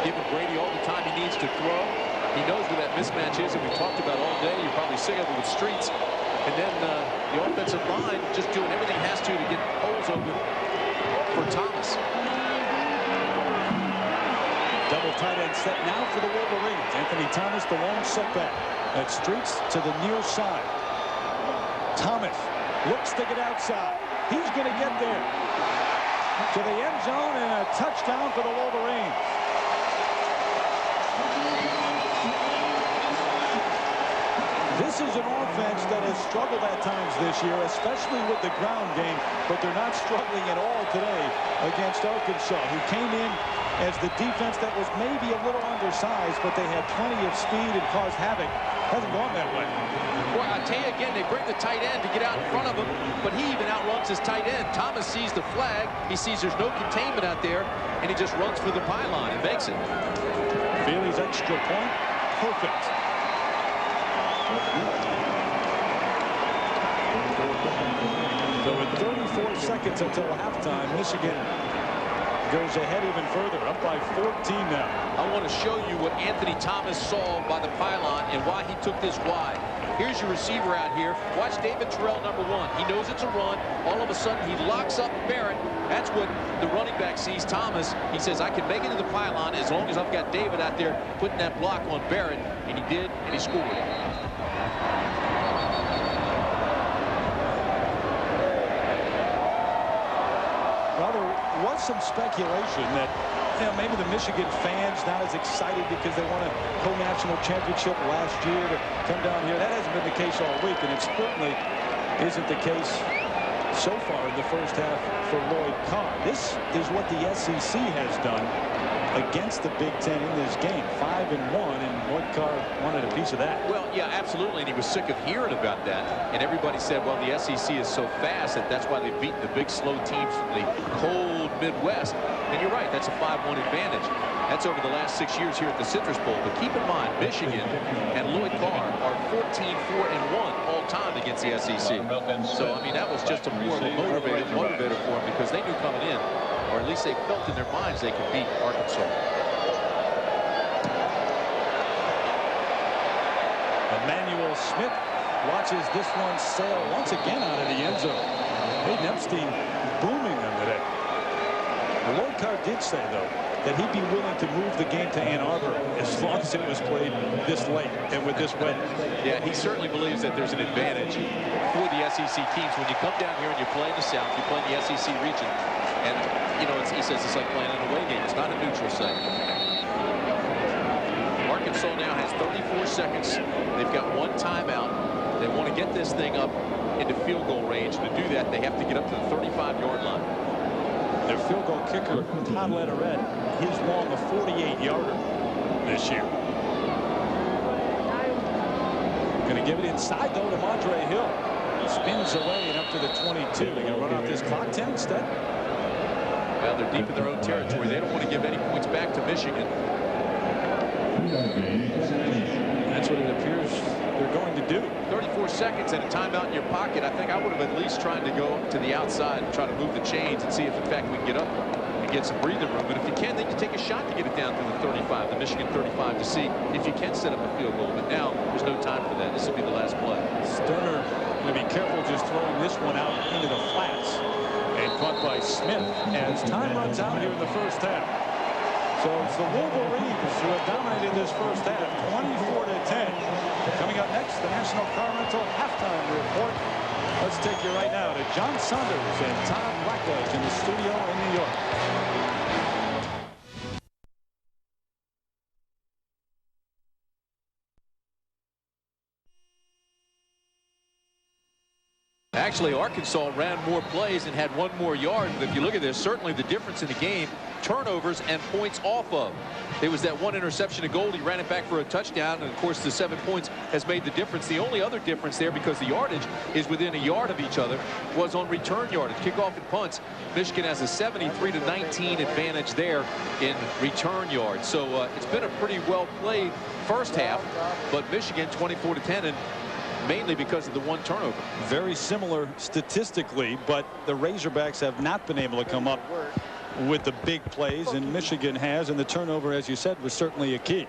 Giving Brady all the time he needs to throw. He knows where that mismatch is, and we talked about all day. You're probably sick of it with Streets. And then the offensive line just doing everything it has to get holes open for Thomas. Double tight end set now for the Wolverines. Anthony Thomas, the lone setback. At Streets to the near side. Thomas looks to get outside. He's going to get there to the end zone and a touchdown for the Wolverines. This is an offense that has struggled at times this year, especially with the ground game, but they're not struggling at all today against Arkansas, who came in as the defense that was maybe a little undersized, but they had plenty of speed and caused havoc. Hasn't gone that way. Well, I tell you again, they bring the tight end to get out in front of him, but he even outruns his tight end. Thomas sees the flag. He sees there's no containment out there, and he just runs for the pylon and makes it. Feely's extra point, perfect. So with 34 seconds until halftime, Michigan goes ahead even further, up by 14 now. I want to show you what Anthony Thomas saw by the pylon and why he took this wide. Here's your receiver out here. Watch David Terrell, number 1. He knows it's a run. All of a sudden, he locks up Barrett. That's what the running back sees Thomas. He says, I can make it to the pylon as long as I've got David out there putting that block on Barrett. And he did, and he scored. Well, there was some speculation that maybe the Michigan fans not as excited because they won a co-national championship last year to come down here. That hasn't been the case all week, and it certainly isn't the case so far in the first half for Lloyd Carr. This is what the SEC has done against the Big Ten in this game. 5-1, and Lloyd Carr wanted a piece of that. Well, yeah, absolutely, and he was sick of hearing about that. And everybody said, well, the SEC is so fast that that's why they've beaten the big, slow teams from the cold Midwest. And you're right, that's a 5-1 advantage. That's over the last 6 years here at the Citrus Bowl. But keep in mind, Michigan and Lloyd Carr are 14-4-1 all time against the SEC. So, I mean, that was just a more of a motivator for them because they knew coming in, or at least they felt in their minds they could beat Arkansas. Emmanuel Smith watches this one sail once again out of the end zone. Hayden Epstein booming them today. Lloyd Carr did say, though, that he'd be willing to move the game to Ann Arbor as long as it was played this late and with this weather. Yeah, he certainly believes that there's an advantage for the SEC teams. When you come down here and you play in the South, you play in the SEC region, and, you know, he says it's like playing an away game. It's not a neutral site. Arkansas now has 34 seconds. They've got one timeout. They want to get this thing up into field goal range. To do that, they have to get up to the 35-yard line. Their field goal kicker, Todd Lederer, he's long a 48-yarder this year. Going to give it inside, though, to Mondre Hill. He spins away and up to the 22. They're going to run out this clock 10 instead. Well, they're deep in their own territory. They don't want to give any points back to Michigan. That's what it appears they're going to do. 34 seconds and a timeout in your pocket. I think I would have at least tried to go to the outside and try to move the chains and see if, in fact, we can get up and get some breathing room. But if you can, then you take a shot to get it down to the 35, the Michigan 35, to see if you can set up a field goal. But now there's no time for that. This will be the last play. Sterner going to be careful just throwing this one out into the flats. And caught by Smith as time runs out here in the first half. So it's the Wolverines who have dominated this first half, 24-10. Coming up next, the National Car Rental halftime report. Let's take you right now to John Saunders and Tom Blackledge in the studio in New York. Actually, Arkansas ran more plays and had one more yard. But if you look at this, certainly the difference in the game, turnovers and points off of. There was that one interception to Gold. He ran it back for a touchdown. And, of course, the 7 points has made the difference. The only other difference there, because the yardage is within a yard of each other, was on return yardage, kickoff and punts. Michigan has a 73-19 advantage there in return yards. So it's been a pretty well-played first half. But Michigan 24-10, and mainly because of the one turnover. Very similar statistically, but the Razorbacks have not been able to come up with the big plays, and Michigan has, and the turnover, as you said, was certainly a key.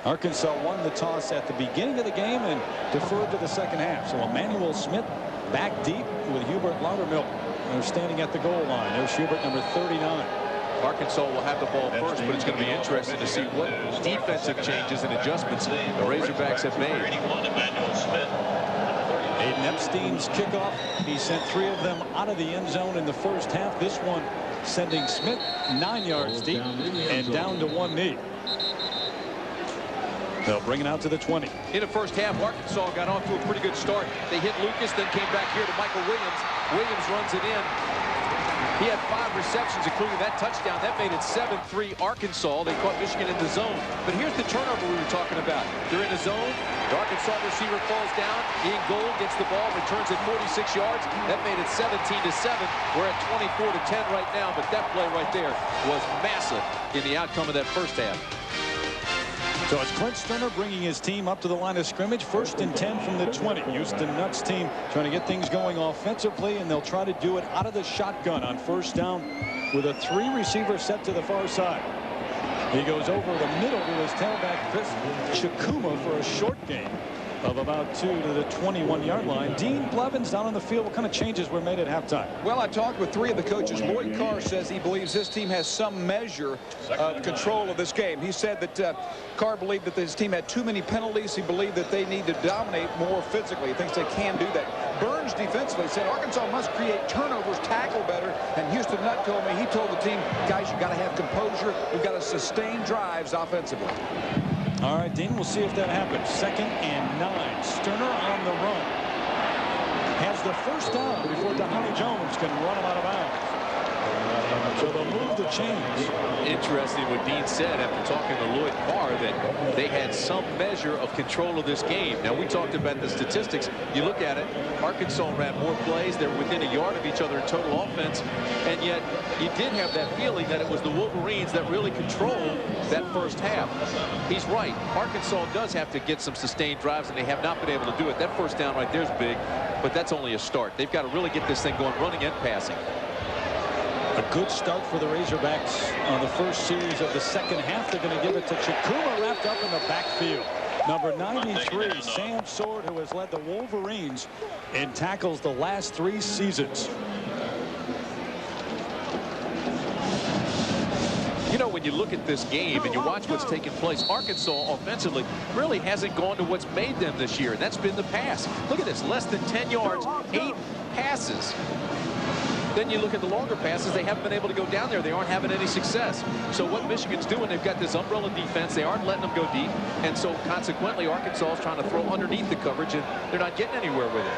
Arkansas won the toss at the beginning of the game and deferred to the second half. So Emmanuel Smith back deep with Hubert Loudermilk. They're standing at the goal line. There's Hubert, number 39. Arkansas will have the ball first, but it's going to be interesting to see what defensive changes and adjustments the Razorbacks have made. Hayden Epstein's kickoff. He sent 3 of them out of the end zone in the first half. This one sending Smith 9 yards deep and down to one knee. They'll bring it out to the 20. In the first half, Arkansas got off to a pretty good start. They hit Lucas, then came back here to Michael Williams. Williams runs it in. He had 5 receptions, including that touchdown. That made it 7-3 Arkansas. They caught Michigan in the zone. But here's the turnover we were talking about. They're in the zone. The Arkansas receiver falls down. Ian Gold gets the ball, returns it 46 yards. That made it 17-7. We're at 24-10 right now, but that play right there was massive in the outcome of that first half. So it's Clint Sterner bringing his team up to the line of scrimmage. 1st and 10 from the 20. Houston Nutt's team trying to get things going offensively, and they'll try to do it out of the shotgun on 1st down with a 3-receiver set to the far side. He goes over the middle to his tailback, Chris Chikuma, for a short gain of about 2 to the 21-yard line. Dean Blevins down on the field. What kind of changes were made at halftime? Well, I talked with 3 of the coaches. Lloyd Carr says he believes this team has some measure of control of this game. He said that Carr believed that his team had too many penalties. He believed that they need to dominate more physically. He thinks they can do that. Burns defensively said Arkansas must create turnovers, tackle better. And Houston Nutt told me, he told the team, guys, you got to have composure. We've got to sustain drives offensively. All right, Dean, we'll see if that happens. 2nd and 9. Sterner on the run. Has the first down before Dhani Jones can run him out of bounds. So they'll move the chains. Interesting what Dean said after talking to Lloyd Carr, that they had some measure of control of this game. Now, we talked about the statistics. You look at it, Arkansas ran more plays. They're within a yard of each other in total offense. And yet, you did have that feeling that it was the Wolverines that really controlled that first half. He's right. Arkansas does have to get some sustained drives, and they have not been able to do it. That first down right there is big, but that's only a start. They've got to really get this thing going, running and passing. A good start for the Razorbacks on the first series of the second half. They're going to give it to Chikuma, wrapped up in the backfield. Number 93, Sam Sword, who has led the Wolverines in tackles the last 3 seasons. You know, when you look at this game and you watch what's taking place, Arkansas offensively really hasn't gone to what's made them this year, and that's been the pass. Look at this, less than 10 yards, 8 passes. Then you look at the longer passes, they haven't been able to go down there. They aren't having any success. So what Michigan's doing, they've got this umbrella defense. They aren't letting them go deep. And so consequently, Arkansas is trying to throw underneath the coverage, and they're not getting anywhere with it.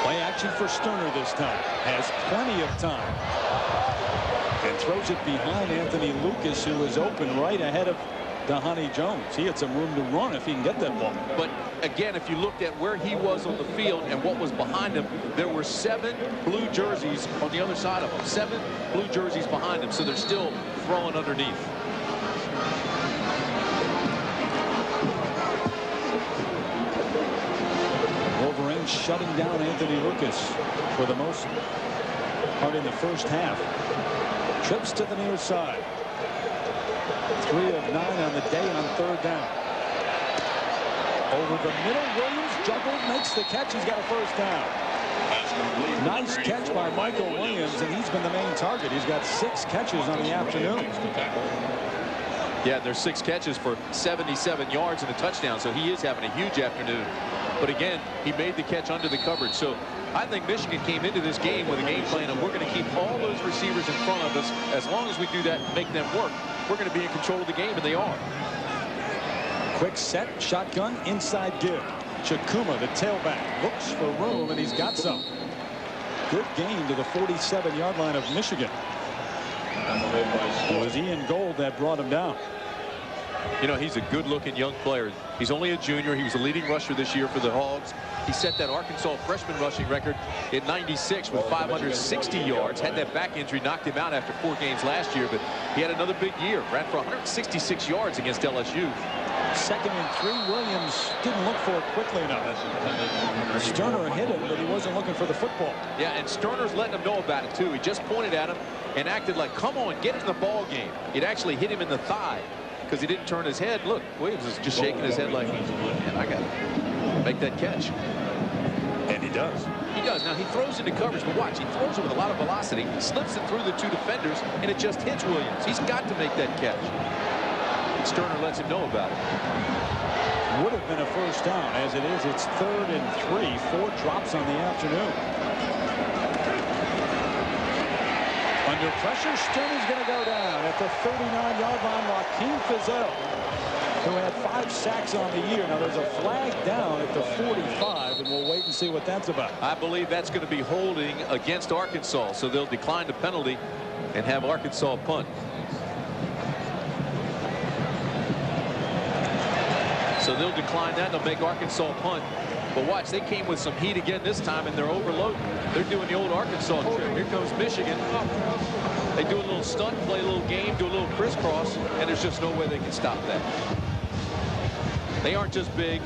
Play action for Sterner this time. Has plenty of time. And throws it behind Anthony Lucas, who is open right ahead of Dhani Jones. He had some room to run if he can get that ball. But again, if you looked at where he was on the field and what was behind him, there were 7 blue jerseys on the other side of him. 7 blue jerseys behind him, so they're still throwing underneath. Wolverines shutting down Anthony Lucas for the most part in the first half. Trips to the near side. 3 of 9 on the day on 3rd down. Over the middle, Williams juggled, makes the catch. He's got a first down. Nice catch by Michael Williams, and he's been the main target. He's got 6 catches on the afternoon. Yeah, there's 6 catches for 77 yards and a touchdown, so he is having a huge afternoon. But again, he made the catch under the coverage. So I think Michigan came into this game with a game plan, and we're going to keep all those receivers in front of us. As long as we do that and make them work, we're going to be in control of the game, and they are. Quick set, shotgun, inside give. Chikuma, the tailback, looks for room, and he's got some. Good gain to the 47-yard line of Michigan. It was Ian Gold that brought him down. You know, he's a good-looking young player. He's only a junior. He was a leading rusher this year for the Hogs. He set that Arkansas freshman rushing record in '96 with 560 yards. Had that back injury, knocked him out after 4 games last year, but he had another big year. Ran for 166 yards against LSU. 2nd and 3. Williams didn't look for it quickly enough. Sterner hit him, but he wasn't looking for the football. Yeah, and Sterner's letting him know about it, too. He just pointed at him and acted like, come on, get in the ball game. It actually hit him in the thigh because he didn't turn his head. Look, Williams is just shaking his head like, man, I got to make that catch. And he does. He does. Now, he throws into coverage, but watch, he throws it with a lot of velocity, slips it through the 2 defenders, and it just hits Williams. He's got to make that catch. Sterner lets him know about it. Would have been a first down. As it is, it's 3rd and 3. 4 drops on the afternoon. Under pressure, Sterner's going to go down at the 39-yard line. Joaquin Fizel who had 5 sacks on the year. Now, there's a flag down at the 45, and we'll wait and see what that's about. I believe that's going to be holding against Arkansas, so they'll decline the penalty and have Arkansas punt. So they'll decline that. They'll make Arkansas punt. But watch, they came with some heat again this time, and they're overloading. They're doing the old Arkansas trick. Here comes Michigan. They do a little stunt, play a little game, do a little crisscross, and there's just no way they can stop that. They aren't just big,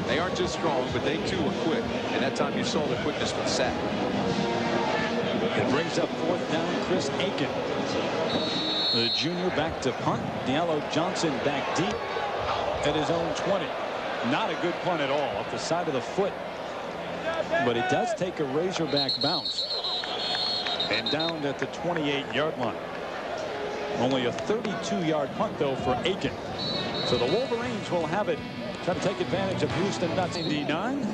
they aren't just strong, but they too are quick. And that time you saw the quickness with the sack. It brings up 4th down, Chris Aiken. The junior back to punt. Diallo Johnson back deep at his own 20. Not a good punt at all, off the side of the foot. But it does take a Razorback bounce. And down at the 28-yard line. Only a 32-yard punt, though, for Aiken. So the Wolverines will have it. Try to take advantage of Houston Nuts. 99.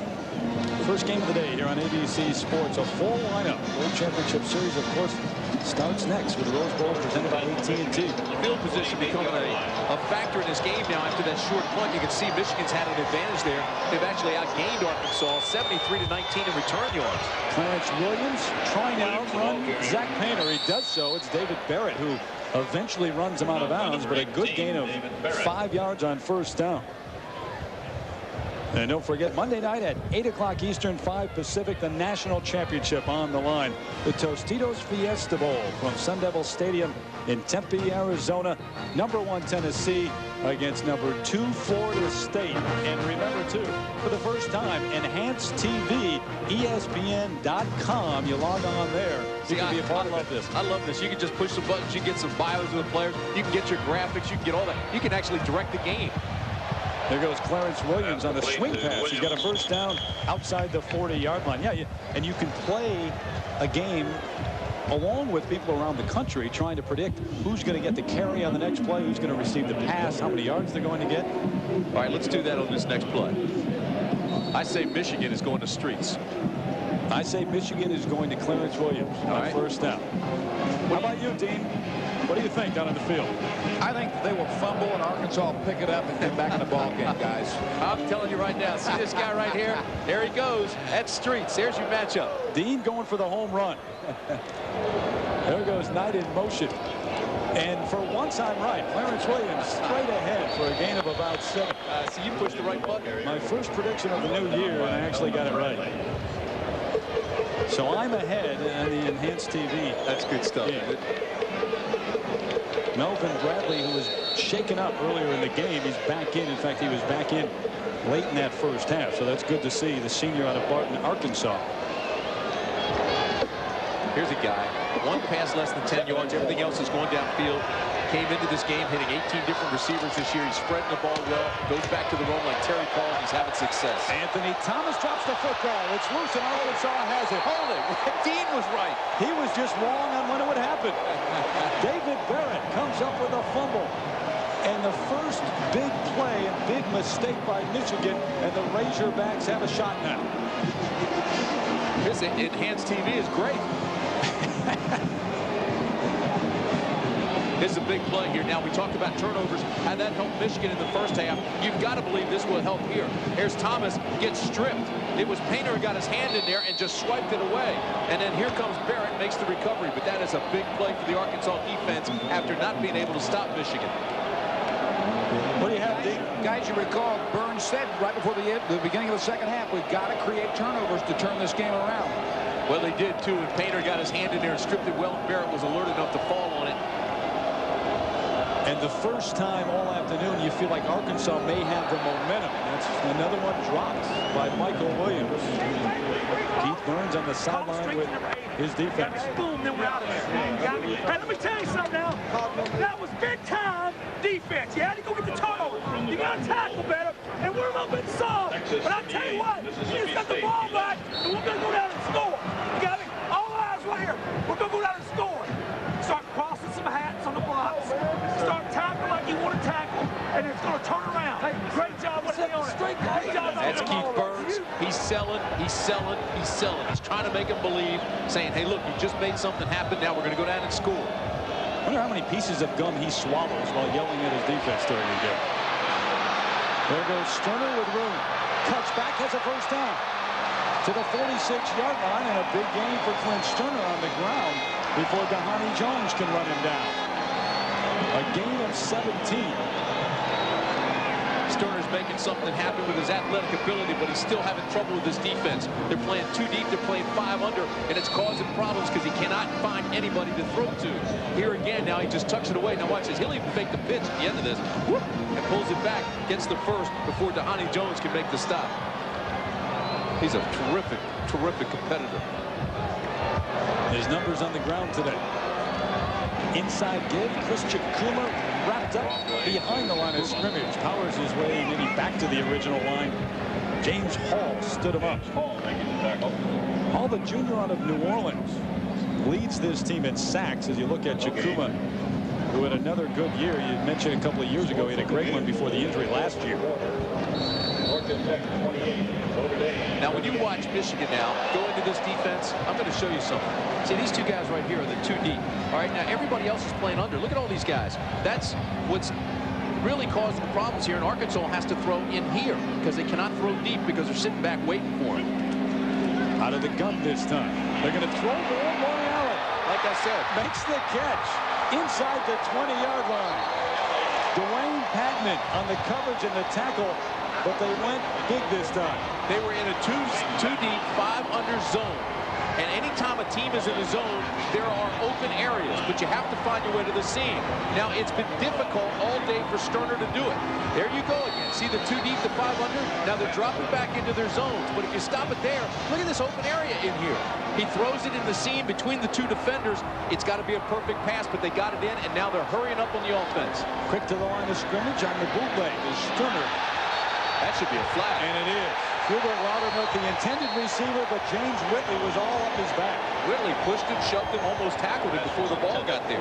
First game of the day here on ABC Sports. A full lineup. World Championship Series, of course, starts next with the Rose Bowl presented by AT&T. Field position becoming a factor in this game now after that short punt. You can see Michigan's had an advantage there. They've actually outgained Arkansas 73-19 in return yards. Clarence Williams trying to outrun Zach Painter. He does so. It's David Barrett who eventually runs him out of bounds, but a good gain of 5 yards on first down. And don't forget, Monday night at 8 o'clock Eastern, 5 Pacific, the national championship on the line. The Tostitos Fiesta Bowl from Sun Devil Stadium in Tempe, Arizona. #1 Tennessee against #2 Florida State. And remember, too, for the first time, Enhanced TV, ESPN.com. You log on there. You can be a part of this. I love this. You can just push some buttons. You can get some bios of the players. You can get your graphics. You can get all that. You can actually direct the game. There goes Clarence Williams on the swing pass. He's got a first down outside the 40-yard line. Yeah, and you can play a game along with people around the country trying to predict who's going to get the carry on the next play, who's going to receive the pass, how many yards they're going to get. All right, let's do that on this next play. I say Michigan is going to streets. I say Michigan is going to Clarence Williams on first down. How about you, Dean? What do you think down on the field? I think they will fumble and Arkansas will pick it up and get back in the ball game, guys. I'm telling you right now, see this guy right here? There he goes. At streets. There's your matchup. Dean going for the home run. There goes Knight in motion. And for once I'm right. Clarence Williams straight ahead for a gain of about 7. So you pushed the right button. My first prediction of the new year, and I actually got it right. So I'm ahead on the Enhanced TV. That's good stuff. Yeah. Melvin Bradley, who was shaken up earlier in the game, he's back in. In fact, he was back in late in that first half. So that's good to see. The senior out of Barton, Arkansas. Here's a guy. One pass less than 10 yards. Everything else is going downfield. Came into this game hitting 18 different receivers this year. He's spreading the ball well. Goes back to the run like Terry Paul. He's having success. Anthony Thomas drops the football. It's loose and Arkansas has it. Hold it. Dean was right. He was just wrong on when it would happen. David Barrett comes up with a fumble. And the first big play and big mistake by Michigan, and the Razorbacks have a shot now. This Enhanced TV is great. This is a big play here. Now, we talked about turnovers, how that helped Michigan in the first half. You've got to believe this will help here. Here's Thomas, gets stripped. It was Painter who got his hand in there and just swiped it away. And then here comes Barrett, makes the recovery. But that is a big play for the Arkansas defense after not being able to stop Michigan. What do you have, Dean? Guys, you recall Burns said right before the beginning of the second half, we've got to create turnovers to turn this game around. Well, they did, too. And Painter got his hand in there and stripped it well. And Barrett was alert enough to fall on it. And the first time all afternoon, you feel like Arkansas may have the momentum. That's another one dropped by Michael Williams. Keith Burns on the sideline with his defense. Boom, then we're out of there. Hey, let me tell you something now. That was big-time defense. You had to go get the turnover. You got to tackle better, and we're a little bit soft. But I tell you what, you just got the ball back, and we're going to go down and score. You got me? All eyes right here. We're going to go down and score. Start crossing some hats on the blocks. Start tackling like you want to tackle, and it's going to turn around. Hey, great job with the on it. Great job. That's Keith Burns. He's selling, he's selling, he's selling. He's trying to make them believe, saying, hey, look, you just made something happen. Now we're going to go down and score. I wonder how many pieces of gum he swallows while yelling at his defense during the game. There goes Sterner with room. Cuts back, has a first down. To the 46-yard line, and a big gain for Clint Sterner on the ground before Dhani Jones can run him down. A gain of 17. Sterner's making something happen with his athletic ability, but he's still having trouble with his defense. They're playing too deep, they're playing 5 under, and it's causing problems because he cannot find anybody to throw to. Here again, now he just tucks it away. Now watch this. He'll even fake the pitch at the end of this. Whoop, and pulls it back, gets the first before Dhani Jones can make the stop. He's a terrific, terrific competitor. His numbers on the ground today. Inside give, Chris Chikuma wrapped up behind the line of scrimmage. Powers his way maybe back to the original line. James Hall stood him up. Hall, the junior out of New Orleans, leads this team in sacks. As you look at Chikuma, who had another good year. You mentioned a couple of years ago he had a great one before the injury last year. Now, when you watch Michigan now go into this defense, I'm going to show you something. See, these two guys right here are the 2 deep. All right, now everybody else is playing under. Look at all these guys. That's what's really causing the problems here. And Arkansas has to throw in here because they cannot throw deep because they're sitting back waiting for him. Out of the gun this time. They're going to throw to Omari Allen. Like I said, makes the catch inside the 20-yard line. Dwayne Patman on the coverage and the tackle. But they went big this time. They were in a 2 deep, 5 under zone. And anytime a team is in a zone, there are open areas, but you have to find your way to the seam. Now, it's been difficult all day for Sterner to do it. There you go again. See the 2 deep, the 5 under? Now they're dropping back into their zones. But if you stop it there, look at this open area in here. He throws it in the seam between the 2 defenders. It's got to be a perfect pass, but they got it in, and now they're hurrying up on the offense. Quick to the line of scrimmage on the bootleg is Sterner. That should be a flag. And it is. Hubert Loudermilk, the intended receiver, but James Whitley was all up his back. Whitley pushed him, shoved him, almost tackled him before the ball got there.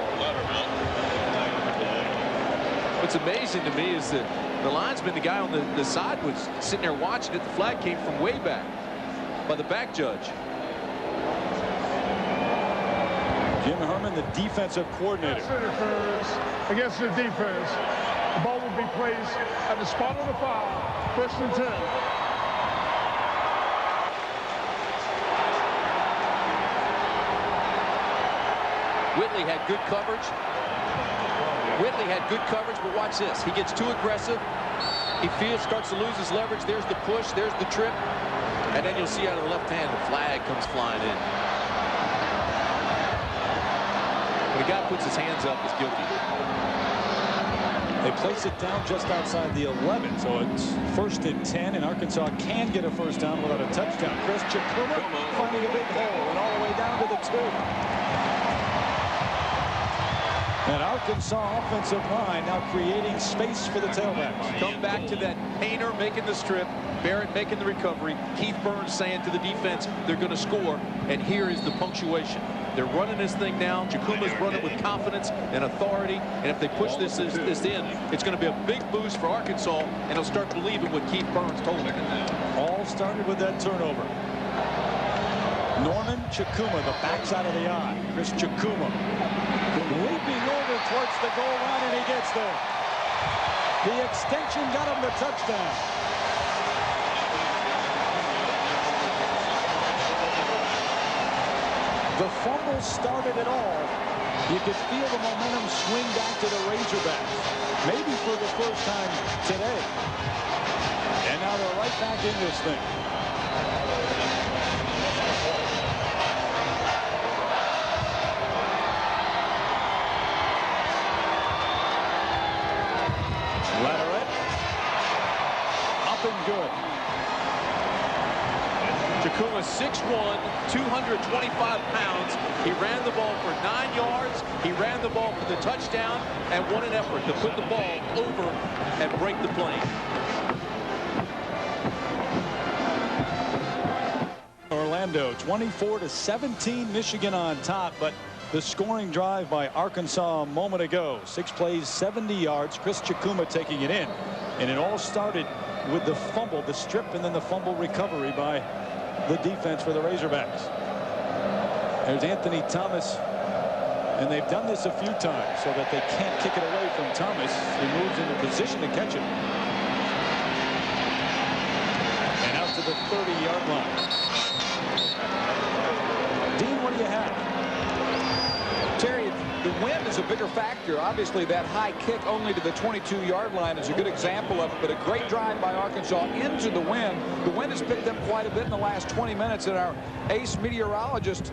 What's amazing to me is that the linesman, the guy on the side, was sitting there watching it. The flag came from way back by the back judge. Jim Herman, the defensive coordinator. Against the defense. The ball will be placed at the spot of the foul. 1st and 10. Whitley had good coverage. Whitley had good coverage, but watch this. He gets too aggressive. He starts to lose his leverage. There's the push. There's the trip. And then you'll see out of the left hand, the flag comes flying in. When a guy puts his hands up, he's guilty. They place it down just outside the 11, so it's 1st and 10, and Arkansas can get a first down without a touchdown. Chris Chikuma finding a big hole and all the way down to the 2. And Arkansas offensive line now creating space for the tailbacks. Come back to that Painter making the strip, Barrett making the recovery, Keith Burns saying to the defense they're going to score, and here is the punctuation. They're running this thing now. Chikuma's running with confidence and authority, and if they push this in, it's going to be a big boost for Arkansas, and they'll start believing what Keith Burns told them. All started with that turnover. Norman Chikuma, the backside of the eye. Chris Chikuma leaping over towards the goal line, and he gets there. The extension got him the touchdown. The fumble started it all. You could feel the momentum swing back to the Razorbacks, maybe for the first time today. And now they're right back in this thing. Latourette up and good. Chikuma 6'1", 225 pounds. He ran the ball for 9 yards. He ran the ball for the touchdown and won an effort to put the ball over and break the plane. Orlando 24-17, Michigan on top, but the scoring drive by Arkansas a moment ago. 6 plays, 70 yards. Chris Chikuma taking it in, and it all started with the fumble, the strip, and then the fumble recovery by the defense for the Razorbacks. There's Anthony Thomas, and they've done this a few times so that they can't kick it away from Thomas. He moves into position to catch it. the 30-yard line. Dean, what do you have? Terry, the wind is a bigger factor. Obviously, that high kick only to the 22-yard line is a good example of it, but a great drive by Arkansas into the wind. The wind has picked up quite a bit in the last 20 minutes, and our ace meteorologist,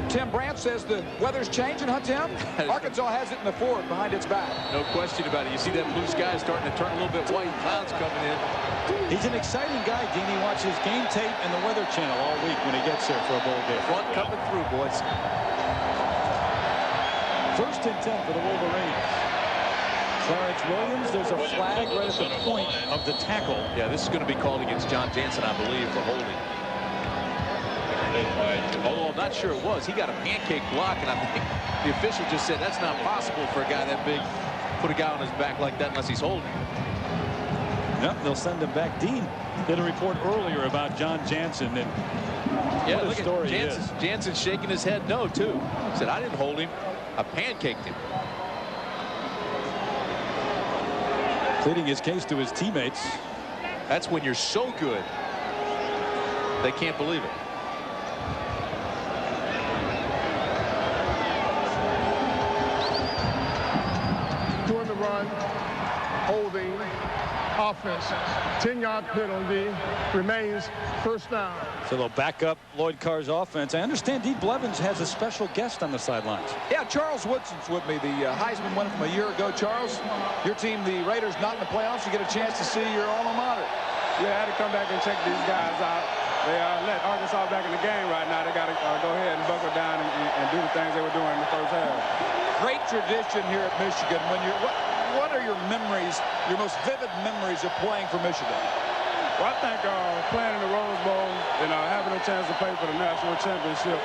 Tim Brandt, says the weather's changing, huh, Tim? Arkansas has it in the fourth behind its back. No question about it. You see that blue sky starting to turn a little bit white. Clouds coming in. He's an exciting guy, Dean. He watches Game Tape and the Weather Channel all week when he gets here for a bowl game. Front coming through, boys. First and 10 for the Wolverines. Clarence Williams, there's a flag right at the point of the tackle. Yeah, this is going to be called against John Jansen, I believe, for holding. Although I'm not sure it was. He got a pancake block, and I think the official just said that's not possible for a guy that big. Put a guy on his back like that unless he's holding. Yep, they'll send him back. Dean did a report earlier about John Jansen, and yeah, what a look story at Jansen shaking his head no, too. He said, I didn't hold him. I pancaked him. Pleading his case to his teammates. That's when you're so good, they can't believe it. During the run, holding, offense, 10-yard penalty, remains first down. So they'll back up Lloyd Carr's offense. I understand Dean Blevins has a special guest on the sidelines. Yeah, Charles Woodson's with me, the Heisman winner from a year ago. Charles, your team, the Raiders, not in the playoffs. You get a chance to see your alma mater. Yeah, I had to come back and check these guys out. They let Arkansas back in the game right now. They got to go ahead and buckle down and do the things they were doing in the first half. Great tradition here at Michigan. When you're, what are your memories, your most vivid memories of playing for Michigan? Well, I think playing in the Rose Bowl and having a chance to play for the national championship,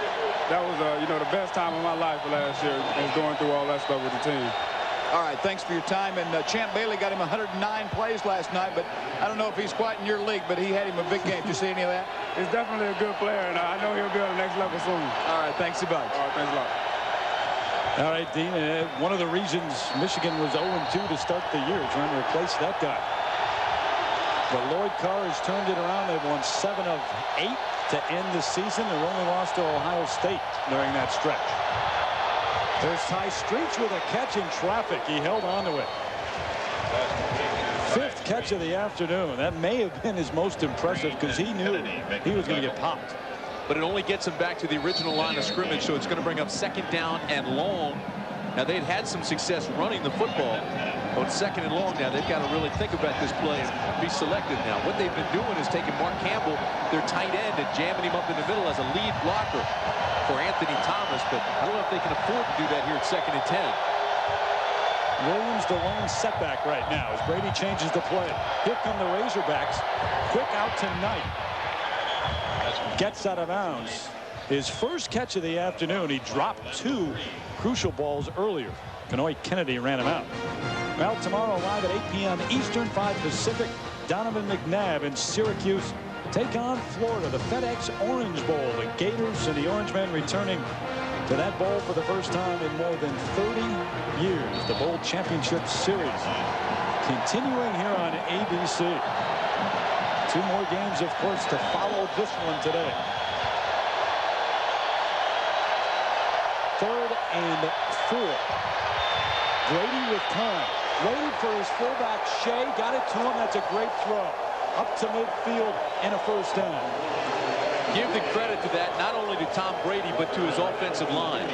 that was the best time of my life last year, and going through all that stuff with the team. All right, thanks for your time. And Champ Bailey got him 109 plays last night, but I don't know if he's quite in your league, but he had him a big game. Did you see any of that? He's definitely a good player, and I know he'll be on the next level soon. All right, thanks a bunch. All right, thanks a lot. All right, Dean, one of the reasons Michigan was 0-2 to start the year, trying to replace that guy. But Lloyd Carr has turned it around. They've won 7 of 8 to end the season. They've only lost to Ohio State during that stretch. There's Ty Streets with a catch in traffic. He held on to it. 5th catch of the afternoon. That may have been his most impressive because he knew he was going to get popped. But it only gets him back to the original line of scrimmage, so it's going to bring up 2nd down and long. Now, they'd had some success running the football. On 2nd and long now, they've got to really think about this play and be selective now. What they've been doing is taking Mark Campbell, their tight end, and jamming him up in the middle as a lead blocker for Anthony Thomas. But I don't know if they can afford to do that here at 2nd and 10. Williams the lone setback right now as Brady changes the play. Here come the Razorbacks. Quick out to Knight. Gets out of bounds. His first catch of the afternoon. He dropped 2 crucial balls earlier. Kenoy Kennedy ran him out. Well, tomorrow live at 8 p.m. Eastern, 5 Pacific, Donovan McNabb in Syracuse take on Florida, the FedEx Orange Bowl. The Gators and the Orangemen returning to that bowl for the first time in more than 30 years. The Bowl Championship Series continuing here on ABC. 2 more games, of course, to follow this one today. 3rd and 4. Brady with time. Waited for his fullback, Shea. Got it to him. That's a great throw. Up to midfield and a first down. Give the credit to that, not only to Tom Brady, but to his offensive line.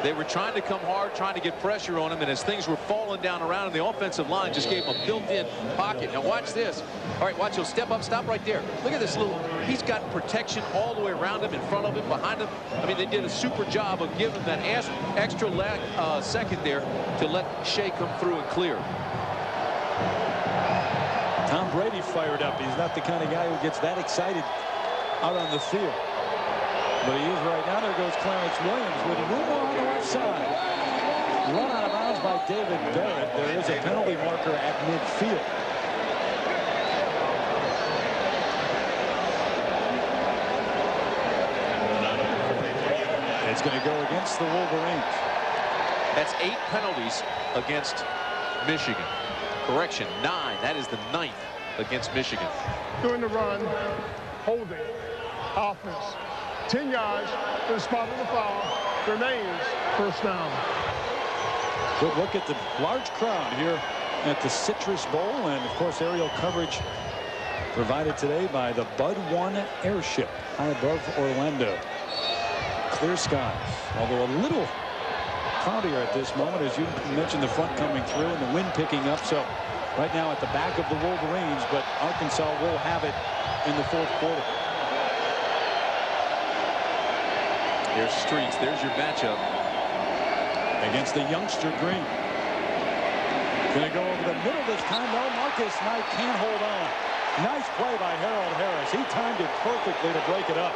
They were trying to come hard, trying to get pressure on him, and as things were falling down around him, the offensive line just gave him a built-in pocket. Now watch this. All right, watch, he'll step up, stop right there. Look at this little, he's got protection all the way around him, in front of him, behind him. I mean, they did a super job of giving him that extra second there to let Shea come through and clear. Tom Brady fired up. He's not the kind of guy who gets that excited out on the field. But he is right now. There goes Clarence Williams with room on the left side. Run out of bounds by David Barrett. There is a penalty marker at midfield. It's going to go against the Wolverines. That's 8 penalties against Michigan. Correction, 9. That is the 9th against Michigan. During the run, holding offense. 10 yards to the spot of the foul. Remains first down. Good look at the large crowd here at the Citrus Bowl, and of course aerial coverage provided today by the Bud 1 airship high above Orlando. Clear skies, although a little cloudier at this moment, as you mentioned, the front coming through and the wind picking up. So right now at the back of the Wolverines, but Arkansas will have it in the fourth quarter. There's Streets. There's your matchup against the youngster Green. Going to go over the middle this time, though. Marcus Knight can't hold on. Nice play by Harold Harris. He timed it perfectly to break it up.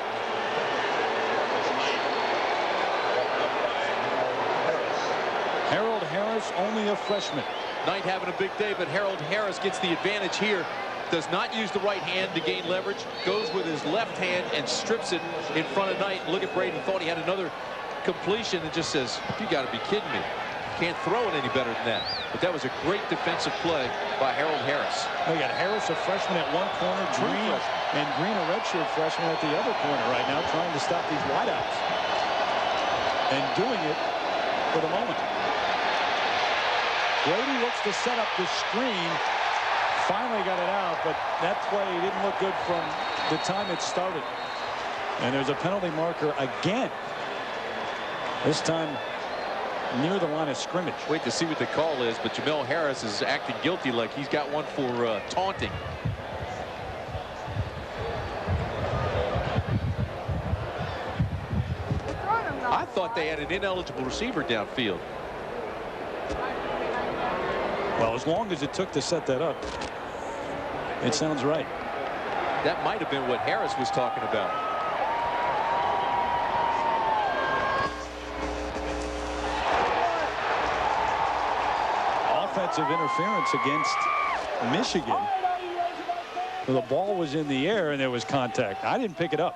Harold Harris, only a freshman. Knight having a big day, but Harold Harris gets the advantage here. Does not use the right hand to gain leverage. Goes with his left hand and strips it in front of Knight. Look at Braden. Thought he had another completion and just says, you got to be kidding me. Can't throw it any better than that. But that was a great defensive play by Harold Harris. We got Harris, a freshman at one corner, Green, and Green, a redshirt freshman at the other corner right now, trying to stop these wideouts. And doing it for the moment. Brady looks to set up the screen. Finally got it out, but that play didn't look good from the time it started. And there's a penalty marker again. This time near the line of scrimmage. Wait to see what the call is, but Jamel Harris is acting guilty like he's got one for taunting. I thought they had an ineligible receiver downfield. Well, as long as it took to set that up, it sounds right. That might have been what Harris was talking about. Offensive interference against Michigan. The ball was in the air and there was contact. I didn't pick it up.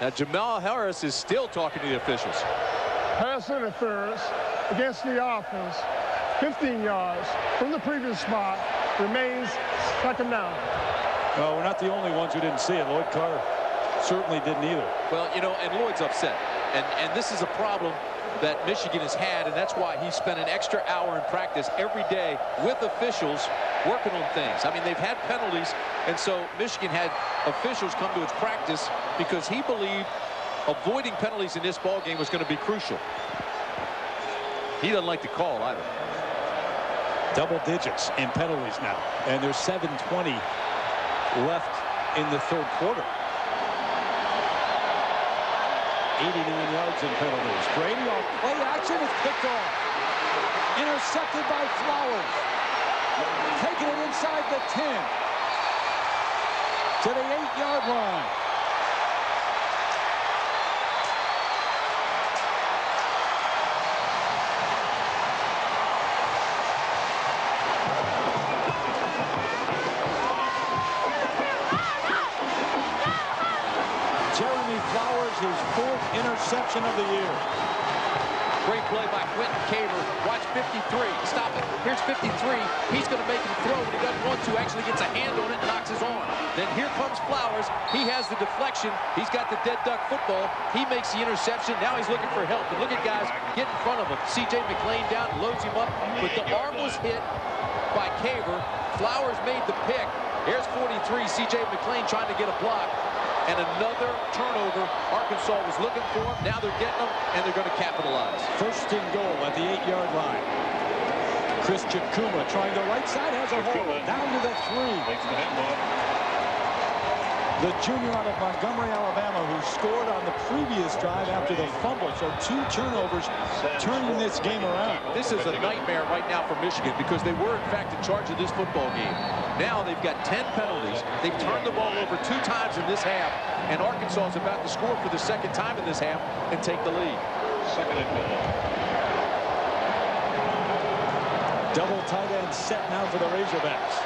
Now Jamel Harris is still talking to the officials. Pass interference against the offense. 15 yards from the previous spot. Remains second down. Well, we're not the only ones who didn't see it. Lloyd Carter certainly didn't either. Well, you know, and Lloyd's upset. And this is a problem that Michigan has had, and that's why he spent an extra hour in practice every day with officials working on things. I mean, they've had penalties, and so Michigan had officials come to its practice because he believed avoiding penalties in this ball game was going to be crucial. He doesn't like the call either. Double digits in penalties now, and there's 7:20 left in the third quarter. 89 yards in penalties. Brady off play action is picked off. Intercepted by Flowers. Taking it inside the 10 to the 8-yard line. His fourth interception of the year. Great play by Quentin Caver. Watch 53. Stop it. Here's 53. He's going to make him throw when he doesn't want to. Actually gets a hand on it and knocks his arm. Then here comes Flowers. He has the deflection. He's got the dead duck football. He makes the interception. Now he's looking for help. And look at guys get in front of him. C.J. McClain down, loads him up. But the arm was hit by Caver. Flowers made the pick. Here's 43. C.J. McClain trying to get a block. And another turnover. Arkansas was looking for him. Now they're getting them, and they're going to capitalize. First and goal at the 8-yard line. Chris Chikuma trying the right side, has a hole. Down to the 3. The junior out of Montgomery, Alabama, who scored on the previous drive after the fumble. So 2 turnovers turning this game around. This is a nightmare right now for Michigan because they were, in fact, in charge of this football game. Now they've got 10 penalties. They've turned the ball over 2 times in this half, and Arkansas is about to score for the second time in this half and take the lead. Second and goal. Double tight end set now for the Razorbacks.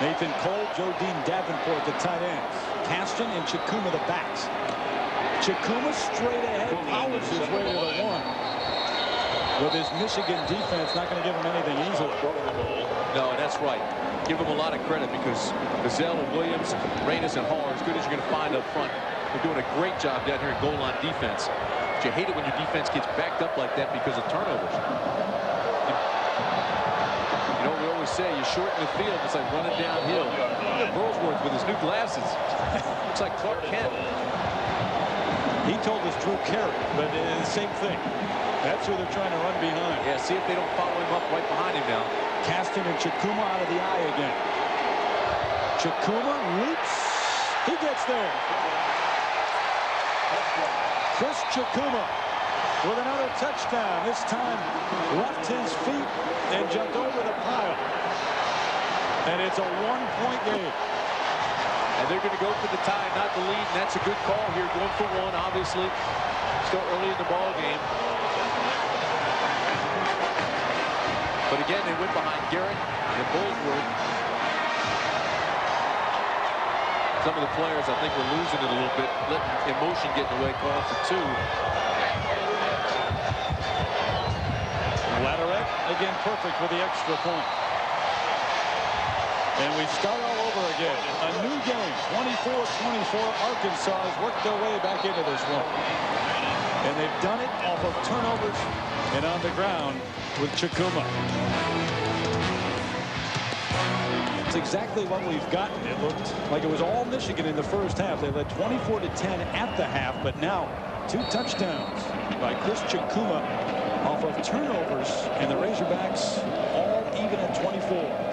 Nathan Cole, Joe Dean Davenport, the tight ends. Caston and Chikuma, the backs. Chikuma straight ahead, powers his way to the 1. with his Michigan defense, not going to give him anything easily. No, that's right. Give him a lot of credit because Gazelle and Williams, Reynes and Hall are as good as you're going to find up front. They're doing a great job down here in goal line defense. But you hate it when your defense gets backed up like that because of turnovers. You know what we always say, you shorten the field, it's like running downhill. Look at Burlsworth with his new glasses. Looks like Clark Kent. He told us Drew Carey, but same thing. That's who they're trying to run behind. Yeah, see if they don't follow him up right behind him now. Caston and Chikuma out of the eye again. Chikuma leaps. He gets there. Chris Chikuma with another touchdown. This time left his feet and jumped over the pile. And it's a one-point game. And they're going to go for the tie, not the lead, and that's a good call here, going for one, obviously. Still early in the ball game. But again, they went behind Garrett and Burlsworth. Some of the players, I think, were losing it a little bit, letting emotion get in the way, call for two. Latterette, again, perfect with the extra point. And we start all over again. A new game, 24-24. Arkansas has worked their way back into this one. And they've done it off of turnovers and on the ground with Chikuma. It's exactly what we've gotten. It looked like it was all Michigan in the first half. They led 24-10 at the half, but now 2 touchdowns by Chris Chikuma off of turnovers, and the Razorbacks all even at 24.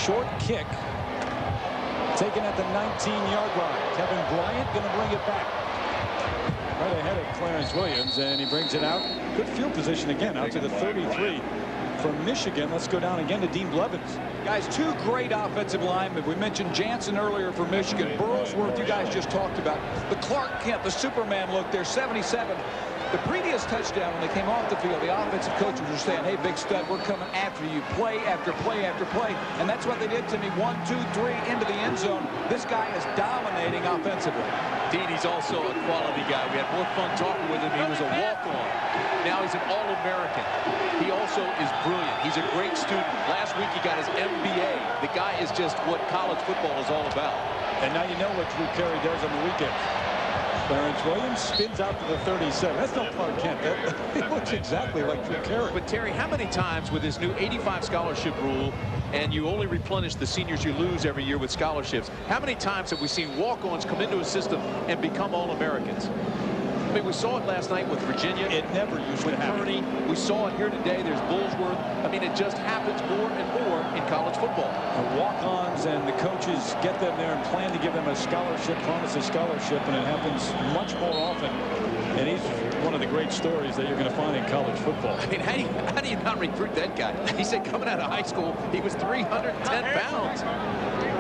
Short kick taken at the 19-yard line. Kevin Bryant going to bring it back. Right ahead of Clarence Williams, and he brings it out. Good field position again, out to the 33 from Michigan. Let's go down again to Dean Blevins. Guys, 2 great offensive linemen. We mentioned Jansen earlier for Michigan. Burlsworth, you guys just talked about. The Clark Kent, the Superman look there, 77. The previous touchdown, when they came off the field, the offensive coaches were saying, hey, big stud, we're coming after you, play after play after play. And that's what they did to me. 1, 2, 3 into the end zone. This guy is dominating offensively. Dean, he's also a quality guy. We had more fun talking with him. He was a walk-on. Now he's an All-American. He also is brilliant. He's a great student. Last week he got his MBA. The guy is just what college football is all about. And now you know what Drew Carey does on the weekend. Clarence Williams spins out to the 37. That's not Clark Kent. It looks exactly like Drew Carey. But Terry, how many times with this new 85 scholarship rule, and you only replenish the seniors you lose every year with scholarships, how many times have we seen walk-ons come into a system and become All-Americans? I mean, we saw it last night with Virginia. It never used to happen. Kearney. We saw it here today. There's Burlsworth. I mean, it just happens more and more in college football. The walk-ons and the coaches get them there and plan to give them a scholarship, promise a scholarship, and it happens much more often. And he's one of the great stories that you're going to find in college football. I mean, how do you not recruit that guy? He said coming out of high school, he was 310 pounds.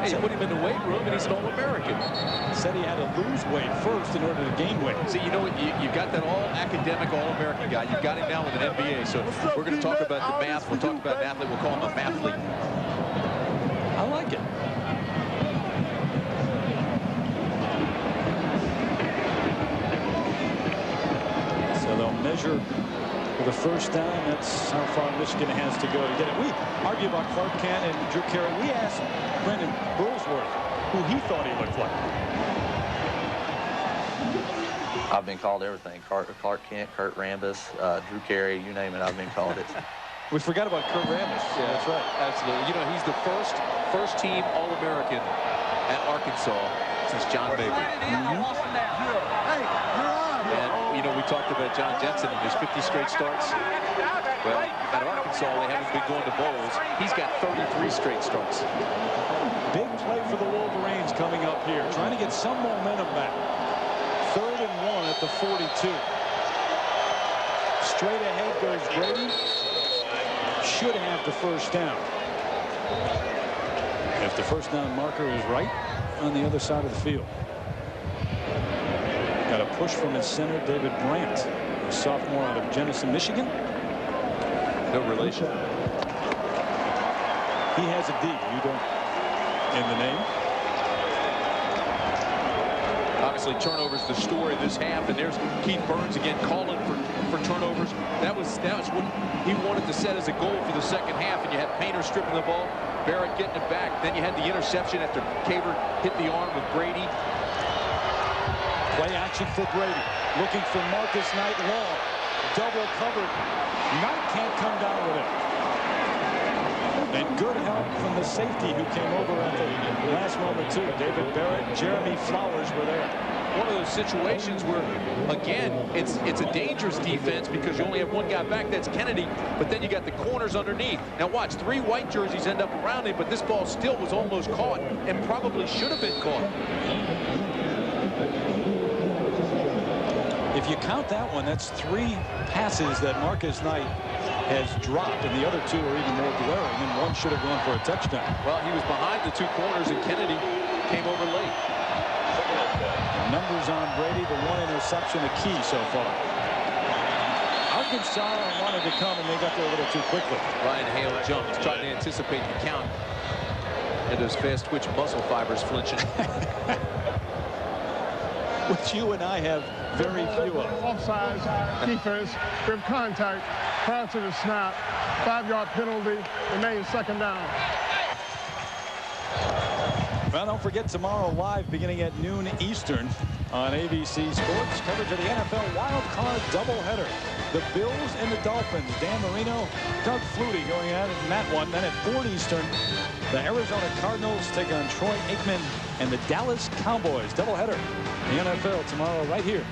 Hey, you put him in the weight room, and he's an All-American. Said he had to lose weight first in order to gain weight. See, you know what? You got that all-academic, all-American guy. You've got him now with an MBA. So we're going to talk about the math. We'll talk about an athlete. We'll call him a mathlete. I like it. So they'll measure for the first down. That's how far Michigan has to go to get it. We argue about Clark Kent and Drew Carey. We asked Brendan Burlsworth who he thought he looked like. I've been called everything. Clark Kent, Kurt Rambis, Drew Carey, you name it, I've been called it. We forgot about Kurt Rambis. Yeah, that's right. Absolutely. You know, he's the first team All-American at Arkansas since John Baker. And, you know, we talked about John Jensen and his 50 straight starts. Well, at Arkansas, they haven't been going to bowls. He's got 33 straight starts. Big play for the Wolverines coming up here, trying to get some momentum back. 3rd and 1 at the 42. Straight ahead goes Grady. Should have the first down. If the first down marker is right on the other side of the field. Got a push from his center, David Brandt, a sophomore out of Jenison, Michigan. No relation. He has a D. You don't in the name. Obviously, turnovers the story of this half, and there's Keith Burns again calling for turnovers. That was what he wanted to set as a goal for the second half, and you had Painter stripping the ball, Barrett getting it back. Then you had the interception after Caver hit the arm with Brady. Play action for Brady, looking for Marcus Knight long. Double covered. Knight can't come down with it. And good help from the safety who came over at the last moment, too. David Barrett, Jeremy Flowers were there. One of those situations where, again, it's a dangerous defense because you only have one guy back, that's Kennedy, but then you got the corners underneath. Now watch, 3 white jerseys end up around him, but this ball still was almost caught and probably should have been caught. If you count that one, that's 3 passes that Marcus Knight has dropped, and the other 2 are even more glaring, and one should have gone for a touchdown. Well, he was behind the 2 corners, and Kennedy came over late. The numbers on Brady, the 1 interception, a key so far. Arkansas wanted to come, and they got there a little too quickly. Ryan Hale jumped, trying to anticipate the count, and those fast-twitch muscle fibers flinching. Which you and I have very few of. Offside defense with contact prior to the snap. 5-yard penalty, remains second down. Well, don't forget tomorrow live beginning at noon Eastern on ABC Sports. Coverage of the NFL Wild Card doubleheader. The Bills and the Dolphins. Dan Marino, Doug Flutie going at it in that one. Then at 4 Eastern, the Arizona Cardinals take on Troy Aikman and the Dallas Cowboys. Doubleheader. The NFL tomorrow right here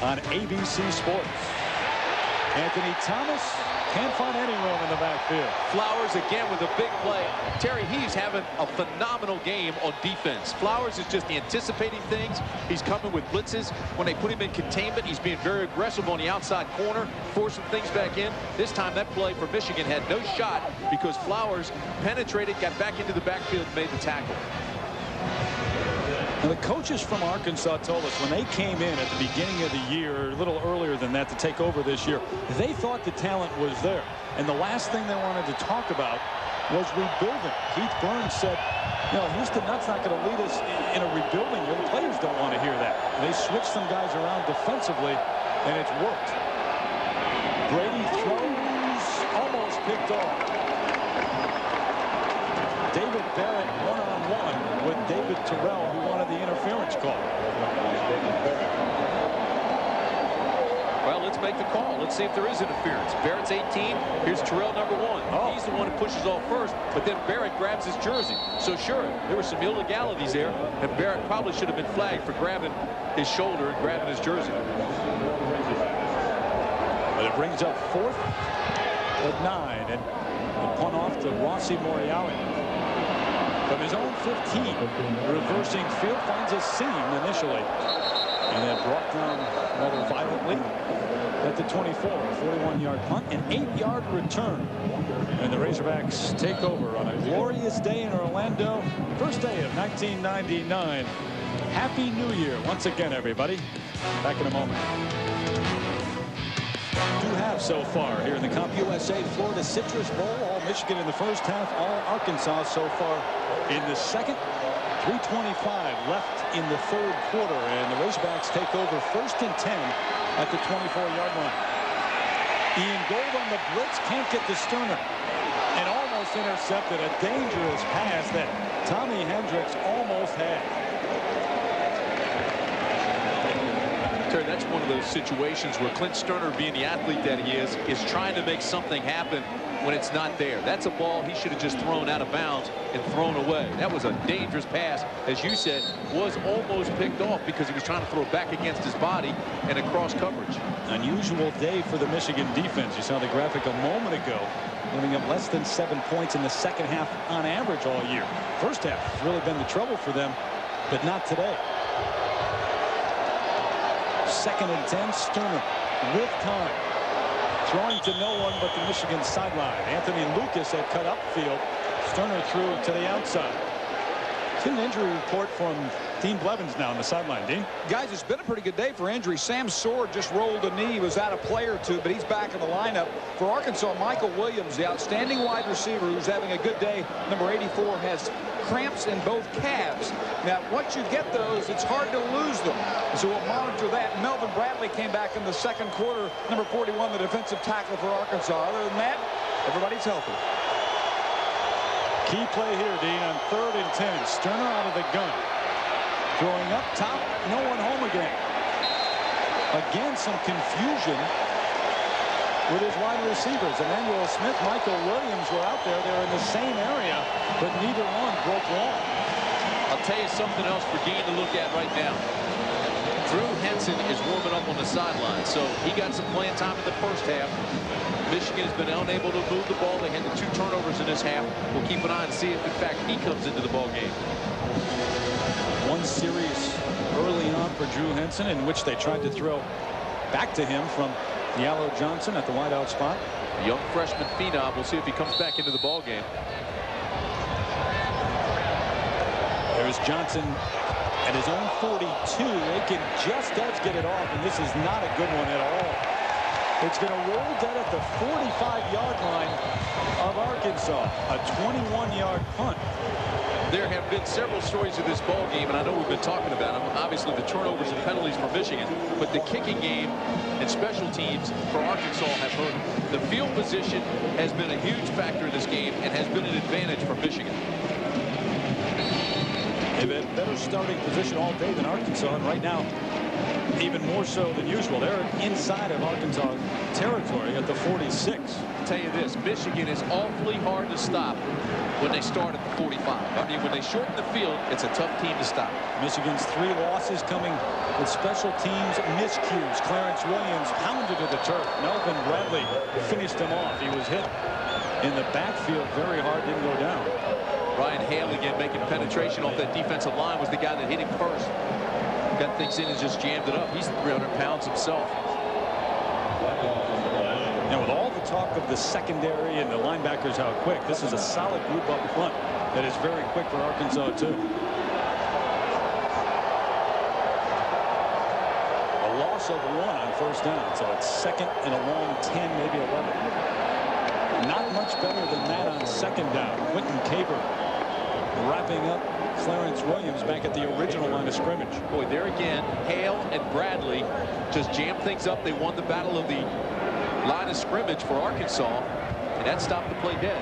on ABC Sports. Anthony Thomas can't find any room in the backfield. Flowers again with a big play. Terry, he's having a phenomenal game on defense. Flowers is just anticipating things. He's coming with blitzes. When they put him in containment, he's being very aggressive on the outside corner, forcing things back in. This time that play for Michigan had no shot because Flowers penetrated, got back into the backfield, and made the tackle. Now, the coaches from Arkansas told us when they came in at the beginning of the year, or a little earlier than that, to take over this year, they thought the talent was there. And the last thing they wanted to talk about was rebuilding. Keith Burns said, you know, Houston Nutt's not going to lead us in a rebuilding year. The players don't want to hear that. And they switched some guys around defensively, and it's worked. Brady throws, almost picked off. David Barrett one-on-one with David Terrell, who wanted the interference call. Well, let's make the call. Let's see if there is interference. Barrett's 18. Here's Terrell, number 1. Oh. He's the one who pushes off first, but then Barrett grabs his jersey. So sure, there were some illegalities there, and Barrett probably should have been flagged for grabbing his shoulder and grabbing his jersey. But it brings up 4th and 9, and the punt off to Rossi Morreale. From his own 15, reversing field, finds a seam initially, and then brought down rather violently at the 24. A 41-yard punt, an 8-yard return. And the Razorbacks take over on a glorious day in Orlando. First day of 1999. Happy New Year once again, everybody. Back in a moment. 2 halves so far here in the CompUSA Florida Citrus Bowl. All Michigan in the first half, all Arkansas so far in the second. 3:25 left in the 3rd quarter, and the Razorbacks take over 1st and 10 at the 24-yard line. Ian Gold on the blitz, can't get to Sterner, and almost intercepted a dangerous pass that Tommy Hendricks almost had. Terry, that's one of those situations where Clint Sterner, being the athlete that he is trying to make something happen when it's not there. That's a ball he should have just thrown out of bounds and thrown away. That was a dangerous pass, as you said, was almost picked off because he was trying to throw it back against his body and across coverage. Unusual day for the Michigan defense. You saw the graphic a moment ago, giving up less than 7 points in the second half on average all year. First half has really been the trouble for them, but not today. 2nd and 10, Sterner with time. Throwing to no one but the Michigan sideline. Anthony Lucas had cut upfield. Sterner threw to the outside. An injury report from Dean Blevins now on the sideline. Dean? Guys, it's been a pretty good day for injuries. Sam Sword just rolled a knee. He was out a play or 2, but he's back in the lineup. For Arkansas, Michael Williams, the outstanding wide receiver who's having a good day, number 84, has cramps in both calves. Now, once you get those, it's hard to lose them. So we'll monitor that. Melvin Bradley came back in the second quarter, number 41, the defensive tackle for Arkansas. Other than that, everybody's healthy. Key play here, Dean, on 3rd and 10. Sterner out of the gun. Throwing up top, no one home again. Again, some confusion with his wide receivers. Emmanuel Smith, Michael Williams were out there. They're in the same area, but neither one broke long. I'll tell you something else for Dean to look at right now. Drew Henson is warming up on the sideline, so he got some playing time in the first half. Michigan has been unable to move the ball. They had the 2 turnovers in this half. We'll keep an eye and see if, in fact, he comes into the ball game. One series early on for Drew Henson in which they tried to throw back to him from Yallow Johnson at the wideout spot. Young freshman phenom. We'll see if he comes back into the ball game. There's Johnson at his own 42. Aiken just does get it off, and this is not a good one at all. It's going to roll dead at the 45-yard line of Arkansas. A 21-yard punt. There have been several stories of this ball game, and I know we've been talking about them. Obviously, the turnovers and penalties for Michigan, but the kicking game and special teams for Arkansas have hurt. The field position has been a huge factor in this game and has been an advantage for Michigan. They've had better starting position all day than Arkansas, and right now, even more so than usual. They're inside of Arkansas territory at the 46. I'll tell you this, Michigan is awfully hard to stop when they start at the 45. I mean, when they shorten the field, it's a tough team to stop. Michigan's 3 losses coming with special teams miscues. Clarence Williams pounded to the turf. Melvin Bradley finished him off. He was hit in the backfield very hard, didn't go down. Ryan Hale again making penetration off that defensive line was the guy that hit him first. Got things in and just jammed it up. He's 300 pounds himself. Now, with all the talk of the secondary and the linebackers, how quick, this is a solid group up front that is very quick for Arkansas, too. A loss of 1 on first down, so it's 2nd and a long 10, maybe 11. Not much better than that on 2nd down. Quentin Caber wrapping up Clarence Williams back at the original line of scrimmage. Boy, there again, Hale and Bradley just jammed things up. They won the battle of the line of scrimmage for Arkansas, and that stopped the play dead.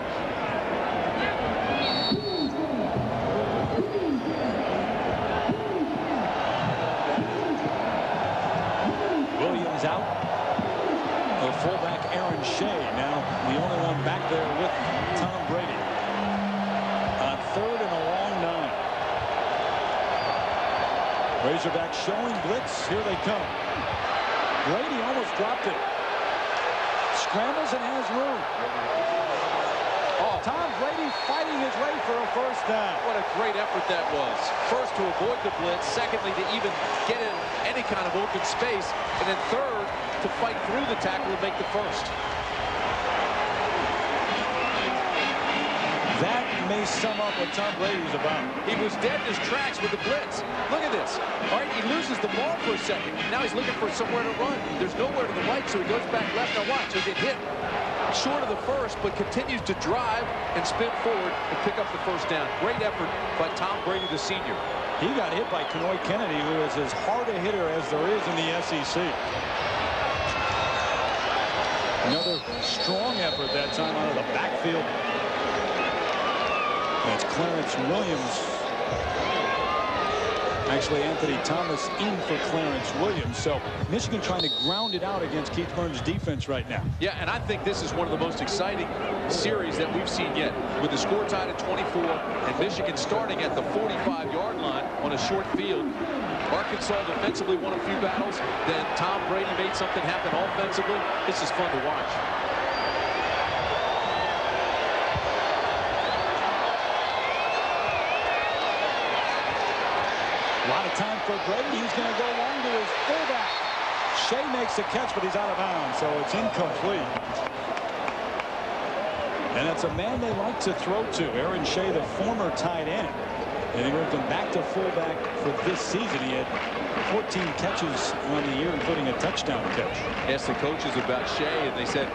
Williams out. The fullback Aaron Shea now the only one back there with Tom Brady. On 3rd and a long 9. Razorbacks showing blitz. Here they come. Brady almost dropped it. Scrambles and has room. Oh, Tom Brady fighting his way for a first down. What a great effort that was. First, to avoid the blitz. Secondly, to even get in any kind of open space. And then third, to fight through the tackle and make the first. That may sum up what Tom Brady was about. He was dead in his tracks with the blitz. Look at this. All right, he loses the ball for a second. Now he's looking for somewhere to run. There's nowhere to the right, so he goes back left. Now watch, he'll get hit short of the first, but continues to drive and spin forward and pick up the first down. Great effort by Tom Brady, the senior. He got hit by Kenoy Kennedy, who is as hard a hitter as there is in the SEC. Another strong effort that time out of the backfield. That's Clarence Williams. Actually, Anthony Thomas in for Clarence Williams. So Michigan trying to ground it out against Keith Burns' defense right now. Yeah, and I think this is one of the most exciting series that we've seen yet. With the score tied at 24 and Michigan starting at the 45-yard line on a short field. Arkansas defensively won a few battles. Then Tom Brady made something happen offensively. This is fun to watch. A lot of time for Brady. He's going to go long to his fullback. Shea makes the catch, but he's out of bounds, so it's incomplete. And it's a man they like to throw to. Aaron Shea, the former tight end. And he moved him back to fullback for this season. He had 14 catches on the year, including a touchdown catch. Asked the coaches about Shea, and they said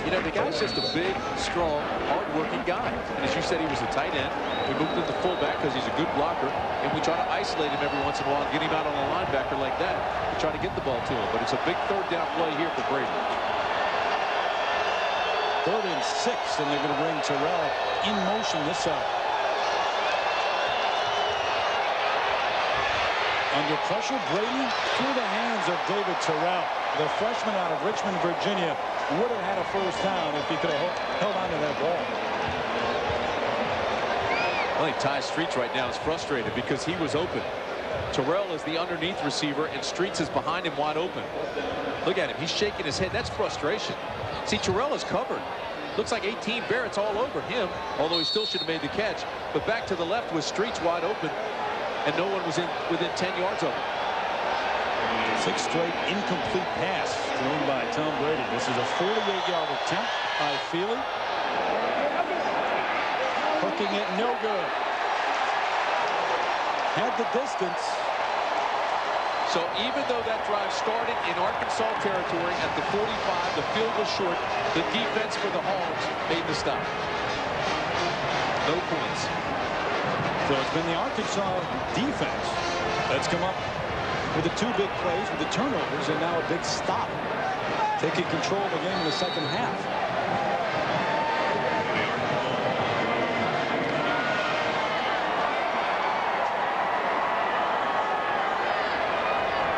You know, the guy's just a big, strong, hard-working guy. And as you said, he was a tight end. We moved him to fullback because he's a good blocker. And we try to isolate him every once in a while and get him out on a linebacker like that. We try to get the ball to him. But it's a big third down play here for Brady. 3rd and 6, and they're going to bring Terrell in motion this side. Under pressure, Brady through the hands of David Terrell. The freshman out of Richmond, Virginia, would have had a first down if he could have held on to that ball. I think Ty Streets right now is frustrated because he was open. Terrell is the underneath receiver, and Streets is behind him wide open. Look at him. He's shaking his head. That's frustration. See, Terrell is covered. Looks like 18 Barrett's all over him, although he still should have made the catch. But back to the left was Streets wide open, and no one was within 10 yards of him. 6 straight incomplete pass thrown by Tom Brady. This is a 48-yard attempt by Feely. Hooking it, no good. Had the distance. So even though that drive started in Arkansas territory at the 45, the field was short, the defense for the Hogs made the stop. No points. So it's been the Arkansas defense that's come up with the 2 big plays with the turnovers and now a big stop. Taking control of the game in the second half.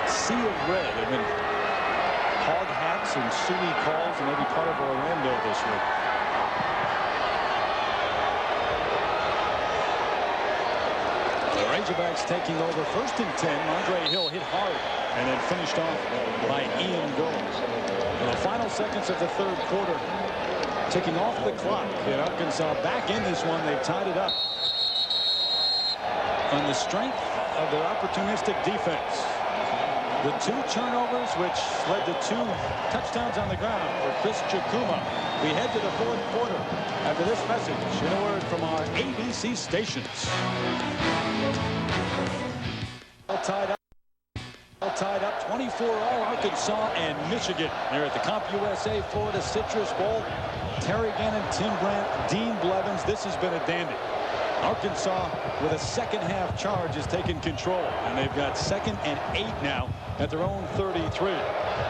Sea of red. There have been hog hats and Sioux calls in every part of Orlando this week. The Razorbacks taking over 1st and 10. Andre Hill hit hard and then finished off by Ian Gomes. In the final seconds of the 3rd quarter, ticking off the clock. And Arkansas back in this one. They've tied it up on the strength of their opportunistic defense. The 2 turnovers, which led to 2 touchdowns on the ground for Chris Chukuma. We head to the 4th quarter after this message and a word from our ABC stations. All tied up 24 all. Arkansas and Michigan. They're at the CompUSA Florida Citrus Bowl. Terry Gannon, Tim Brandt, Dean Blevins. This has been a dandy. Arkansas with a second half charge has taken control, and they've got 2nd and 8 now at their own 33.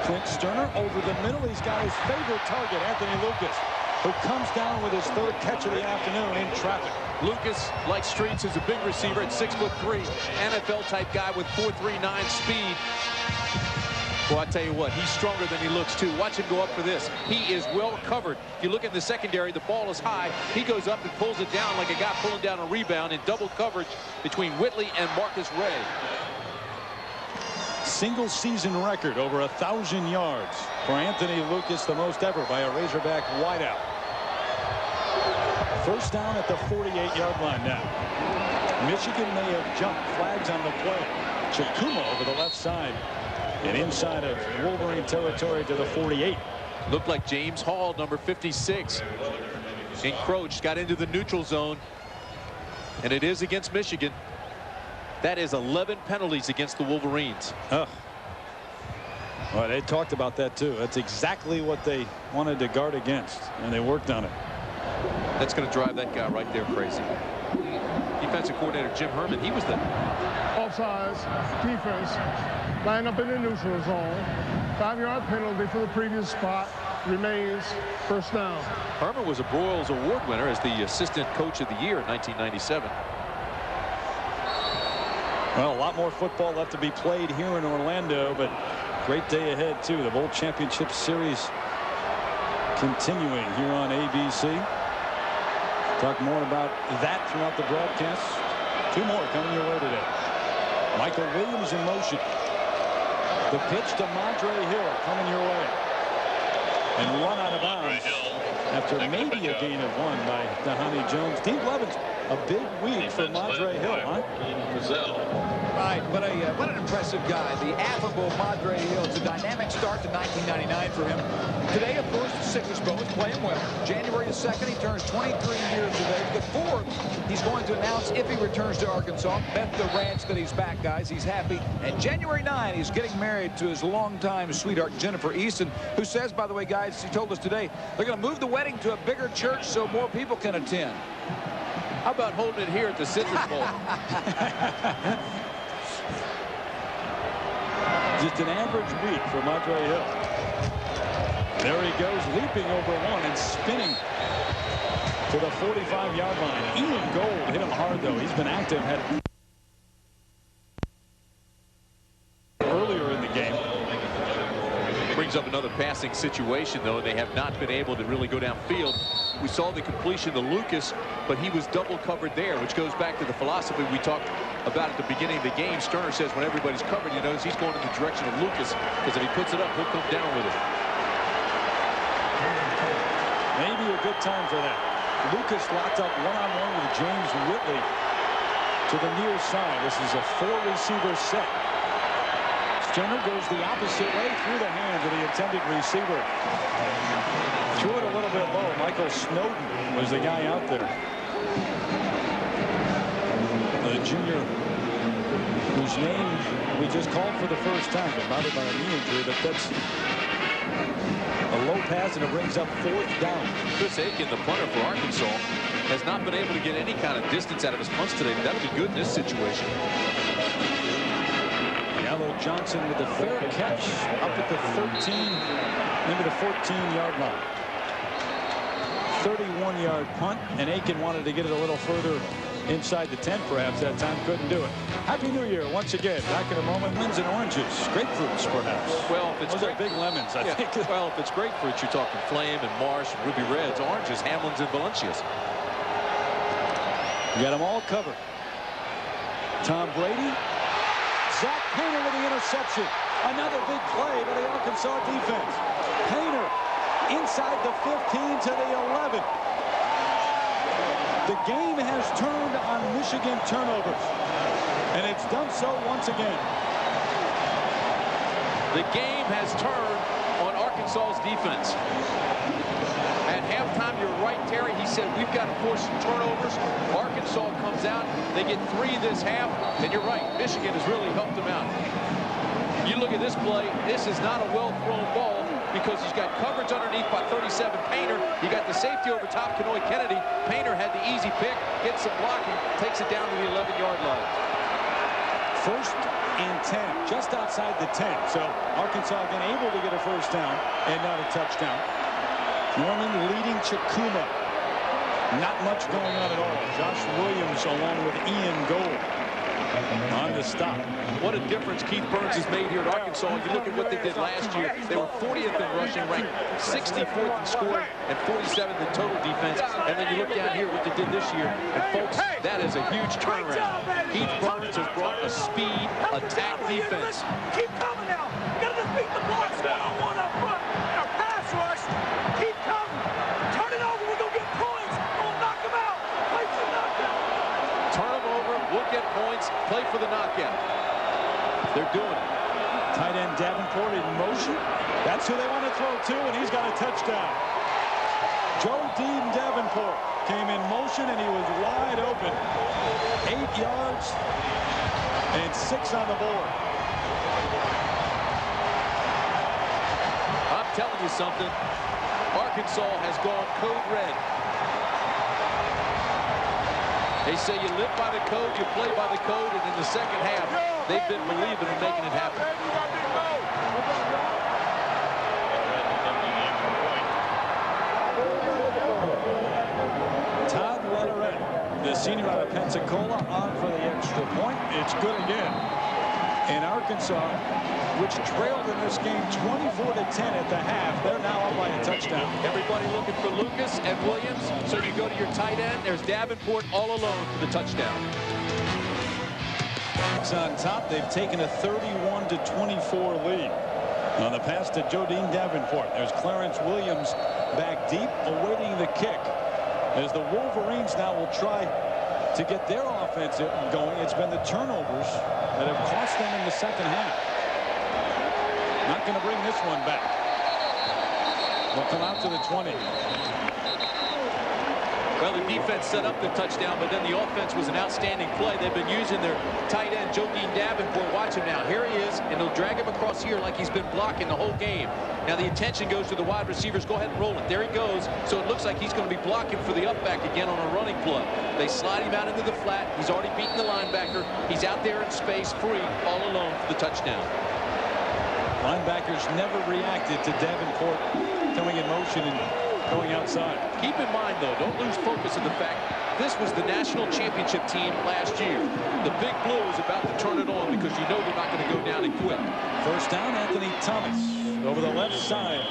Clint Sterner over the middle. He's got his favorite target, Anthony Lucas, who comes down with his 3rd catch of the afternoon in traffic. Lucas, like Streets, is a big receiver at 6'3", NFL type guy with 4.39 speed. Well, I tell you what, he's stronger than he looks, too. Watch him go up for this. He is well covered. If you look at the secondary, the ball is high. He goes up and pulls it down like a guy pulling down a rebound in double coverage between Whitley and Marcus Ray. Single season record over 1,000 yards for Anthony Lucas, the most ever by a Razorback wideout. First down at the 48-yard line now. Michigan may have jumped flags on the play. Chukuma over the left side and inside of Wolverine territory to the 48. Looked like James Hall, number 56, encroached, got into the neutral zone, and it is against Michigan. That is 11 penalties against the Wolverines. Oh. Well, they talked about that too. That's exactly what they wanted to guard against, and they worked on it. That's going to drive that guy right there crazy. Defensive coordinator Jim Herman, he was the offsides defense, line up in the neutral zone. 5-yard penalty for the previous spot. Remains first down. Herman was a Broyles Award winner as the assistant coach of the year in 1997. Well, a lot more football left to be played here in Orlando, but great day ahead too. The Bowl Championship Series continuing here on ABC. Talk more about that throughout the broadcast. 2 more coming your way today. Michael Williams in motion. The pitch to Montre Hill coming your way. And run out of bounds after maybe a gain of 1 by Dhani Jones. Dean Blevins A big week for Madre Hill, huh? Right, but what an impressive guy. The affable Madre Hill. It's a dynamic start to 1999 for him. Today, of course, the sickness bonus playing well. January the 2nd, he turns 23 years of age. The 4th, he's going to announce if he returns to Arkansas. Bet the ranch that he's back, guys. He's happy. And January 9, he's getting married to his longtime sweetheart, Jennifer Easton, who says, by the way, guys, he told us today, they're going to move the wedding to a bigger church so more people can attend. How about holding it here at the Citrus Bowl? Just an average week for Madre Hill. There he goes, leaping over one and spinning to the 45-yard line. Ian Gold hit him hard, though. He's been active. Had earlier in the game. Brings up another passing situation, though. They have not been able to really go downfield. We saw the completion to Lucas, but he was double covered there, which goes back to the philosophy we talked about at the beginning of the game. Sterner says when everybody's covered, he knows he's going in the direction of Lucas, because if he puts it up, he'll come down with it. Maybe a good time for that. Lucas locked up one-on-one with James Whitley to the near side. This is a 4-receiver set. Sterner goes the opposite way through the hands of the intended receiver. Threw it a little bit low. Michael Snowden was the guy out there. The junior whose name we just called for the first time, bothered by a knee injury, but that's a low pass, and it brings up 4th down. Chris Aiken, the punter for Arkansas, has not been able to get any kind of distance out of his punts today. That'll be good in this situation. Gallo Johnson with the fair catch up at the 13, maybe the 14-yard line. 31-yard punt, and Aiken wanted to get it a little further inside the 10, perhaps. That time couldn't do it. Happy New Year once again. Back in a moment. Lemons and oranges, grapefruits, perhaps. Well, if it's those are big lemons, I think. Well, if it's grapefruits, you're talking Flame and Marsh and Ruby Reds. Oranges, Hamlins and Valencias. You got them all covered. Tom Brady. Zach Painter with the interception. Another big play by the Arkansas defense. Painter inside the 15 to the 11. The game has turned on Michigan turnovers, and it's done so once again. The game has turned on Arkansas's defense. At halftime, you're right, Terry. He said, we've got to force some turnovers. Arkansas comes out. They get 3 this half, and you're right. Michigan has really helped them out. You look at this play. This is not a well-thrown ball because he's got coverage underneath by 37 Painter. You got the safety over top, Kenoy Kennedy. Painter had the easy pick, gets some blocking, takes it down to the 11-yard line. 1st and 10, just outside the 10. So Arkansas again able to get a first down and not a touchdown. Norman leading Chakuma. Not much going on at all. Josh Williams along with Ian Gold on the stop. What a difference Keith Burns has made here at Arkansas. You look at what they did last year. They were 40th in rushing, ranked 64th in scoring, and 47th in total defense. And then you look down here what they did this year. And folks, that is a huge turnaround. Keith Burns has brought a speed, attack defense. Keep coming now. You got to just beat the blocks one-on-one up front. Our pass rush. Keep coming. Turn it over. We're going to get points. We'll knock them out. Play for the knockout. Turn them over. We'll get points. Play for the knockout. They're doing it. Tight end Davenport in motion. That's who they want to throw to, and he's got a touchdown. Joe Dean Davenport came in motion, and he was wide open. 8 yards and 6 on the board. I'm telling you something. Arkansas has gone code red. They say you live by the code, you play by the code, and in the second half, they've been believing in making it happen. Todd Lederer, the senior out of Pensacola, on for the extra point. It's good again. And Arkansas, which trailed in this game 24-10 at the half, they're now up by a touchdown. Everybody looking for Lucas and Williams. So you go to your tight end. There's Davenport all alone for the touchdown. It's on top. They've taken a 31-24 lead on the pass to Joe Dean Davenport. There's Clarence Williams back deep, awaiting the kick, as the Wolverines now will try to get their offense going. It's been the turnovers that have cost them in the second half. Not going to bring this one back. They'll come out to the 20. Well, the defense set up the touchdown, but then the offense was an outstanding play. They've been using their tight end, Joaquin Davenport. Watch him now. Here he is, and they'll drag him across here like he's been blocking the whole game. Now the attention goes to the wide receivers. Go ahead and roll it. There he goes. So it looks like he's going to be blocking for the up back again on a running play. They slide him out into the flat. He's already beaten the linebacker. He's out there in space, free, all alone for the touchdown. Linebackers never reacted to Davenport coming in motion and going outside. Keep in mind, though, don't lose focus of the fact this was the national championship team last year. The Big Blue is about to turn it on because you know they're not going to go down and quit. First down, Anthony Thomas over the left side.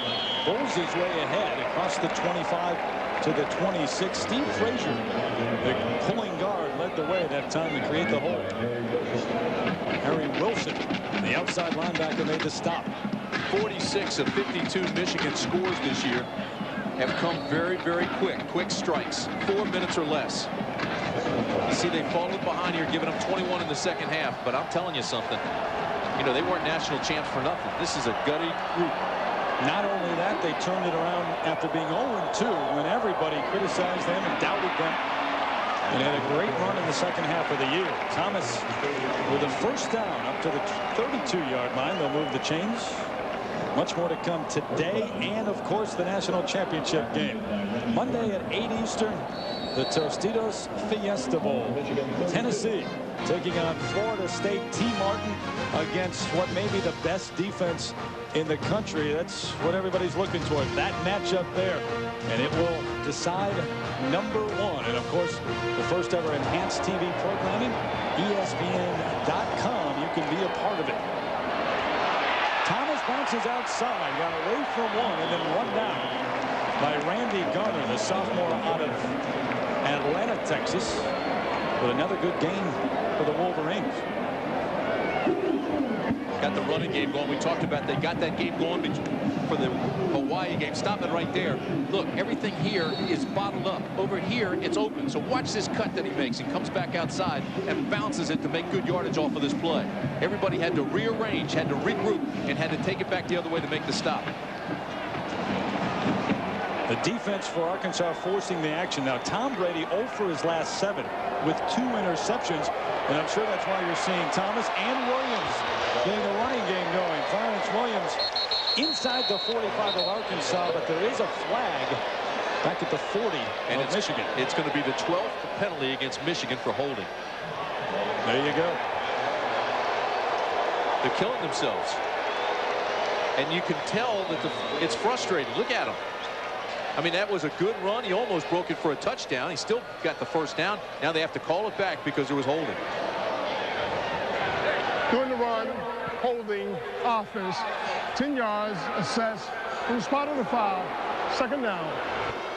Pulls his way ahead across the 25 to the 26. Steve Frazier, the pulling guard, led the way that time to create the hole. Harry Wilson, the outside linebacker, made the stop. 46 of 52 Michigan scores this year have come very, very quick strikes, 4 minutes or less. You see, they followed behind here, giving them 21 in the second half. But I'm telling you something, you know, they weren't national champs for nothing. This is a gutty group. Not only that, they turned it around after being 0-2 when everybody criticized them and doubted them, and had a great run in the second half of the year. Thomas with a first down up to the 32-yard line. They'll move the chains. Much more to come today, and of course the national championship game Monday at 8 Eastern, the Tostitos Fiesta Bowl. Tennessee taking on Florida State. T. Martin against what may be the best defense in the country. That's what everybody's looking toward, that matchup there, and it will decide number one. And of course, the first ever enhanced TV programming, ESPN.com. You can be a part of it. Thomas bounces outside, got away from one, and then run down by Randy Garner, the sophomore out of Atlanta, Texas, with another good game for the Wolverines. Got the running game going. We talked about they got that game going for the Hawaii game. Stop it right there. Look, everything here is bottled up. Over here, it's open. So watch this cut that he makes. He comes back outside and bounces it to make good yardage off of this play. Everybody had to rearrange, had to regroup, and had to take it back the other way to make the stop. The defense for Arkansas forcing the action. Now, Tom Brady 0 for his last 7 with 2 interceptions, and I'm sure that's why you're seeing Thomas and Williams getting a running game going. Clarence Williams inside the 45 of Arkansas, but there is a flag back at the 40 of Michigan. It's going to be the 12th penalty against Michigan for holding. There you go. They're killing themselves. And you can tell that it's frustrating. Look at them. I mean, that was a good run. He almost broke it for a touchdown. He still got the first down. Now they have to call it back because there was holding. Doing the run, holding, offense, 10 yards, assess, from the spot of the foul, second down.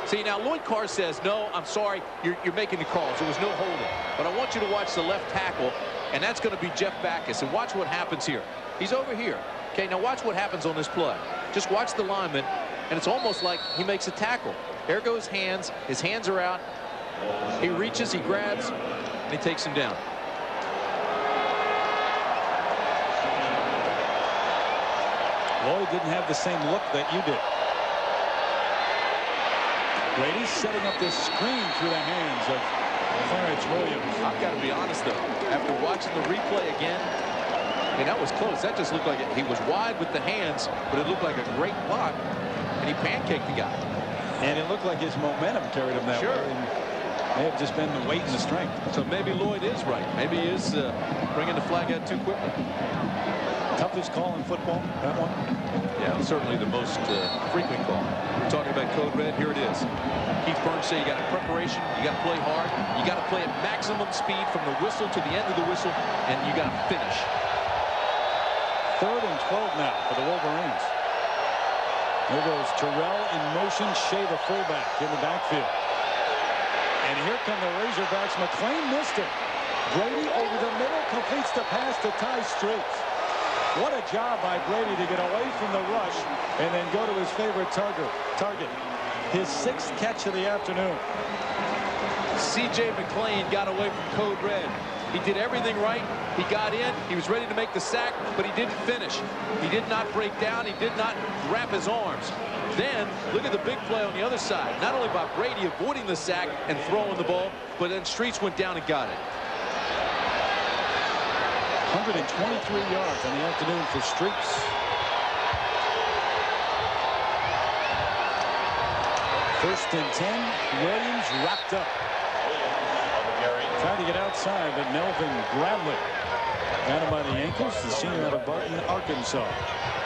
See, now Lloyd Carr says, no, I'm sorry, you're making the calls. There was no holding. But I want you to watch the left tackle, and that's going to be Jeff Backus. And watch what happens here. He's over here. Okay, now watch what happens on this play. Just watch the lineman, and it's almost like he makes a tackle. There go his hands. His hands are out. He reaches, he grabs, and he takes him down. Lloyd didn't have the same look that you did. Brady setting up this screen through the hands of Clarence Williams. I've got to be honest, though. After watching the replay again, and that was close. That just looked like he was wide with the hands, but it looked like a great block, and he pancaked the guy. And it looked like his momentum carried him that way. And may have just been the weight and the strength. So maybe Lloyd is right. Maybe he is bringing the flag out too quickly. Toughest call in football, that one? Yeah, certainly the most frequent call. We're talking about code red. Here it is. Keith Burns say you got a preparation, you got to play hard, you got to play at maximum speed from the whistle to the end of the whistle, and you got to finish. 3rd and 12 now for the Wolverines. There goes Terrell in motion. Shea, the fullback, in the backfield. And here come the Razorbacks. McClain missed it. Brady over the middle completes the pass to Ty Streets. What a job by Brady to get away from the rush and then go to his favorite target. his 6th catch of the afternoon. C.J. McClain got away from Code Red. He did everything right. He got in. He was ready to make the sack, but he didn't finish. He did not break down. He did not wrap his arms. Then, look at the big play on the other side. Not only by Brady avoiding the sack and throwing the ball, but then Streets went down and got it. 123 yards on the afternoon for Streets. First and 10. Williams wrapped up. Trying to get outside, but Melvin Bradley got him by the ankles. The senior out of Barton, Arkansas.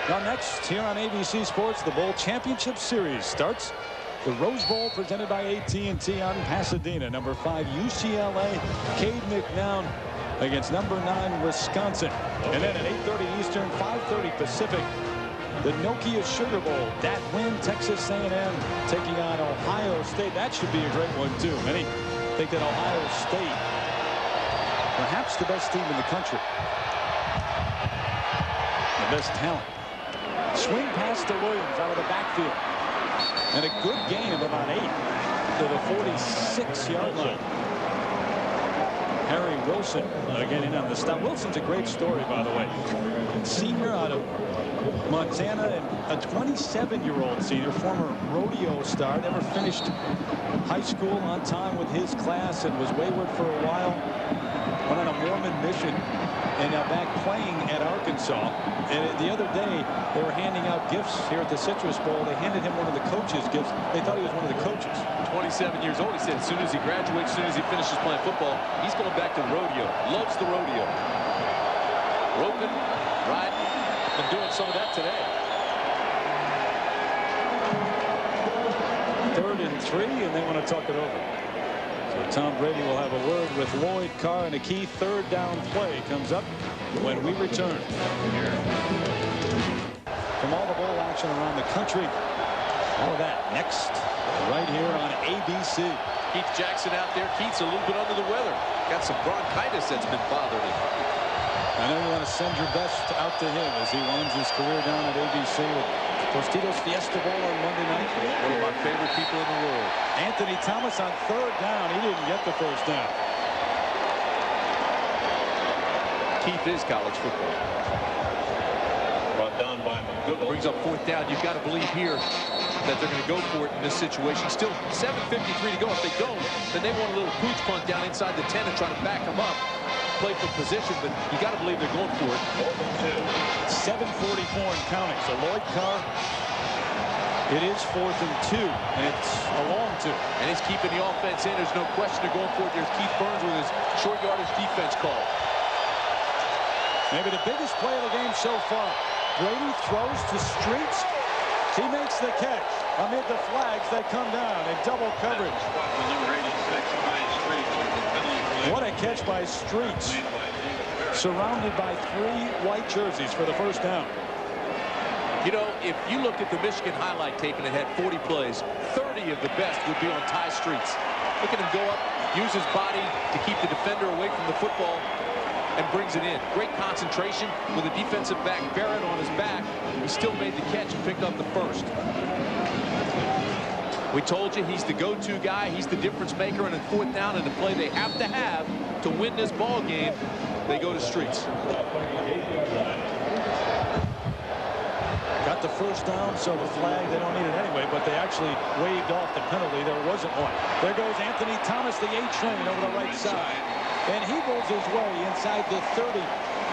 Now next, here on ABC Sports, the Bowl Championship Series starts. The Rose Bowl presented by AT&T on Pasadena. Number 5 UCLA, Cade McNown against number 9 Wisconsin. And then at 8:30 Eastern, 5:30 Pacific, the Nokia Sugar Bowl. Dat win, Texas A&M taking on Ohio State. That should be a great one too. Many think that Ohio State, perhaps the best team in the country, the best talent. Swing pass to Williams out of the backfield. And a good gain of about 8 to the 46-yard line. Harry Wilson again in on the stop. Wilson's a great story, by the way. Senior out of Montana, and a 27-year-old senior, former rodeo star, never finished high school on time with his class and was wayward for a while. Went on a Mormon mission and now back playing at Arkansas. And the other day, they were handing out gifts here at the Citrus Bowl. They handed him one of the coaches' gifts. They thought he was one of the coaches. 27 years old. He said as soon as he graduates, as soon as he finishes playing football, he's going back to the rodeo. Loves the rodeo. Roping, riding, and doing some of that today. 3rd and 3, and they want to talk it over. So Tom Brady will have a word with Lloyd Carr, and a key 3rd down play comes up when we return. From all the bowl action around the country, all of that next, right here on ABC. Keith Jackson out there. Keith's a little bit under the weather. Got some bronchitis that's been bothering him. I know you want to send your best out to him as he winds his career down at ABC with Tostitos Fiesta Bowl on Monday night. One of my favorite people in the world. Anthony Thomas on 3rd down. He didn't get the 1st down. Keith is college football. Brought down by McDougal. Brings up 4th down. You've got to believe here that they're going to go for it in this situation. Still 7:53 to go. If they don't, then they want a little pooch punt down inside the 10 and try to back them up. Play for position, but you got to believe they're going for it. 7:44 and counting. So Lloyd Carr, it is 4th and 2, and it's a long 2. And he's keeping the offense in. There's no question they're going for it. There's Keith Burns with his short yardage defense call. Maybe the biggest play of the game so far. Brady throws to Streets. He makes the catch amid the flags that come down in double coverage. What a catch by Streets. Surrounded by 3 white jerseys for the 1st down. You know, if you look at the Michigan highlight tape and it had 40 plays, 30 of the best would be on Ty Streets. Look at him go up, use his body to keep the defender away from the football, and brings it in. Great concentration with a defensive back Barrett on his back. He still made the catch and picked up the 1st. We told you he's the go-to guy. He's the difference maker, and in 4th down and the play they have to win this ball game, they go to Streets. Got the 1st down, so the flag, they don't need it anyway, but they actually waved off the penalty. There wasn't one. There goes Anthony Thomas, the A-train, over the right side. And he goes his way inside the 30.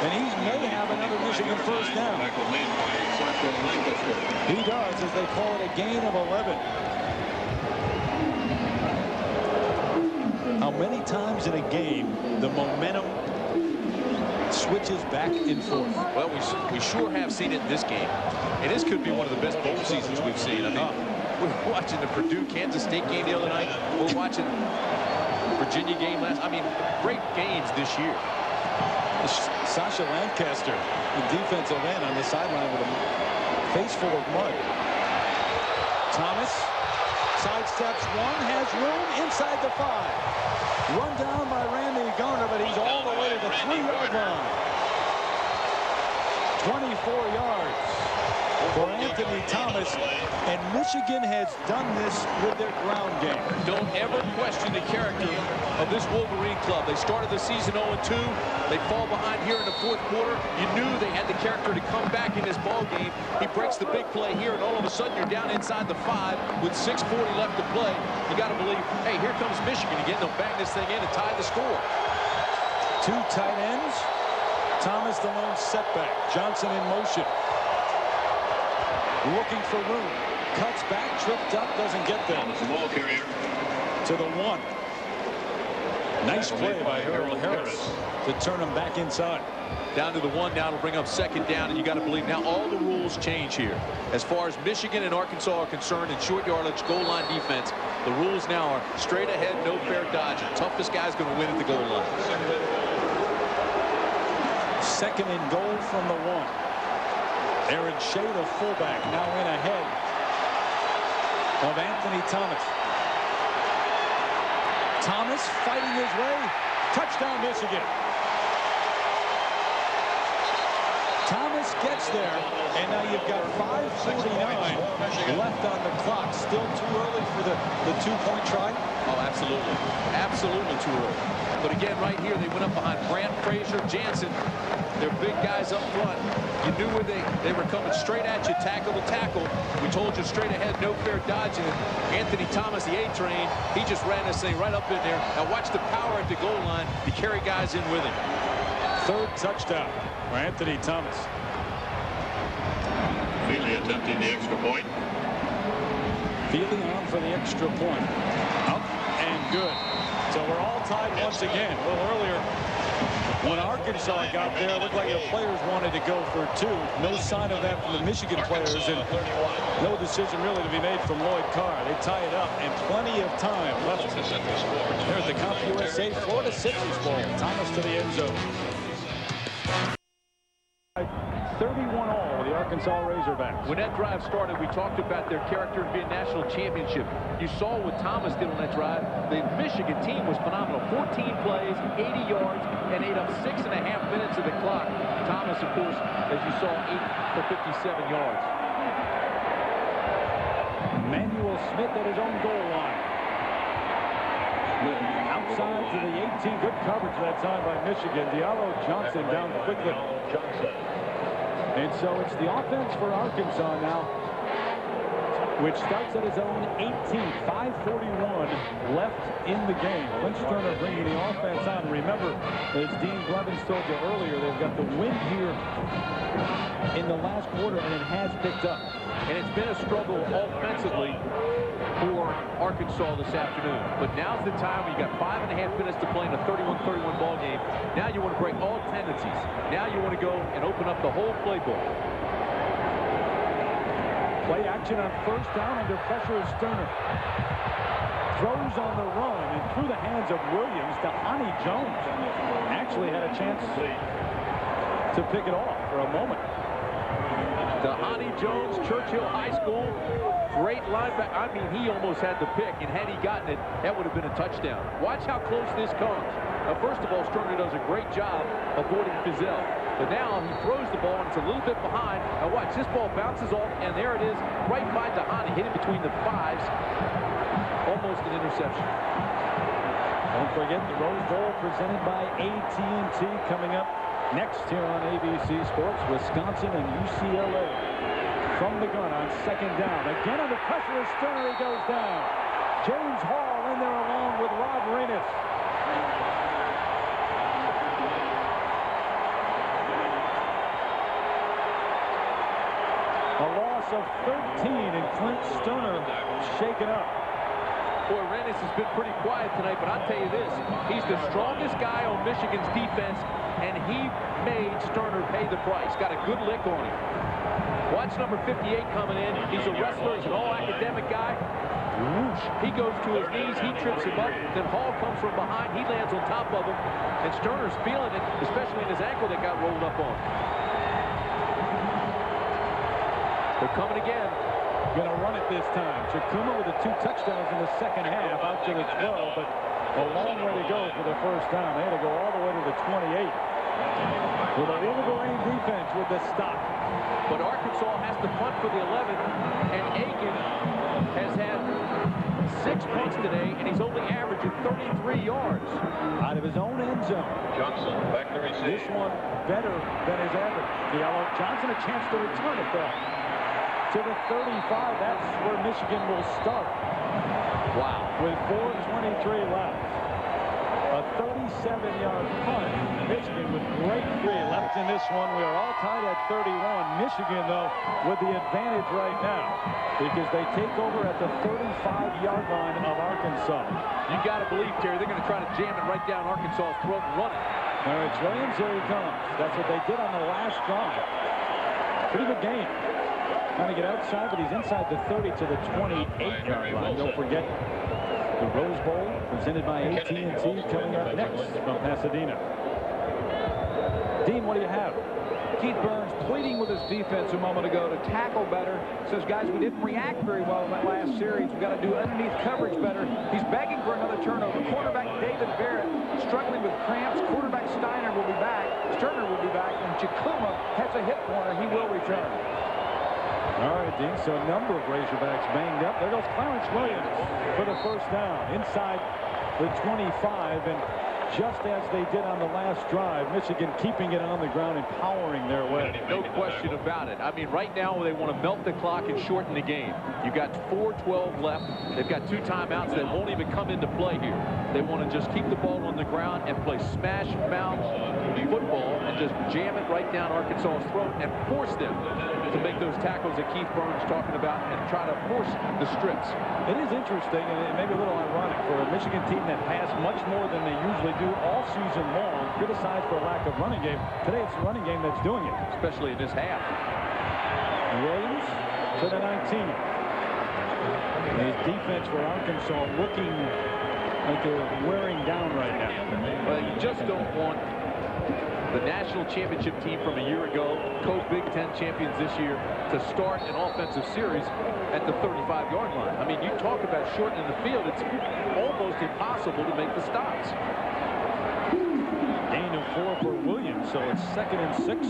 And he may have another Michigan 1st down. He does, as they call it a gain of 11. How many times in a game the momentum switches back and forth? Well, we sure have seen it in this game. And this could be one of the best bowl seasons we've seen. I mean, we were watching the Purdue-Kansas State game the other night. We're watching Virginia game last. I mean, great games this year. Sasha Lancaster, the defensive end, on the sideline with a face full of mud. Thomas sidesteps 1, has room inside the 5. Run down by Randy Garner, but he's all the way to the 3-yard line. 24 yards. for Anthony Thomas, and Michigan has done this with their ground game. Don't ever question the character of this Wolverine club. They started the season 0-2. They fall behind here in the fourth quarter. You knew they had the character to come back in this ball game. He breaks the big play here, and all of a sudden you're down inside the 5 with 6:40 left to play. You got to believe, hey, here comes Michigan again. They'll bang this thing in and tie the score. Two tight ends. Thomas the lone setback. Johnson in motion. Looking for room. Cuts back, tripped up, doesn't get there. To the 1. Nice play by Harold Harris to turn him back inside. Down to the 1 now to bring up second down, and you got to believe now all the rules change here. As far as Michigan and Arkansas are concerned in short yardage goal line defense, the rules now are straight ahead, no fair dodging. Toughest guy's going to win at the goal line. Second and goal from the 1. Aaron Shea, the fullback, now in ahead of Anthony Thomas. Thomas fighting his way. Touchdown, Michigan. Thomas gets there, and now you've got 5:49 left on the clock. Still too early for the two-point try? Oh, absolutely. Absolutely too early. But again, right here, they went up behind Brandt, Frazier, Jansen. They're big guys up front. You knew where they were coming straight at you, tackle to tackle. We told you straight ahead, no fair dodging. Anthony Thomas, the A-train, he just ran this thing right up in there. Now watch the power at the goal line to carry guys in with him. Third touchdown for Anthony Thomas. Feely attempting the extra point. Feely on for the extra point. Up and good. So we're all tied once again. A little earlier, when Arkansas got there, it looked like the players wanted to go for 2. No sign of that from the Michigan players, and no decision really to be made from Lloyd Carr. They tie it up, and plenty of time left. There's the CompUSA Florida Citrus Bowl. Thomas to the end zone. 31 all, the Arkansas Razorbacks. When that drive started, we talked about their character and being national championship. You saw what Thomas did on that drive. The Michigan team was phenomenal. 14 plays, 80 yards, and ate up 6.5 minutes of the clock. Thomas, of course, as you saw, 8 for 57 yards. Manuel Smith at his own goal line. Outside to the 18. Good coverage that time by Michigan. Diallo Johnson down quickly. And so it's the offense for Arkansas now, which starts at his own 18. 5:41 left in the game. Lynch Turner bringing the offense on. Remember, as Dean Blevins told you earlier, they've got the wind here in the last quarter, and it has picked up. And it's been a struggle offensively for Arkansas this afternoon. But now's the time when you got 5.5 minutes to play in a 31-31 ball game. Now you want to break all tendencies. Now you want to go and open up the whole playbook. Play action on first down under pressure is Sterner. Throws on the run and through the hands of Williams to Ani Jones. Actually had a chance to pick it off for a moment. Ani Jones, Churchill High School. Great linebacker. I mean, he almost had the pick, and had he gotten it, that would have been a touchdown. Watch how close this comes. Now, first of all, Sterner does a great job avoiding Fizel. But now he throws the ball, and it's a little bit behind. Now watch, this ball bounces off, and there it is, right by Dahani, hit it between the 5s. Almost an interception. Don't forget the Rose Bowl presented by AT&T coming up next here on ABC Sports. Wisconsin and UCLA. From the gun on second down. Again under pressure is Sterner. He goes down. James Hall in there along with Rob Ranis. A loss of 13, and Clint Sterner shaken up. Boy, Ranis has been pretty quiet tonight, but I'll tell you this. He's the strongest guy on Michigan's defense, and he made Sterner pay the price. Got a good lick on him. Watch number 58 coming in. He's a wrestler. He's an all-academic guy. Whoosh. He goes to his knees. He trips him up. Then Hall comes from behind. He lands on top of him. And Sterner's feeling it, especially in his ankle that got rolled up on. They're coming again. Going to run it this time. Chikuma with the 2 touchdowns in the second half out to the 12, but a long way to go for the first down. They had to go all the way to the 28. With a Wolverine defense with the stop. But Arkansas has to punt for the 11, and Aiken has had 6 punts today, and he's only averaging 33 yards. Out of his own end zone. Johnson back to receive. This one better than his average. Diallo Johnson a chance to return it though. To the 35, that's where Michigan will start. Wow. With 4:23 left. A 37-yard punt. Michigan with great free left in this one. We are all tied at 31. Michigan, though, with the advantage right now because they take over at the 35-yard line of Arkansas. You got to believe, Terry, they're going to try to jam it right down Arkansas's throat and run it. All right, Williams, here he comes. That's what they did on the last drive. Pretty good game. Trying to get outside, but he's inside the 30 to the 28-yard line. Don't forget the Rose Bowl presented by AT&T coming up next from Pasadena. Dean, what do you have? Keith Burns pleading with his defense a moment ago to tackle better. Says, guys, we didn't react very well in that last series. We've got to do underneath coverage better. He's begging for another turnover. Quarterback David Barrett struggling with cramps. Quarterback Steiner will be back. Sterner will be back. And Chikuma has a hip corner. He will return. All right, Dean, so a number of Razorbacks banged up. There goes Clarence Williams for the first down inside the 25. And just as they did on the last drive, Michigan keeping it on the ground and powering their way. No question about it. I mean, right now they want to melt the clock and shorten the game. You've got 4:12 left. They've got 2 timeouts that won't even come into play here. They want to just keep the ball on the ground and play smash mouth football and just jam it right down Arkansas's throat and force them to make those tackles that Keith Burns is talking about and try to force the strips. It is interesting and maybe a little ironic for a Michigan team that passed much more than they usually do all season long, criticized for a lack of running game. Today it's the running game that's doing it. Especially in this half. Williams to the 19. His defense for Arkansas looking like they're wearing down right now. Well, you just don't want the national championship team from a year ago, co-Big Ten champions this year, to start an offensive series at the 35-yard line. I mean, you talk about shortening the field, it's almost impossible to make the stops. Gain of 4 for Williams, so it's 2nd and 6.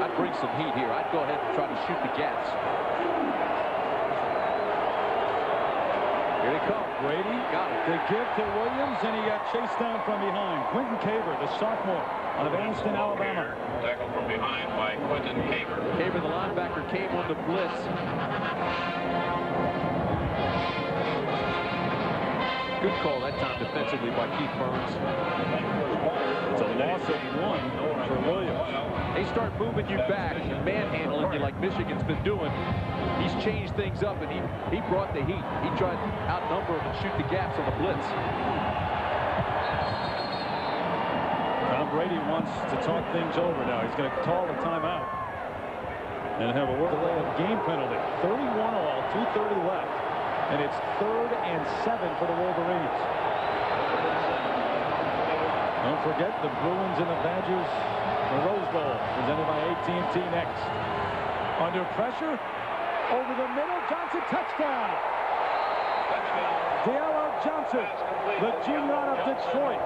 I'd bring some heat here. I'd go ahead and try to shoot the gaps. Here they come. Brady got it. The give to Williams, and he got chased down from behind. Quentin Caver, the sophomore out of Anniston, Alabama. Tackled from behind by Quentin Caver. Caver, the linebacker, came on the blitz. Good call that time defensively by Keith Burns. It's a loss of 1 for Williams. They start moving you back and manhandling you like Michigan's been doing. He's changed things up, and he brought the heat. He tried to outnumber him and shoot the gaps on the blitz. Tom Brady wants to talk things over now. He's going to call a timeout and have a delay of game penalty. 31 all, 2:30 left, and it's 3rd and 7 for the Wolverines. Don't forget the Bruins and the Badgers, the Rose Bowl, presented by AT&T next. Under pressure, over the middle, Johnson, touchdown. Diallo Johnson, the junior out of Detroit.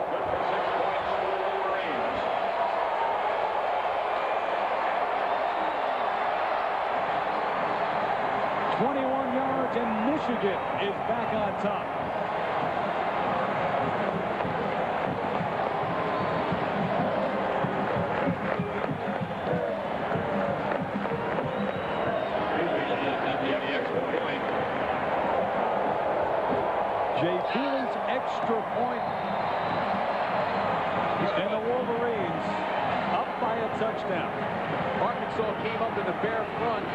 And Michigan is back on top. Jay Feely's extra point. And the Wolverines up by a touchdown. Arkansas came up in the bare front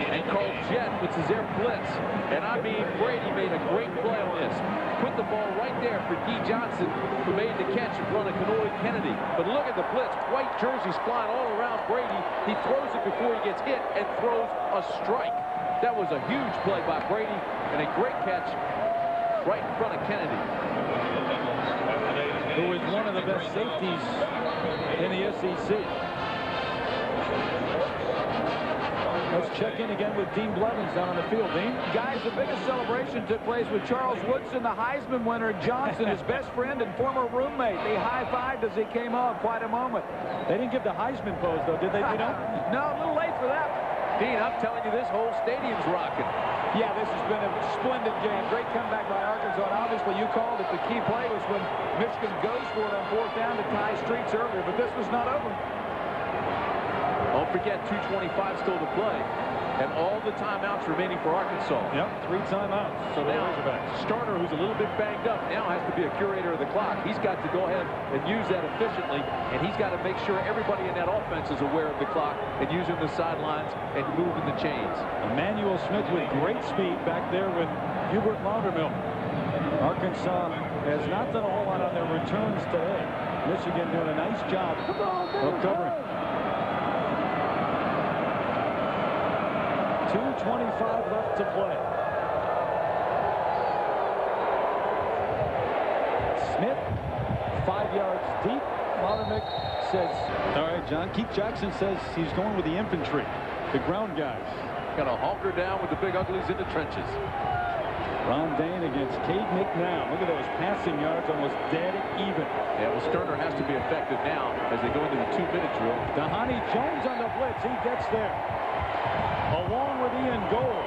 and called jet, which is their blitz. And I mean, Brady made a great play on this. Put the ball right there for D. Johnson, who made the catch in front of Kenoy Kennedy. But look at the blitz. White jerseys flying all around Brady. He throws it before he gets hit and throws a strike. That was a huge play by Brady and a great catch right in front of Kennedy, who is one of the best safeties in the SEC. That's check in again with Dean Blevins down on the field. Dean? Guys, the biggest celebration took place with Charles Woodson, the Heisman winner, Johnson, his best friend and former roommate. They high-fived as he came up. Quite a moment. They didn't give the Heisman pose, though, did they? No, a little late for that. Dean, I'm telling you, this whole stadium's rocking. Yeah, this has been a splendid game. Great comeback by Arkansas. And obviously, you called it. The key play was when Michigan goes for it on 4th down to tie streaks earlier. But this was not over. Don't forget, 2:25 still to play. And all the timeouts remaining for Arkansas. Yep, 3 timeouts. So now, Starner, who's a little bit banged up, now has to be a curator of the clock. He's got to go ahead and use that efficiently, and he's got to make sure everybody in that offense is aware of the clock and using the sidelines and moving the chains. Emmanuel Smith with great speed back there with Hubert Loudermilk. Arkansas has not done a whole lot on their returns today. Michigan doing a nice job of covering. 2:25 left to play. Smith, 5 yards deep. Loudermilk says, all right, John. Keith Jackson says he's going with the infantry, the ground guys. Got to hunker down with the big uglies in the trenches. Ron Dane against Cade McNown. Look at those passing yards, almost dead even. Yeah, well, Sterner has to be effective now as they go into the 2-minute drill. Dhani Jones on the blitz. He gets there. Along with Ian Gold.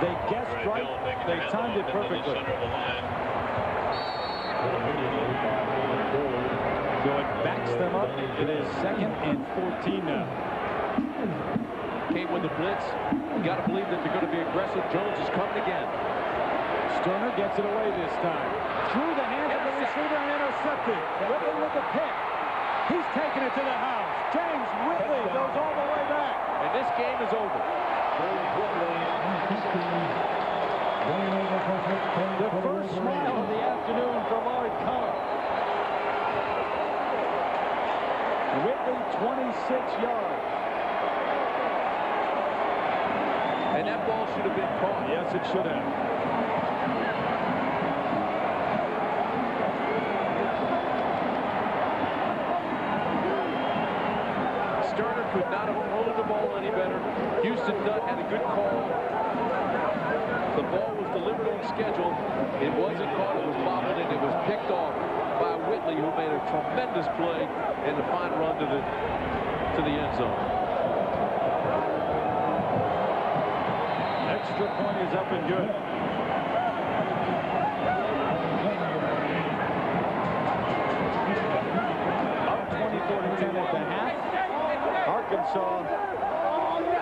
They guessed right. They timed it perfectly. So it backs them up. It is 2nd and 14 now. Came with the blitz. You got to believe that they're going to be aggressive. Jones is coming again. Sterner gets it away this time. Through the hands of the receiver and intercepted. Whitley with the pick. He's taking it to the house. James Whitley goes all the way back. And this game is over. The first smile of the afternoon for Lloyd Carr. Whitley, 26 yards. And that ball should have been caught. Yes, it should have. Sterner could not have rolled the ball any better. Houston Nutt had a good call. The ball was delivered on schedule. It wasn't caught. It was bobbled, and it was picked off by Whitley, who made a tremendous play and a fine run to the end zone. Extra point is up and good. Up 24-10 at the half. Arkansas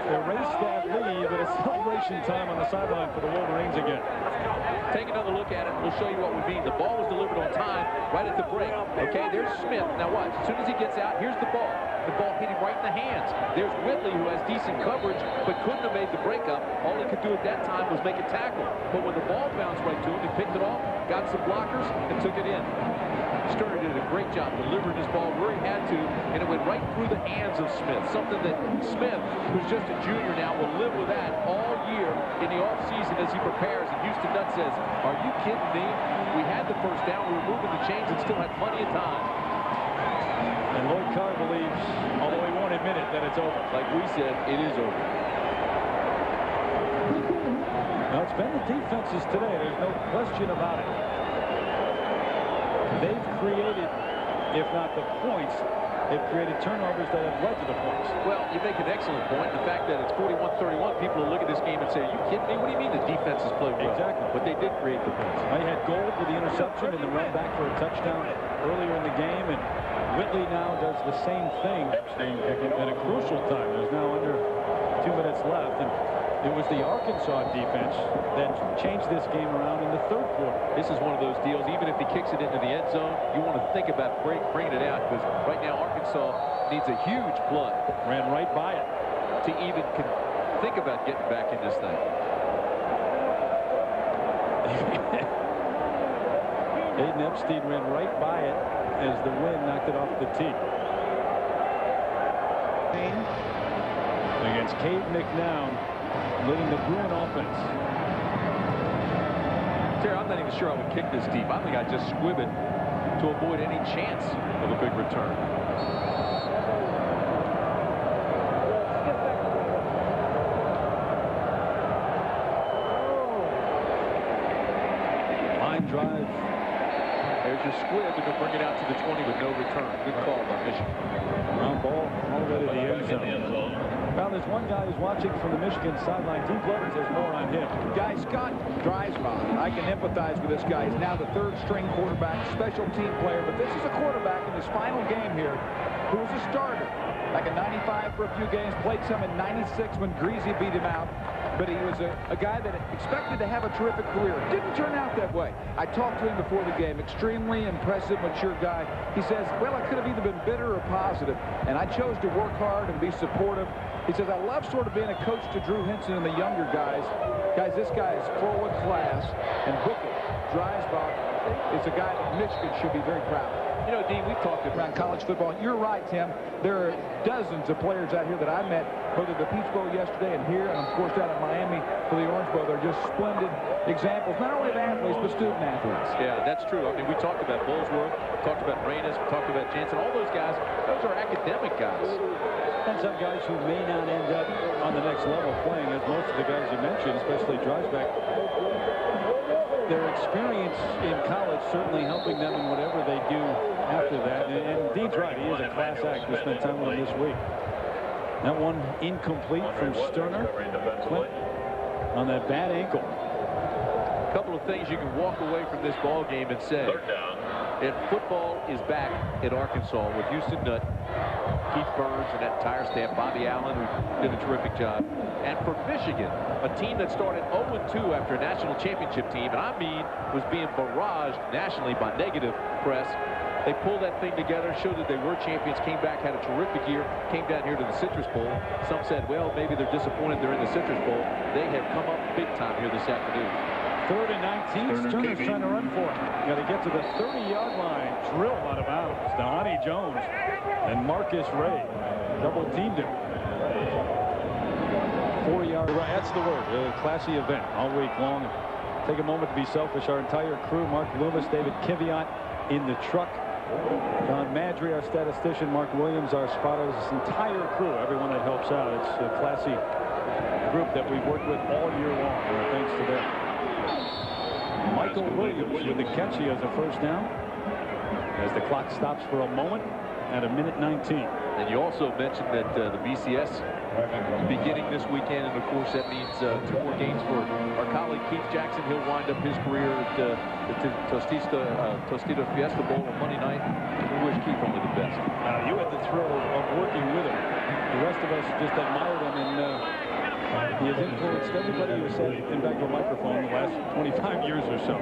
erased that lead, but it's celebration time on the sideline for the Wolverines again. Take another look at it, and we'll show you what we mean. The ball was delivered on time right at the break. Okay, there's Smith. Now watch. As soon as he gets out, here's the ball. The ball hit him right in the hands. There's Whitley, who has decent coverage, but couldn't have made the breakup. All he could do at that time was make a tackle. But when the ball bounced right to him, he picked it off, got some blockers, and took it in. Sterner did a great job delivering his ball where he had to, and it went right through the hands of Smith. Something that Smith, who's just a junior now, will live with that all year in the offseason as he prepares. And Houston Nutt says, are you kidding me? We had the first down, we were moving the chains, and still had plenty of time. And Lloyd Carr believes, although he won't admit it, that it's over. Like we said, it is over. Now, it's been the defenses today. There's no question about it. They've created, if not the points, they've created turnovers that have led to the points. Well, you make an excellent point. The fact that it's 41-31, people will look at this game and say, are you kidding me? What do you mean the defenses played well? Exactly. But they did create the points. I had Gold with the interception and the run back for a touchdown earlier in the game, and Whitley now does the same thing at a crucial time. There's now under 2 minutes left, and it was the Arkansas defense that changed this game around in the third quarter. This is one of those deals, even if he kicks it into the end zone, you want to think about bringing it out, because right now Arkansas needs a huge play. Ran right by it. To even think about getting back in this thing. Aiden Epstein ran right by it as the wind knocked it off the tee. Against Cade McNown, leading the Bruin offense. Terry, I'm not even sure I would kick this deep. I think I'd just squib it to avoid any chance of a big return. drive. There's your squib, and they'll bring it out to the 20 with no return. Good call by Michigan. Ground ball all the way to the end zone. Now there's one guy who's watching from the Michigan sideline. Deep Leonard says more on him. Guy Scott Dreisbach. I can empathize with this guy. He's now the third-string quarterback, special team player. But this is a quarterback in his final game here who was a starter. Back in 95 for a few games, played some in 96 when Greasy beat him out. But he was a guy that expected to have a terrific career. Didn't turn out that way. I talked to him before the game. Extremely impressive, mature guy. He says, well, I could have either been bitter or positive, and I chose to work hard and be supportive. He says, I love sort of being a coach to Drew Henson and the younger guys. Guys, this guy is forward class, and Booker Dreisbach is a guy that Michigan should be very proud of. You know, Dean, we've talked about college football. You're right, Tim. There are dozens of players out here that I met, whether the Peach Bowl yesterday and here, and of course down at Miami for the Orange Bowl. They're just splendid examples, not only of athletes, but student athletes. Yeah, that's true. I mean, we talked about Bullsworth, talked about Reynes, we talked about Jensen. All those guys, those are academic guys. And some guys who may not end up on the next level playing, as most of the guys you mentioned, especially Dreisbach. Their experience in college certainly helping them in whatever they do after that. And Dean's right. He is a class act. We spent time with him this week. That one incomplete from Sterner. Clint on that bad ankle. A couple of things you can walk away from this ball game and say, if football is back at Arkansas with Houston Nutt, Keith Burns, and that entire staff, Bobby Allen, who did a terrific job. And for Michigan, a team that started 0-2 after a national championship team, and I mean was being barraged nationally by negative press. They pulled that thing together, showed that they were champions, came back, had a terrific year, came down here to the Citrus Bowl. Some said, well, maybe they're disappointed they're in the Citrus Bowl. They have come up big time here this afternoon. 3rd and 19. Sterner's trying to run for it. Got to get to the 30-yard line. Drilled out of bounds. Dhani Jones and Marcus Ray double-teamed him. 4-yard. That's the word. A classy event all week long. Take a moment to be selfish. Our entire crew, Mark Loomis, David Kiviat in the truck. Don Madry, our statistician, Mark Williams, our spotter, this entire crew, everyone that helps out. It's a classy group that we've worked with all year long. Thanks to them. Michael Williams with the catch. He has a first down as the clock stops for a moment at 1:19. And you also mentioned that the BCS beginning this weekend, and of course that means 2 more games for our colleague Keith Jackson. He'll wind up his career at the Tostito Fiesta Bowl on Monday night. We wish Keith only the best. You had the thrill of working with him. The rest of us just admired him, and he has influenced everybody who said in back of a microphone the last 25 years or so.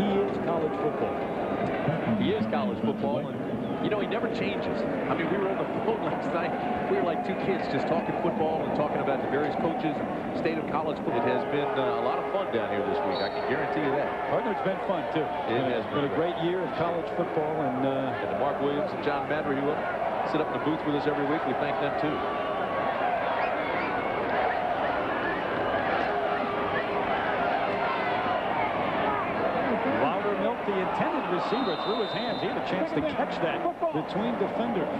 He is college football. He is college football, and you know, he never changes. I mean, we were on the phone last night. We were like 2 kids just talking football and talking about the various coaches and state of college football. It has been a lot of fun down here this week. I can guarantee you that. Partner, it's been fun, too. It has been a great year of college football. And Mark Williams and John Madry, who sit up in the booth with us every week, we thank them, too. The intended receiver through his hands. He had a chance to catch that between defenders.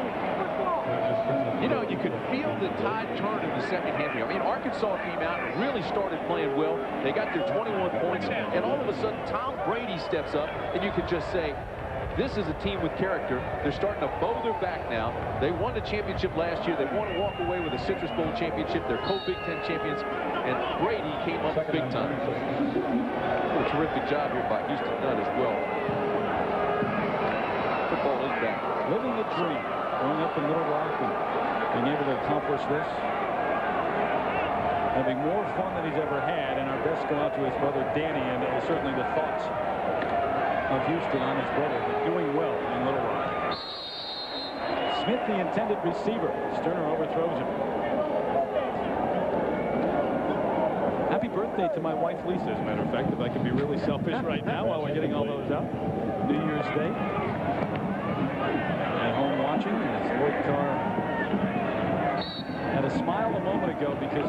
You know, you could feel the tide turn in the second half here. I mean, Arkansas came out and really started playing well. They got their 21 points, and all of a sudden, Tom Brady steps up, and you could just say, this is a team with character. They're starting to bow their back now. They won the championship last year. They want to walk away with a Citrus Bowl championship. They're co-Big Ten champions, and Brady came up big time. What a terrific job here by Houston Nutt as well. Football is back. Living the dream, going up in Little Rock and being able to accomplish this. Having more fun than he's ever had, and our best go out to his brother Danny, and certainly the thoughts of Houston on his brother, but doing well in Little Rock. Smith, the intended receiver. Sterner overthrows him. Happy birthday to my wife, Lisa, as a matter of fact, if I can be really selfish right now while we're getting all those out. New Year's Day. At home watching as Lloyd Carr had a smile a moment ago because,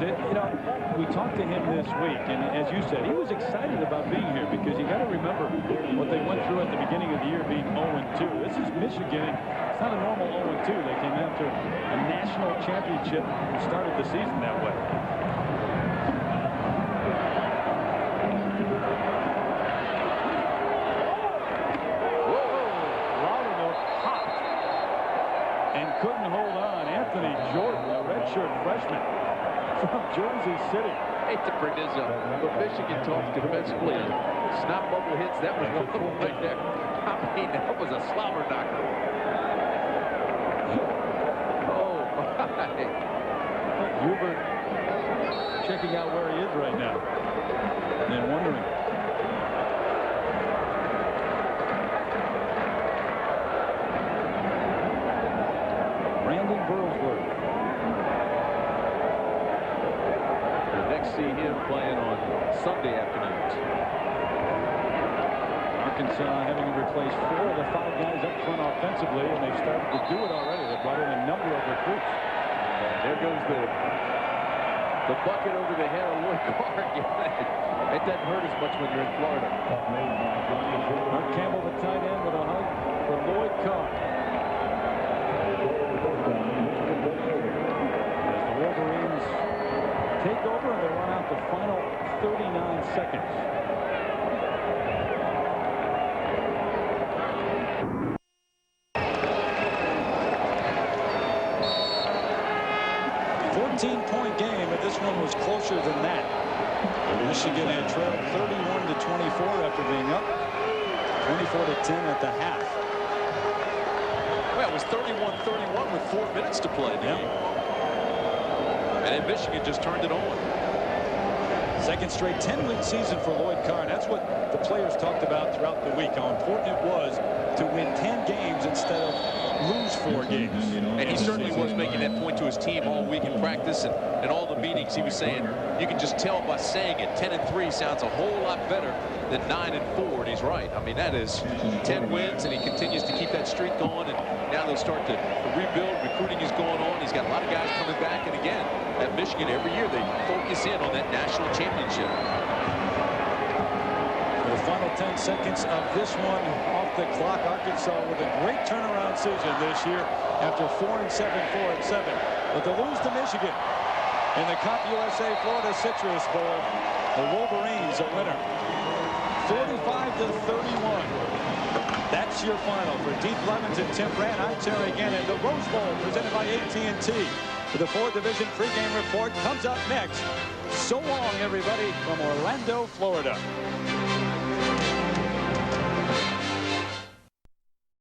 we talked to him this week, and as you said, he was excited about being here because you got to remember what they went through at the beginning of the year being 0-2. This is Michigan. It's not a normal 0-2. They came after a national championship and started the season that way. couldn't hold on. Anthony Jordan, a redshirt freshman from Jersey City. Hate to bring this up, but Michigan talks defensively. Snap bubble hits, that was one of them right there. I mean, that was a slobber knocker. Oh, my. Hubert checking out where he is right now and wondering. Brandon Burlsworth. We'll next see him playing on Sunday afternoons. Arkansas having to replace 4 of the 5 guys up front offensively, and they've started to do it already. They brought in a number of recruits. There goes the bucket over the head of Lloyd Carr again. It doesn't hurt as much when you're in Florida. Mark Campbell, the tight end, with a hug for Lloyd Carr. As the Wolverines take over and they run out the final 39 seconds. Point game, but this one was closer than that. Michigan had trailed 31-24 after being up 24-10 at the half. Well, it was 31-31 with 4 minutes to play. Yeah. And then Michigan just turned it on. Second straight 10-win season for Lloyd Carr. And that's what the players talked about throughout the week, how important it was to win 10 games instead of lose 4 games. And he certainly was making that point to his team all week in practice and all the meetings. He was saying, you can just tell by saying it, 10-3 sounds a whole lot better than 9-4, and he's right. I mean, that is 10 wins, and he continues to keep that streak going, and now they'll start to rebuild. Recruiting is going on. He's got a lot of guys coming back, and again, at Michigan, every year they focus in on that national championship. For the final 10 seconds of this one off the clock, Arkansas with a great turnaround season this year after 4-7, 4-7. But to lose to Michigan in the CompUSA Florida Citrus Bowl, the Wolverines a winner, 45-31. That's your final. For Deep Lemons and Tim Brand, I'm Terry Gannon. The Rose Bowl presented by AT&T. The 4th Division pregame report comes up next. So long, everybody, from Orlando, Florida.